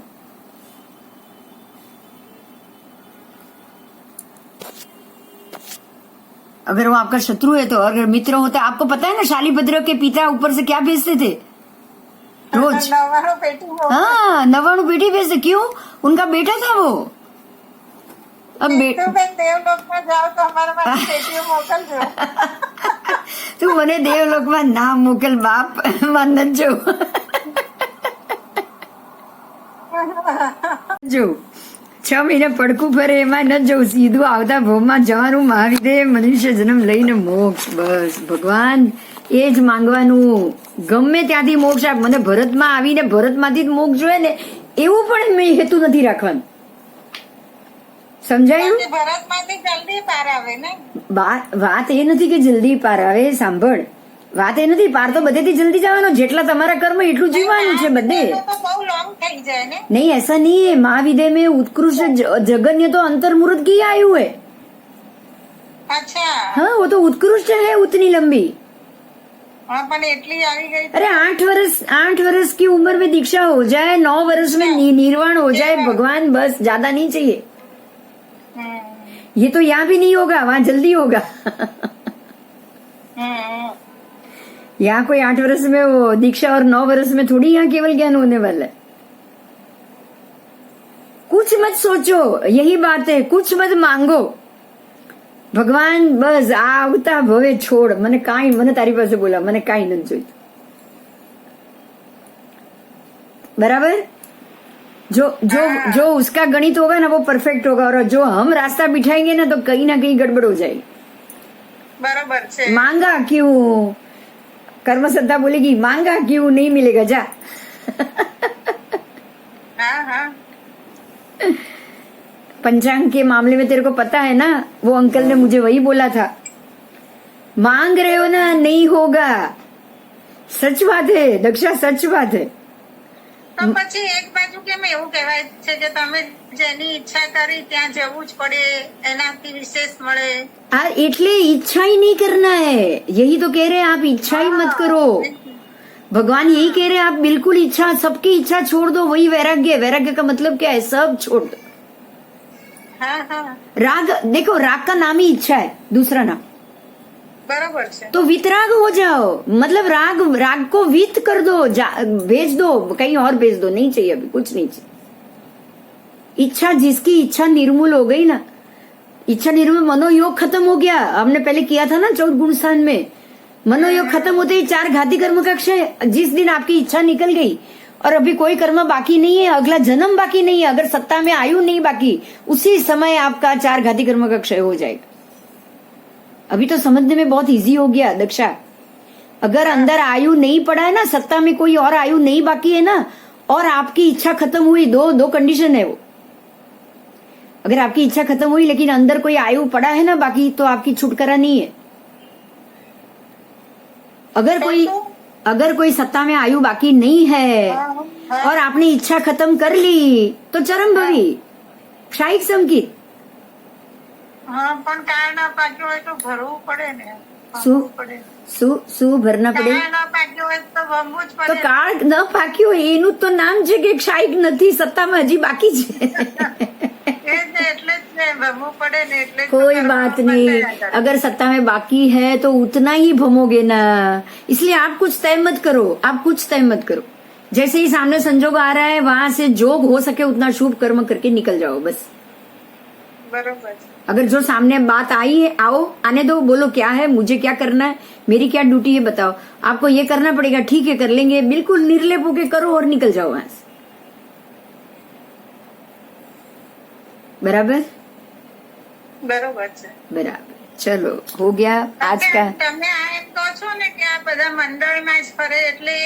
अगर वो आपका शत्रु है तो, अगर मित्र होता है, आपको पता है ना शालीभद्र के पिता ऊपर से क्या भेजते थे रोज? 99 पेटी हो। हाँ, 99 पेटी भेजते। क्यों? उनका बेटा था वो। अब બેન દેવલોકમાં જાઓ તો અમારા માટે પેટીઓ મોકલજો। તું મને દેવલોકમાં ના મોકલ બાપ, માન જો। જો 6 મહિને પડકું ફરે એમાં ન જવું, સીધું આવતા ભવમાં જવાનું, મહાવિદેવ મનુષ્ય જન્મ લઈને મોક્ષ. બસ ભગવાન એ જ માંગવાનું, ગમે ત્યાંથી મોક્ષ આપ. મને ભરતમાં આવીને ભરતમાંથી જ મોક્ષ જોઈએ ને એવું પણ મેં હેતુ નથી રાખવાનું. સમજાયું? ભરત માંથી જલ્દી પાર આવે ને. વાત એ નથી કે જલ્દી પાર આવે. સાંભળ, વાત એ નથી, પાર તો બધેથી જલ્દી જવાનો. જેટલા તમારા કર્મ એટલું જીવવાનું છે બધે. તો બહુ લોંગ થઈ જાય ને. नहीं ऐसा नहीं है, महाविदय में उत्कृष्ट जगन्य तो अंतर्मुहूर्त की आयु है. અચ્છા हाँ वो तो उत्कृष्ट है उतनी लंबी. હા પણ એટલી આવી ગઈ. अरे 8 वर्ष की उम्र में दीक्षा हो जाए, 9 वर्ष में निर्वाण हो जाए भगवान, बस ज्यादा नहीं चाहिए. હમ, ये तो यहाँ भी नहीं होगा, वहाँ जल्दी होगा. હમ. यहाँ कोई 8 वर्ष में वो दीक्षा और 9 वर्ष में थोड़ी यहाँ केवल ज्ञान होने वाला है. कुछ मत सोचो, यही बात है, कुछ मत मांगो. ભગવાન બસ આ આવતા ભવે છોડ, મને કાંઈ, મને તારી પાસે બોલા, મને કાંઈ નથી જોઈતું. बराबर? जो उसका गणित होगा ना वो परफेक्ट होगा, और जो हम रास्ता बिठाएंगे ना तो कहीं ना कहीं गड़बड़ हो जाएगी. બરોબર છે. मांगा क्यों? कर्म श्रद्धा बोलेगी मांगा क्यों, नहीं मिलेगा, जा. હા હા पंचांग के मामले में तेरे को पता है ना, वो अंकल ने मुझे वही बोला था, मांग रहे हो ना नहीं होगा. सच बात है दक्षा, सच बात है. તો પછી એક બાજુ કેમ એવું કહેવાય છે કે તમે જેની ઈચ્છા કરી ત્યાં જવું જ પડે, એનાથી વિશેષ મળે. એટલે इच्छा ही नहीं करना है, यही तो कह रहे हैं, आप इच्छा ही मत करो. भगवान यही कह रहे हैं, आप बिल्कुल इच्छा, सबकी इच्छा छोड़ दो, वही वैराग्य. वैराग्य का मतलब क्या है? सब छोड़ दो. હા હા राग, देखो राग का नाम ही इच्छा है, दूसरा नाम. બરોબર છે. तो वितराग हो जाओ, मतलब राग को वित कर दो, भेज दो, कहीं और भेज दो, नहीं चाहिए अभी, कुछ नहीं चाहिए. इच्छा, जिसकी इच्छा निर्मूल हो गई ना, इच्छा निर्मूल, मनोयोग खत्म हो गया. हमने पहले किया था ना 14 गुण स्थान में. मनोयोग खत्म होते ही 4 घाती कर्म का क्षय. जिस दिन आपकी इच्छा निकल गई और अभी कोई कर्म बाकी नहीं है, अगला जन्म बाकी नहीं है, अगर सत्ता में आयु नहीं बाकी, उसी समय आपका 4 घाती कर्म का क्षय हो जाएगा. अभी तो समझने में बहुत इजी हो गया दक्षा. अगर अंदर आयु नहीं पड़ा है ना, सत्ता में कोई और आयु नहीं बाकी है ना, और आपकी इच्छा खत्म हुई, दो कंडीशन है वो. अगर आपकी इच्छा खत्म हुई लेकिन अंदर कोई आयु पड़ा है ना बाकी, तो आपकी छुटकारा नहीं है. अगर कोई सत्ता में आयु बाकी नहीं है और आपने इच्छा खत्म कर ली तो चरम भवी, क्षायिक संकित. હા પણ કાળ ના પાક્યો હોય તો ભરવું પડે ને. શું? ભરવું પડે. શું ભરના પડે? કાળ ના પાક્યો હોય તો ભરવું જ તો પડે. કાળ ન પાક્યું હોય એનું તો નામ છે કે ક્ષાયિક નથી, સત્તામાં હજી બાકી છે. એ જ ને, એટલે જ ને ભરવું પડે ને, એટલે જ તો कोई કર્મ बात બંધાયા नहीं, કરે. अगर सत्ता में बाकी है तो उतना ही भमोगे ना. इसलिए आप कुछ तय मत करो, आप कुछ तय मत करो. जैसे ही सामने संजोग आ रहा है वहां से जोग हो सके उतना शुभ कर्म करके निकल जाओ बस. બરોબર છે. अगर जो सामने बात आई है, आओ, आने दो, बोलो क्या है, मुझे क्या करना है, मेरी क्या ड्यूटी है बताओ, आपको ये करना पड़ेगा, ठीक है कर लेंगे, बिल्कुल निर्लेप होके करो और निकल जाओ वहां से. बराबर? બરોબર છે. बराबर. चलो हो गया आज का. તમે આ એમ કહો છો ને કે આ બધા મંડળમાં જ ફરે, એટલે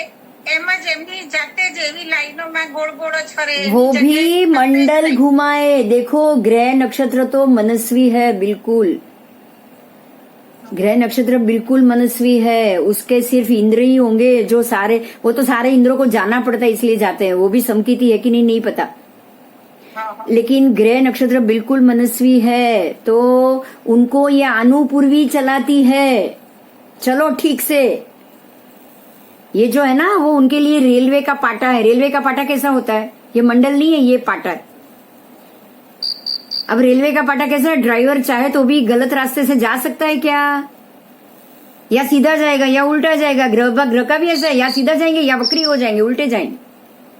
એમ જ એમની જાતે જ એવી લાઈનોમાં ગોળ ગોળ જ ફરે. वो એવી भी જગ્યાએ मंडल घुमाए. देखो ग्रह नक्षत्र तो मनस्वी है बिल्कुल, ग्रह नक्षत्र बिल्कुल मनस्वी है. उसके सिर्फ इंद्र ही होंगे जो सारे, वो तो सारे इंद्रों को जाना पड़ता है इसलिए जाते हैं. वो भी समकीति है कि नहीं पता, હા, હા. लेकिन ग्रह नक्षत्र बिल्कुल मनस्वी है तो उनको ये अनुपूर्वी चलाती है. चलो ठीक से. ये जो है ना वो उनके लिए रेलवे का पाटा है. रेलवे का पाटा कैसा होता है? ये मंडल नहीं है, ये पाटा है. अब रेलवे का पाटा कैसा है? ड्राइवर चाहे तो भी गलत रास्ते से जा सकता है क्या? या सीधा जाएगा या उल्टा जाएगा. ग्रह का भी ऐसा है, या सीधा जाएंगे या वक्री हो जाएंगे, उल्टे जाएंगे.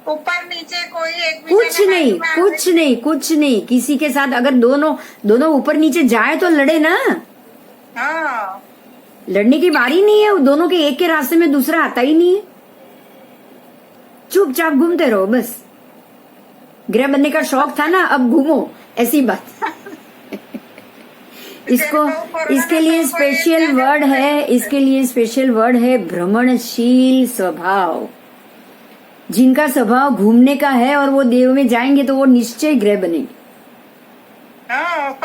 ઉપર નીચે કોઈ कुछ એકબીજાના नहीं, બાજુમાં कुछ नहीं, कुछ नहीं. किसी के साथ अगर दोनों ऊपर नीचे जाए तो लड़े ना. હા लड़ने की बारी नहीं है. दोनों के एक के रास्ते में दूसरा आता ही नहीं है. चुपचाप घूमते रहो बस. ग्रह बनने का शौक था ना, अब घूमो, ऐसी बात। इसके लिए स्पेशल वर्ड है, इसके लिए स्पेशल वर्ड है भ्रमणशील स्वभाव। जिनका स्वभाव घूमने का है और वो देव में जाएंगे तो वो निश्चय ग्रह बनेंगे।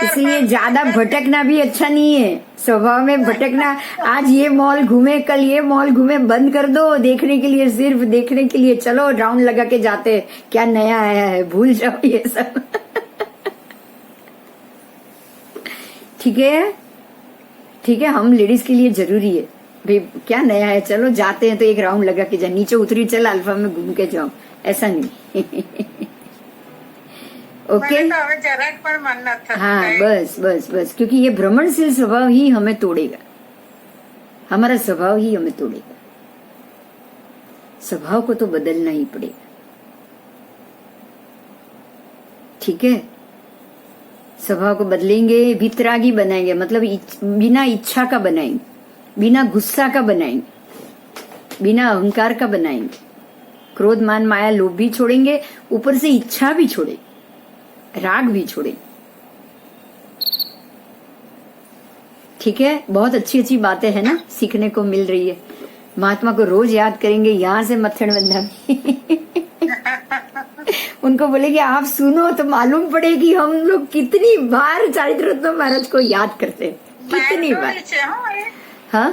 इसलिए ज्यादा भटकना भी अच्छा नहीं है। स्वभाव में भटकना, आज ये मॉल घूमे, कल ये मॉल घूमे, बंद कर दो। देखने के लिए, सिर्फ देखने के लिए चलो, राउंड लगा के जाते हैं, क्या नया आया है, भूल जाओ ये सब। ठीक है, ठीक है, हम लेडीज के लिए जरूरी है भाई, क्या नया है, चलो जाते हैं तो एक राउंड लगा के जाए, नीचे उतरी चल अल्फा में घूम के जाओ, ऐसा नहीं। ओके, જરાક પણ મન નથી થતું. हाँ, बस बस बस, क्योंकि ये भ्रमणशील स्वभाव ही हमें तोड़ेगा, हमारा स्वभाव ही हमें तोड़ेगा। स्वभाव को तो बदलना ही पड़ेगा। ठीक है, स्वभाव को बदलेंगे, वितरागी बनाएंगे, मतलब बिना इच्छा का बनाएंगे, बिना गुस्सा का बनाएंगे, बिना अहंकार का बनाएंगे, क्रोध मान माया लोभ भी छोड़ेंगे, ऊपर से इच्छा भी छोड़ेंगे, राग भी छोड़ेंगे। ठीक है, बहुत अच्छी अच्छी बातें है ना, सीखने को मिल रही है। महात्मा को रोज याद करेंगे, यहाँ से मत्थन बंधा भी। उनको बोलेंगे आप सुनो तो मालूम पड़ेगी हम लोग कितनी बार चारित्र रत्न महाराज को याद करते हैं, कितनी बार। हाँ,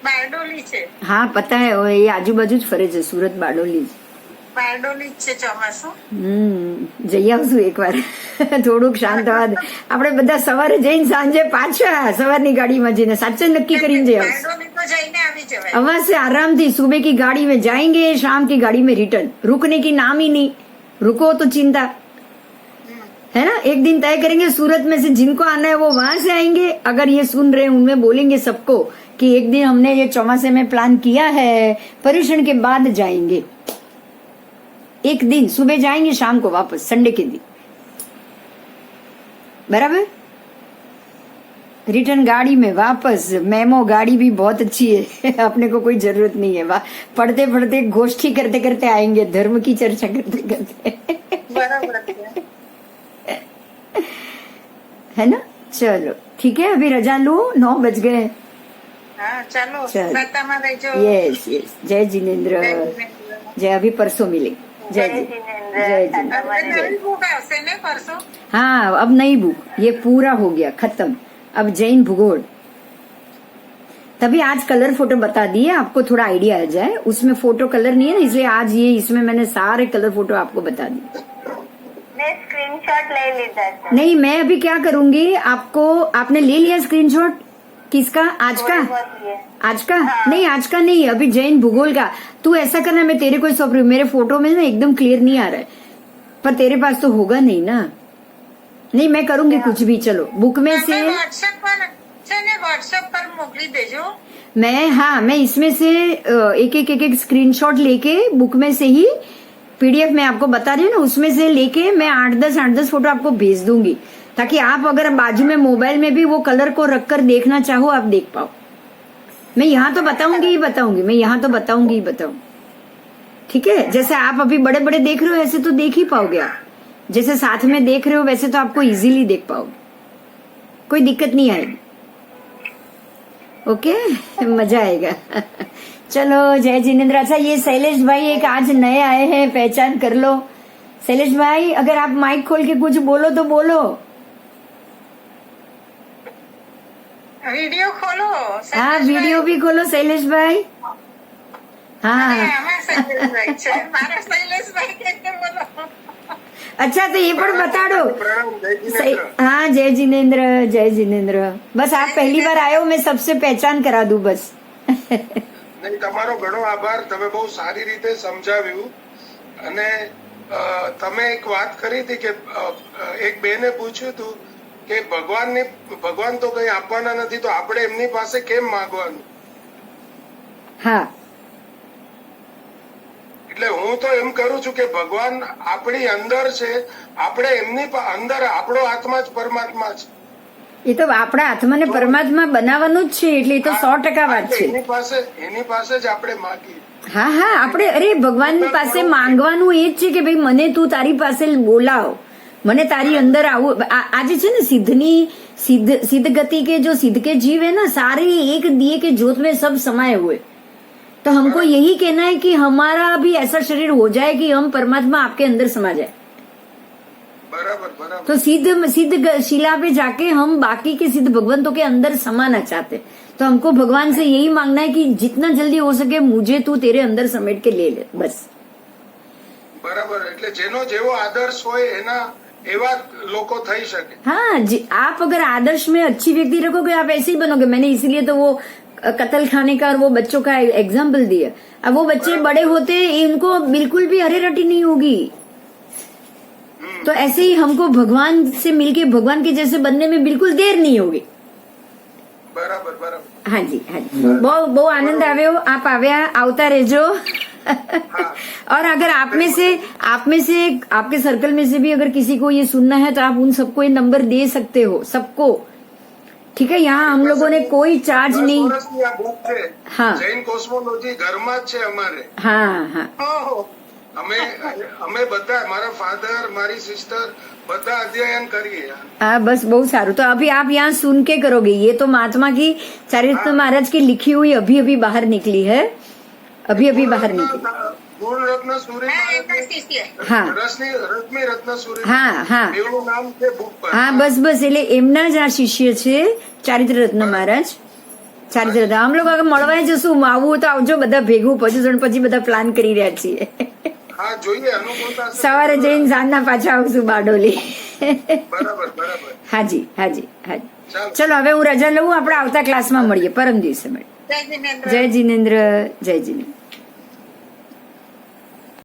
બારડોલી છે. हाँ पता है, वो ये आजू बाजू જ ફરે છે, સુરત બારડોલી જ। બારડોલી જ છે ચોમાસું. જઈ આવશું એકવાર, થોડુંક શાંત થવા દે, આપણે બધા સવારે જઈને સાંજે પાછા સવારની ગાડીમાં જઈને સાચે નક્કી કરીને જઈ આવશું। બારડોલી તો જઈને આવી જવાય. अवश्य से आराम थी, सुबह की गाड़ी में जाएंगे, शाम की गाड़ी में रिटर्न, रुकने की नाम ही नहीं, रुको तो चिंता है ना। एक दिन तय करेंगे, सूरत में से जिनको आना है वो वहां से आएंगे। अगर ये सुन रहे हैं उनमें बोलेंगे सबको कि एक दिन हमने ये चौमासे में प्लान किया है, पर्यूषण के बाद जाएंगे, एक दिन सुबह जाएंगे, शाम को वापस, संडे के दिन, बराबर। रिटर्न गाड़ी में वापस। मेमो गाड़ी भी बहुत अच्छी है, अपने को कोई जरूरत नहीं है, पढ़ते पढ़ते गोष्ठी करते करते आएंगे, धर्म की चर्चा करते करते। બરાબર છે. है ना। चलो ठीक है, अभी रजा लो, 9 बज गए। હા ચાલો, चलो। શ્રદ્ધામાં રહેજો. यस यस, जय जिनेन्द्र, जय। अभी परसों मिले, जय जय जय जिनेन्द्र। હવે નવી બુક આવશે ને પરસો? हाँ, अब नई बुक, ये पूरा हो गया खत्म, अब जैन भूगोल। तभी आज कलर फोटो बता दिए, आपको थोड़ा आइडिया आ जाए। उसमें फोटो कलर नहीं है ना, इसलिए आज ये इसमें मैंने सारे कलर फोटो आपको बता दिए। મેં સ્ક્રીનશોટ લઈ લીધા છે. नहीं, मैं अभी क्या करूंगी, आपको, आपने ले लिया स्क्रीनशॉट किसका, आज का? आज का नहीं, आज का नहीं, अभी जैन भूगोल का। तू ऐसा करना, मैं तेरे को सौंप रही हूँ, मेरे फोटो में ना एकदम क्लियर नहीं आ रहा है, पर तेरे पास तो होगा नहीं ना। नहीं, मैं करूंगी कुछ भी, चलो बुक में से વોટ્સએપ પર છે ને, વોટ્સએપ પર મોકલી દેજો. मैं, हाँ, मैं इसमें से एक स्क्रीनशॉट लेके बुक में से ही, पीडीएफ में आपको बता रही हूँ ना, उसमें से लेके मैं 8-10 फोटो आपको भेज दूंगी, ताकि आप अगर बाजू में मोबाइल में भी वो कलर को रखकर देखना चाहो, आप देख पाओ। मैं यहाँ तो बताऊंगी ही बताऊंगी, मैं यहाँ तो बताऊंगी ही बताऊंगी। ठीक है, जैसे आप अभी बड़े बड़े देख रहे हो ऐसे तो देख ही पाओगे आप, जैसे साथ में देख रहे हो वैसे तो आपको इजीली देख पाओगे, कोई दिक्कत नहीं आएगी। ओके, मजा आएगा। चलो, जय जिनेन्द्र। अच्छा, ये शैलेश भाई एक आज नए आए हैं, पहचान कर लो। शैलेश भाई, अगर आप माइक खोल के कुछ बोलो तो बोलो। વિડીયો ખોલો. हाँ, वीडियो भी खोलो शैलेश भाई। हाँ, આમાં શૈલેષભાઈ છે, મારા શૈલેષભાઈ કે બોલો. अच्छा, तो ये પણ બતાડો। प्रणाम, जय जिनेन्द्र। हाँ, जय जिनेन्द्र, जय जिनेन्द्र। बस आप पहली बार आए हो, मैं सबसे पहचान करा दूं बस। નહીં, તમારો ઘણો આભાર, તમે બહુ સારી રીતે સમજાવ્યું। અને તમે એક વાત કરી હતી કે એક બેને પૂછ્યું હતું કે ભગવાન તો કઈ આપવાના નથી, તો આપણે એમની પાસે કેમ માંગવાનું? हाँ, એટલે હું તો એમ કરું છું કે ભગવાન આપણી અંદર છે, આપણે એમની અંદર, આપણો આત્મા જ પરમાત્મા છે। એ તો આપણા હાથમાં ને પરમાત્મા બનાવવાનું જ છે, એટલે એ તો 100% વાત છે. એની પાસે જ આપણે માગીએ. હા હા, આપણે અરે ભગવાન પાસે માંગવાનું એ જ છે કે ભાઈ મને તું તારી પાસે બોલાવ, મને તારી અંદર આવું. આજે છે ને सिद्ध गति के जो सिद्ध के जीव है ना, सारे एक दिए के ज्योत में सब समाये हुए. तो हमको यही कहना है कि हमारा भी ऐसा शरीर हो जाए कि हम परमात्मा आपके अंदर समा जाए. बराबर बराबर. तो सिद्ध शिला पे जाके हम बाकी के सिद्ध भगवंतों के अंदर समाना चाहते. तो हमको भगवान से यही मांगना है कि जितना जल्दी हो सके मुझे तू तेरे अंदर समेट के ले ले, बस. બરાબર. એટલે જેનો જેવો આદર્શ હોય એના એવા લોકો થઈ શકે. हाँ जी, आप अगर आदर्श में अच्छी व्यक्ति रखोगे आप ऐसे ही बनोगे. मैंने इसलिए तो वो कत्ल खाने का और वो बच्चों का एग्जाम्पल दिया. अब वो बच्चे बड़े होते इनको बिल्कुल भी हरे रटी नहीं होगी. तो ऐसे ही हमको भगवान से मिलके भगवान के जैसे बनने में बिल्कुल देर नहीं होगी. બરાબર બરાબર. हाँ जी हाँ जी, બહુ આનંદ આવ્યો. આપ આવ્યા, આવતા રહેજો. और अगर आप में से आपके सर्कल में से भी अगर किसी को ये सुनना है तो आप उन सबको ये नंबर दे सकते हो, सबको. ठीक है, यहाँ हम लोगों ने कोई चार्ज 10 नहीं. વર્ષની આ બુક છે. હા. જૈન કોસ્મોલોજી ઘરમાં જ છે અમારે. हाँ हाँ, અમે બધા, મારા ફાધર, મારી સિસ્ટર બધા અધ્યયન કરીએ. हाँ बस बहुत सारू. तो अभी आप यहाँ सुन के करोगे. ये तो महात्मा की चारित्र महाराज की लिखी हुई अभी अभी बाहर निकली है, अभी अभी बाहर निकली. પૂર્ણ રત્ન સૂરી હા એમના મહારાજ, શિષ્ય. હા રશ્મિ રત્ન સૂરી હા હા એવું નામ છે બુક પર. હા, બસ એટલે એમના જ આ શિષ્ય છે ચારિત્ર રત્ન મહારાજ. ચારિત્ર રત્ન આમ લોકો આગળ મળવા જશું, આવું તો આવજો બધા ભેગું. પછી બધા પ્લાન કરી રહ્યા છીએ. હા જોઈએ, અનુકૂળતા છે. સવારે જઈને સાંજના પાછા આવશું બારડોલી. બરાબર બરાબર. હાજી હાજી હાજી. ચાલો. ચલો હવે હું રજા લઉં, આપણે આવતા ક્લાસમાં મળીએ, પરમ દિવસે મળીએ. જય જિનેન્દ્ર. જય જીનેન્દ્ર, જય જીનેન્દ્ર.